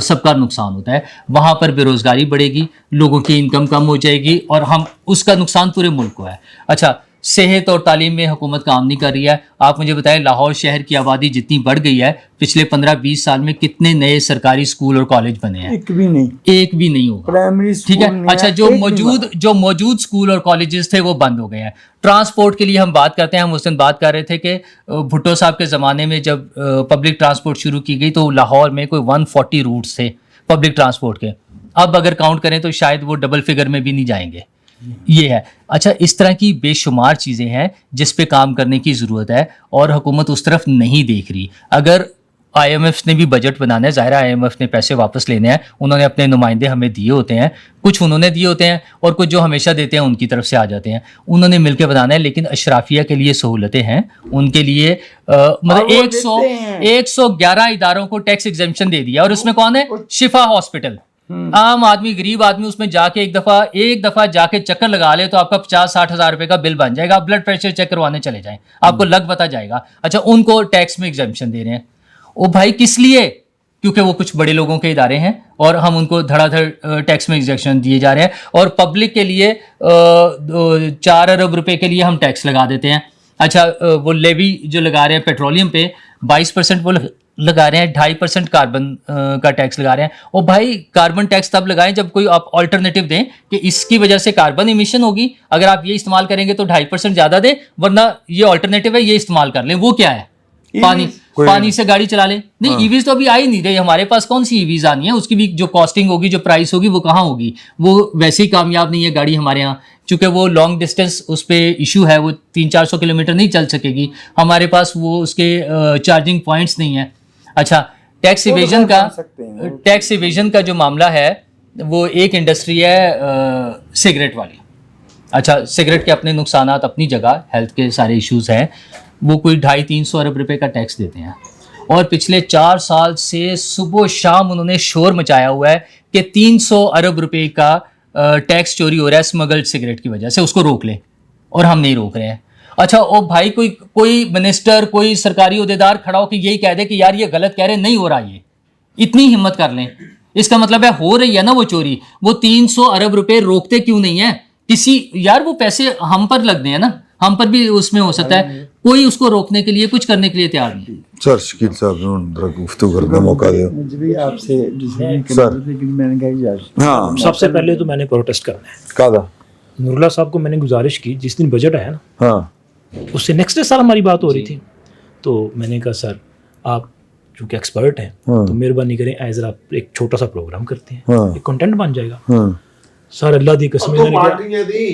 सबका नुकसान होता है। वहाँ पर बेरोज़गारी बढ़ेगी, लोगों की इनकम कम हो जाएगी, और हम उसका नुकसान पूरे मुल्क को है। अच्छा सेहत और तालीम में हुकूमत काम नहीं कर रही है। आप मुझे बताएं, लाहौर शहर की आबादी जितनी बढ़ गई है पिछले 15-20 साल में, कितने नए सरकारी स्कूल और कॉलेज बने हैं? एक भी नहीं होगा, प्राइमरी स्कूल। ठीक है, अच्छा जो मौजूद स्कूल और कॉलेजेस थे वो बंद हो गए हैं। ट्रांसपोर्ट के लिए हम बात करते हैं, हम उस दिन बात कर रहे थे कि भुट्टो साहब के ज़माने में जब पब्लिक ट्रांसपोर्ट शुरू की गई तो लाहौर में कोई 140 रूट्स थे पब्लिक ट्रांसपोर्ट के। अब अगर काउंट करें तो शायद वो डबल फिगर में भी नहीं जाएंगे। ये है। अच्छा इस तरह की बेशुमार चीज़ें हैं जिस पे काम करने की ज़रूरत है, और हुकूमत उस तरफ नहीं देख रही। अगर IMF ने भी बजट बनाना है, ज़ाहिर है IMF ने पैसे वापस लेने हैं, उन्होंने अपने नुमाइंदे हमें दिए होते हैं, कुछ उन्होंने दिए होते हैं और कुछ जो हमेशा देते हैं उनकी तरफ से आ जाते हैं, उन्होंने मिलकर बनाना है। लेकिन अशराफिया के लिए सहूलतें हैं, उनके लिए मतलब 111 इदारों को टैक्स एग्जेम्पशन दे दिया, और उसमें कौन है? शिफा हॉस्पिटल। आम आदमी, गरीब आदमी उसमें जाके एक दफा जाके चक्कर लगा ले तो आपका 50-60 हज़ार रुपए का बिल बन जाएगा। आप ब्लड प्रेशर चेक करवाने चले जाएं, आपको लग पता जाएगा। अच्छा उनको टैक्स में एग्जेम्पशन दे रहे हैं, ओ भाई किस लिए? क्योंकि वो कुछ बड़े लोगों के इदारे हैं और हम उनको धड़ाधड़ टैक्स में एग्जेम्पशन दिए जा रहे हैं, और पब्लिक के लिए 4 अरब रुपए के लिए हम टैक्स लगा देते हैं। अच्छा वो लेवी जो लगा रहे हैं पेट्रोलियम पे 22% वो लगा रहे हैं, 2.5% कार्बन का टैक्स लगा रहे हैं। और भाई कार्बन टैक्स तब लगाएं जब कोई आप ऑल्टरनेटिव दें कि इसकी वजह से कार्बन इमिशन होगी, अगर आप ये इस्तेमाल करेंगे तो 2.5% ज़्यादा दें, वरना ये ऑल्टरनेटिव है, ये इस्तेमाल कर लें। वो क्या है? पानी से गाड़ी चला लें। नहीं ईवीज तो अभी आ ही नहीं रही हमारे पास, कौन सी ईवीज आनी है? उसकी भी जो कॉस्टिंग होगी, जो प्राइस होगी, वो कहाँ होगी? वो वैसे ही कामयाब नहीं है गाड़ी हमारे यहाँ, चूँकि वो लॉन्ग डिस्टेंस उस पर इशू है, वो 300-400 किलोमीटर नहीं चल सकेगी हमारे पास, वो उसके चार्जिंग पॉइंट्स नहीं है। अच्छा टैक्स इवेजन का जो मामला है वो एक इंडस्ट्री है सिगरेट वाली। अच्छा सिगरेट के अपने नुकसानात अपनी जगह, हेल्थ के सारे इश्यूज हैं, वो कोई 250-300 अरब रुपए का टैक्स देते हैं, और पिछले 4 साल से सुबह शाम उन्होंने शोर मचाया हुआ है कि 300 अरब रुपए का टैक्स चोरी हो रहा है स्मगल्ड सिगरेट की वजह से, उसको रोक लें, और हम नहीं रोक रहे हैं। अच्छा ओ भाई कोई मिनिस्टर, कोई सरकारी ओहदेदार खड़ा हो कि यही कह दे कि यार ये गलत कह रहे, नहीं हो रहा, ये इतनी हिम्मत कर लें, इसका मतलब है हो रही है ना वो चोरी। वो 300 अरब रुपए रोकते क्यों नहीं है? किसी यार वो पैसे हम पर लगते हैं ना, हम पर भी उसमें हो सकता है, कोई उसको रोकने के लिए, कुछ करने के लिए तैयार नहीं। सर शकील साहब गुफ्तगू करने का मौका दो। मुझे भी आपसे मैंने कहा हाँ सबसे पहले तो मैंने प्रोटेस्ट करना है। कादा नूरुल्लाह साहब को मैंने गुजारिश की, जिस दिन बजट आया ना, हाँ उससे नेक्स्ट डे सर हमारी बात हो रही थी, तो मैंने कहा सर आप चूँकि एक्सपर्ट हैं तो मेहरबानी करें एज आप एक छोटा सा प्रोग्राम करते हैं, एक कंटेंट बन जाएगा। सर अल्लाह दी कसम,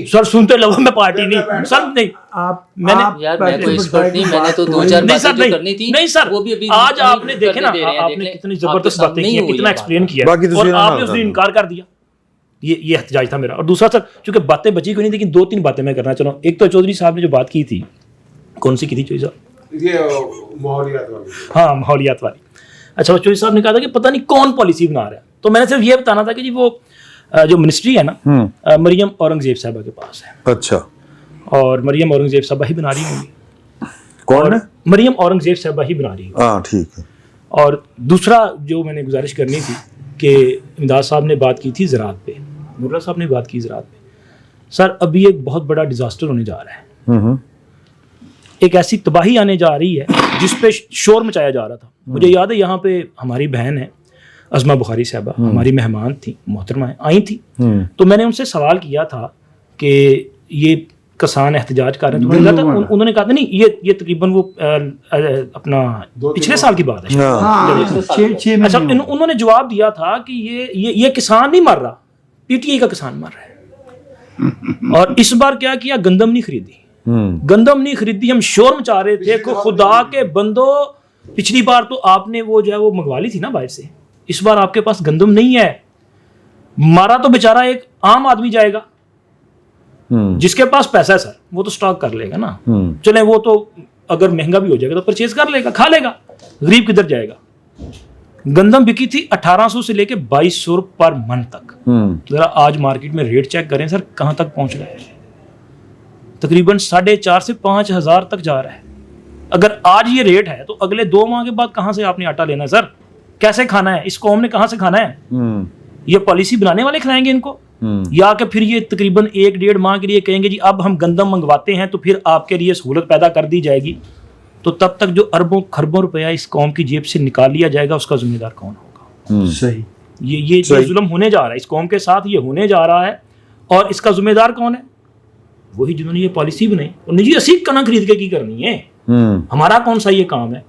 सर सुनते लगा मैं पार्टी नहीं सर, नहीं आप मैंने यार मैं कोई एक्सपर्ट नहीं, मैंने तो 2-4 बातें जो करनी थी नहीं सर, वो भी अभी आज आपने देखे ना, आपने कितनी जबरदस्त बातें की, कितना एक्सप्लेन किया, और आपने उस दिन इनकार कर दिया। ये एहतजाज था मेरा। और दूसरा सर, चूंकि बातें बची कोई नहीं, लेकिन 2-3 बातें मैं करना चाह रहा हूँ। एक तो चौधरी साहब ने जो बात की थी, कौन सी की थी चौधरी साहब? ये माहौलियात वाली। हाँ, माहौलियात वाली। अच्छा, वो चौधरी साहब ने कहा था कि पता नहीं कौन पॉलिसी बना रहा है। तो मैंने सिर्फ ये बताना था कि जी वो जो मिनिस्ट्री है ना, मरियम औरंगजेब साहबा के पास है। अच्छा, और मरियम औरंगजेब साहबा ही बना रही होंगी। कौन है? मरियम औरंगजेब साहबा ही बना रही होंगी। हाँ, ठीक है। और दूसरा जो मैंने गुजारिश करनी थी कि इमदाद साहब ने बात की थी ज़राअत पे, मुर्रा साहब ने बात की ज़राअत पे। सर, अभी एक बहुत बड़ा डिज़ास्टर होने जा रहा है। एक ऐसी तबाही आने जा रही है जिस पे शोर मचाया जा रहा था। मुझे याद है, यहाँ पे हमारी बहन है अज़मा बुखारी साहबा, हमारी मेहमान थी, मोहतरमा आई थी। तो मैंने उनसे सवाल किया था कि ये किसान एहतजाज कर रहे हैं। तो उन्होंने कहा था नहीं, ये तकरीबन वो अपना पिछले साल की बात है। अच्छा, उन्होंने जवाब दिया था कि ये किसान नहीं मर रहा, पीटीआई का किसान मर रहा है। और इस बार क्या किया, गंदम नहीं खरीदी, गंदम नहीं खरीदी। हम शोर मचा रहे थे कि खुदा के बंदो, पिछली बार तो आपने वो जो है वो मंगवा ली थी ना बाहर से, इस बार आपके पास गंदम नहीं है। मारा तो बेचारा एक आम आदमी जाएगा, जिसके पास पैसा है सर, वो तो स्टॉक कर लेगा ना। चले, वो तो अगर महंगा भी हो जाएगा तो परचेज कर लेगा, खा लेगा। गरीब किधर जाएगा? गंदम बिकी थी 1800 से लेके 2200 पर मन तक। जरा आज मार्केट में रेट चेक करें सर, कहां तक पहुंच रहा है? तकरीबन 4,500 से 5,000 तक जा रहा है। अगर आज ये रेट है तो अगले 2 माह के बाद कहां से आपने आटा लेना है सर? कैसे खाना है? इस कौम ने कहां से खाना है? ये पॉलिसी बनाने वाले खिलाएंगे इनको, या कि फिर ये तकरीबन 1-1.5 माह के लिए कहेंगे जी अब हम गंदम मंगवाते हैं तो फिर आपके लिए सहूलत पैदा कर दी जाएगी। तो तब तक जो अरबों खरबों रुपया इस कौम की जेब से निकाल लिया जाएगा, उसका जिम्मेदार कौन होगा? सही, ये जुल्म होने जा रहा है इस कौम के साथ, ये होने जा रहा है। और इसका जिम्मेदार कौन है? वही जिन्होंने ये पॉलिसी बनाई। और निजी असीब कना खरीद के की करनी है, हमारा कौन सा ये काम है?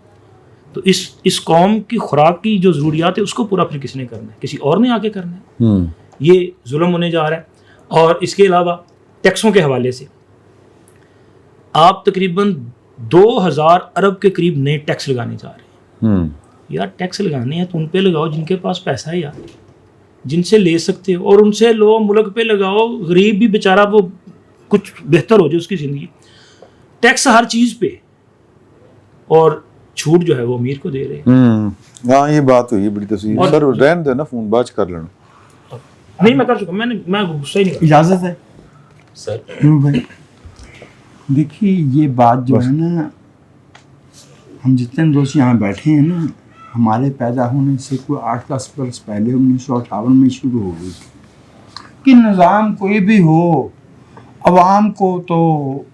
तो इस कौम की खुराक की जो ज़रूरियात है उसको पूरा फिर किसने करना है? किसी और ने आके करना है। ये जुल्म होने जा रहा है। और इसके अलावा टैक्सों के हवाले से आप तकरीबन 2000 अरब के करीब नए टैक्स लगाने जा रहे हैं। यार, टैक्स लगाने हैं तो उन पे लगाओ जिनके पास पैसा है यार, जिनसे ले सकते हो, और उनसे लो, मुल्क पे लगाओ। गरीब भी बेचारा वो कुछ बेहतर हो जाए उसकी ज़िंदगी। टैक्स हर चीज़ पे, और छूट जो है वो अमीर को दे रहे हैं। हाँ, ये बात हुई बड़ी तस्वीर। सर रहने दो ना, फोन बात कर लेना। नहीं, मैं कर चुका, मैं गुस्सा ही नहीं। इजाजत है सर भाई? देखिए, ये बात जो है ना, हम जितने दोस्त यहाँ बैठे हैं ना, हमारे पैदा होने से कोई 8-10 बरस पहले 1958 में शुरू हो गई कि निज़ाम कोई भी हो, अवाम को तो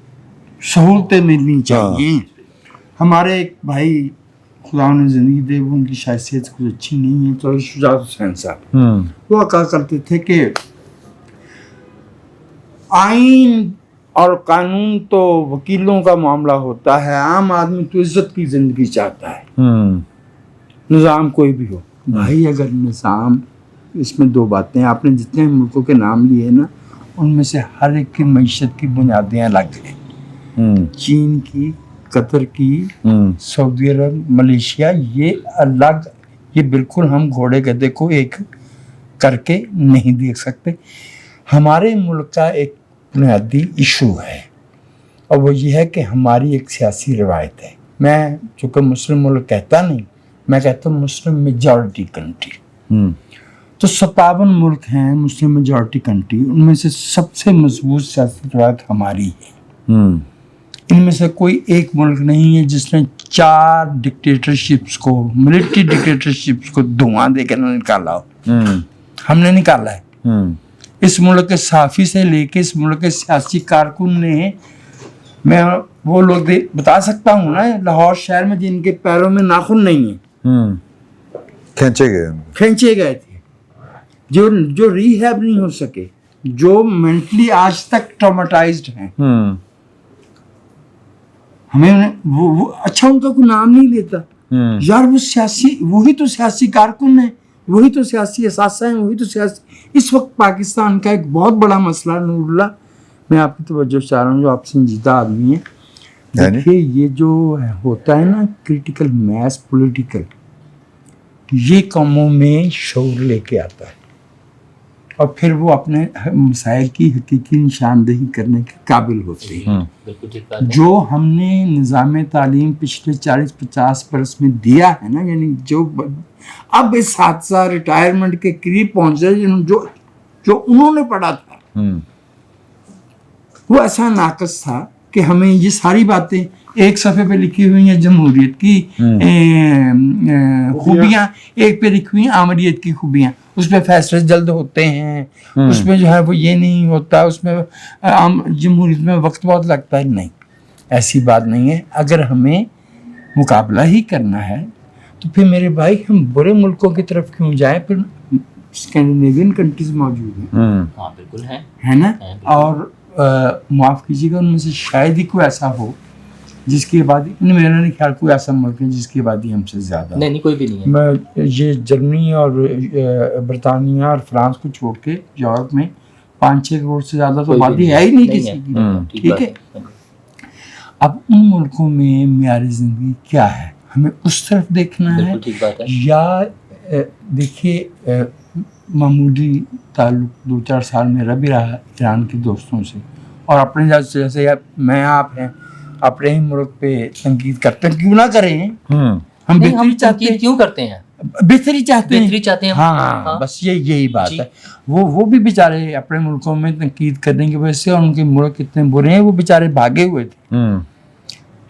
सहूलतें मिलनी चाहिए। हमारे एक भाई, खुदा ने ज़िंदगी दे, वो उनकी शायद सेहत कुछ अच्छी नहीं है, तो शुजात हुसैन साहब वो कहा करते थे कि आइन और कानून तो वकीलों का मामला होता है, आम आदमी तो इज्जत की ज़िंदगी चाहता है, निज़ाम कोई भी हो। भाई, अगर निज़ाम, इसमें 2 बातें, आपने जितने मुल्कों के नाम लिए ना, उनमें से हर एक की मईशत की बुनियादें अलग हैं। चीन की, कतर की, सऊदी अरब, मलेशिया, ये अलग, ये बिल्कुल हम घोड़े गधे को एक करके नहीं देख सकते। हमारे मुल्क का एक बुनियादी इशू है, और वो ये है कि हमारी एक सियासी रवायत है। मैं चूँकि मुस्लिम मुल्क कहता नहीं, मैं कहता हूँ मुस्लिम मेजॉरिटी कंट्री। तो 57 मुल्क हैं मुस्लिम मेजॉरिटी कंट्री, उनमें से सबसे मजबूत सियासी रवायत हमारी है। इनमें से कोई एक मुल्क नहीं है जिसने 4 डिक्टेटरशिप्स को, मिलिट्री डिक्टेटरशिप्स को धुआं देकर निकाला हो। हमने निकाला है। इस मुल्क के साफी से लेके इस मुल्क के सियासी कारकुन ने, मैं वो लोग बता सकता हूँ ना, लाहौर शहर में जिनके पैरों में नाखून नहीं है, खींचे गए थे, जो रीहैब नहीं हो सके, जो मेंटली आज तक ट्रॉमेटाइज्ड हैं। हमें वो अच्छा, उनका कोई नाम नहीं लेता यार। वो सियासी, वही तो सियासी कारकुन है, वही तो सियासी असासा है, वही तो सियासी। इस वक्त पाकिस्तान का एक बहुत बड़ा मसला, नूरुल्लाह, मैं आपकी तवज्जो चाह रहा हूँ, जो आप संजीदा आदमी है, देखिए ये जो होता है ना क्रिटिकल मैस पॉलिटिकल, ये कामों में शऊर लेके आता है। اور پھر وہ اپنے مسائل کی حقیقی نشاندہی کرنے کے قابل ہوتے ہیں. بالکل ٹھیک بات ہے. جو ہم نے نظام تعلیم پچھلے 40-50 برس میں دیا ہے نا، یعنی جو اب اس حادثہ ریٹائرمنٹ کے قریب پہنچ رہے جو انہوں نے پڑھا تھا وہ ایسا ناقص تھا کہ ہمیں یہ ساری باتیں ایک صفحے پہ لکھی ہوئی ہیں جمہوریت کی خوبیاں، ایک پہ لکھی ہوئی ہیں آمریت کی خوبیاں، اس پہ فیصلے جلد ہوتے ہیں، اس میں جو ہے وہ یہ نہیں ہوتا، اس میں جمہوریت میں وقت بہت لگتا ہے. نہیں، ایسی بات نہیں ہے. اگر ہمیں مقابلہ ہی کرنا ہے تو پھر میرے بھائی ہم برے ملکوں کی طرف کیوں جائیں؟ پھر اسکینڈینیوین کنٹریز موجود ہیں. ہاں بالکل ہے نا. اور معاف کیجیے گا ان میں سے شاید ہی کوئی ایسا ہو جس کی آبادی، میرا نہیں خیال کوئی ایسا ملک ہے جس کی آبادی ہم سے زیادہ. نہیں کوئی بھی نہیں ہے. میں یہ جرمنی اور برطانیہ اور فرانس کو چھوڑ کے یورپ میں 5-6 کروڑ سے زیادہ تو آبادی ہے ہی نہیں کسی کی. ٹھیک ہے. اب ان ملکوں میں معیار زندگی کیا ہے، ہمیں اس طرف دیکھنا ہے یا دیکھیے معمولی تعلق 2-4 سال میرا بھی رہا ایران کے دوستوں سے، اور اپنے جیسے میں آپ ہیں اپنے ہی ملک پہ تنقید کرتے ہیں، کیوں نہ کریں؟ ہم بہتری چاہتے ہیں. کیوں کرتے ہیں؟ بہتری چاہتے ہیں. ہاں بس یہی بات ہے. وہ بھی بیچارے اپنے ملکوں میں تنقید کرنے کی وجہ سے، اور ان کے ملک اتنے برے ہیں، وہ بیچارے بھاگے ہوئے تھے.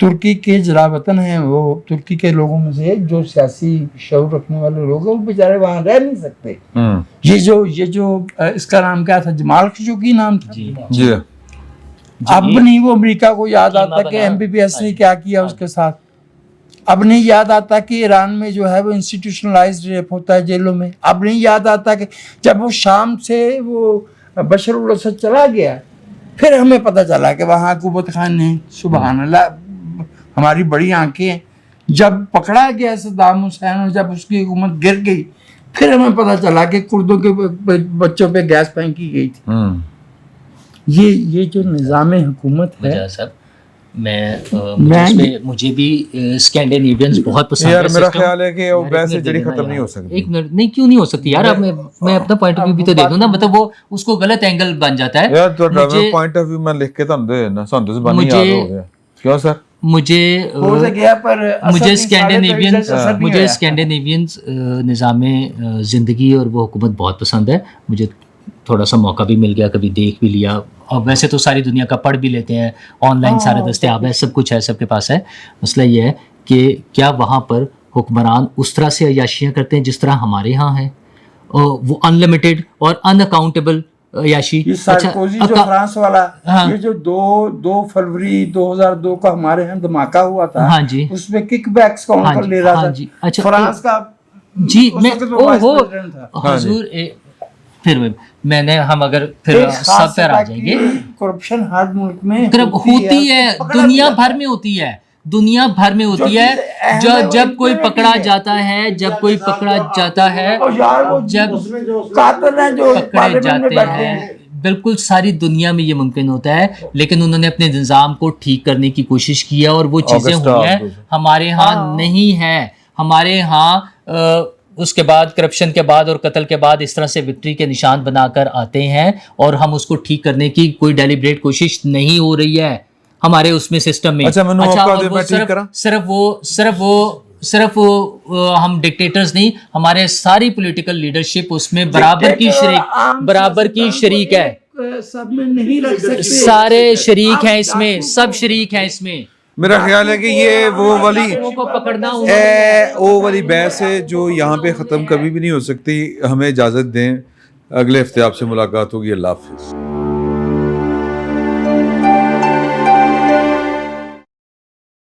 ترکی کے جلا وطن ہیں وہ، ترکی کے لوگوں میں سے جو سیاسی شعور رکھنے والے لوگ ہیں وہ بیچارے وہاں رہ نہیں سکتے. یہ جو اس کا نام کیا تھا، جمال خشوگی نام تھا. جی اب نہیں وہ امریکہ کو یاد آتا کہ MBBS نے کیا کیا اس کے ساتھ. اب نہیں یاد آتا کہ ایران میں جو ہے وہ انسٹیٹیوشنلائزڈ ریپ ہوتا ہے جیلوں میں. اب نہیں یاد آتا کہ جب وہ شام سے وہ بشر الاسد چلا گیا، پھر ہمیں پتہ چلا کہ وہاں حکومت خان نے، سبحان اللہ، ہماری بڑی آنکھیں، جب پکڑا گیا صدام حسین اور جب اس کی حکومت گر گئی، پھر ہمیں پتہ چلا کہ کردوں کے بچوں پہ گیس پھینکی گئی تھی. یہ جو نظام حکومت ہے، مجھے بھی اسکینڈینیوینز بہت پسند ہے. یار میرا خیال ہے کہ وہ ویسے جڑی ختم نہیں ہو سکتی. ایک منٹ، نہیں کیوں نہیں ہو سکتی یار؟ اب میں اپنا پوائنٹ آف ویو بھی تو دے دوں نا. مطلب وہ اس کو غلط اینگل بن جاتا ہے. یار تو پوائنٹ آف ویو میں لکھ کے تم دے نا، سن تو زبانی یاد ہو گیا. کیوں سر؟ مجھے اسکینڈینیوینز نظام زندگی اور وہ حکومت بہت پسند ہے. مجھے تھوڑا سا موقع بھی مل گیا، کبھی دیکھ بھی لیا، اور ویسے تو ساری دنیا کا پڑھ بھی لیتے ہیں، آن لائن سارے دستیاب ہے، سب کچھ ہے، سب کے پاس ہے. مسئلہ یہ ہے کہ کیا وہاں پر حکمران اس طرح سے عیاشیاں کرتے ہیں جس طرح ہمارے ہاں ہیں، وہ ان لمیٹیڈ اور ان اکاؤنٹیبل عیاشی. سارکوزی جو فرانس والا، یہ جو 2 فروری 2002 کا ہمارے ہاں دھماکہ ہوا تھا، ہاں جی، اس میں کک بیکس کون کر لے رہا تھا؟ فرانس کا. جی میں حضور پھر میں نے ہم اگر پھر سب پر آ جائیں گے. کرپشن ہر ملک میں ہوتی ہے، دنیا بھر میں ہوتی ہے، دنیا بھر میں ہوتی ہے. جب کوئی پکڑا جاتا ہے، جب کوئی پکڑا جاتا ہے، جب پکڑے جاتے ہیں، بالکل ساری دنیا میں یہ ممکن ہوتا ہے. لیکن انہوں نے اپنے نظام کو ٹھیک کرنے کی کوشش کی ہے اور وہ چیزیں ہوئی ہیں. ہمارے ہاں نہیں ہے. ہمارے ہاں اس کے بعد کرپشن کے بعد اور قتل کے بعد اس طرح سے وکٹری کے نشان بنا کر آتے ہیں، اور ہم اس کو ٹھیک کرنے کی کوئی ڈیلیبریٹ کوشش نہیں ہو رہی ہے ہمارے اس میں سسٹم میں. صرف وہ ہم ڈکٹیٹرز نہیں، ہمارے ساری پولیٹیکل لیڈرشپ اس میں برابر کی شریک ہے. سب میں نہیں رکھ سکتے، سارے شریک ہیں اس میں، سب شریک ہیں اس میں. میرا خیال ہے کہ یہ وہ والی بحث ہے جو یہاں پہ ختم کبھی بھی نہیں ہو سکتی. ہمیں اجازت دیں، اگلے ہفتے آپ سے ملاقات ہوگی. اللہ حافظ.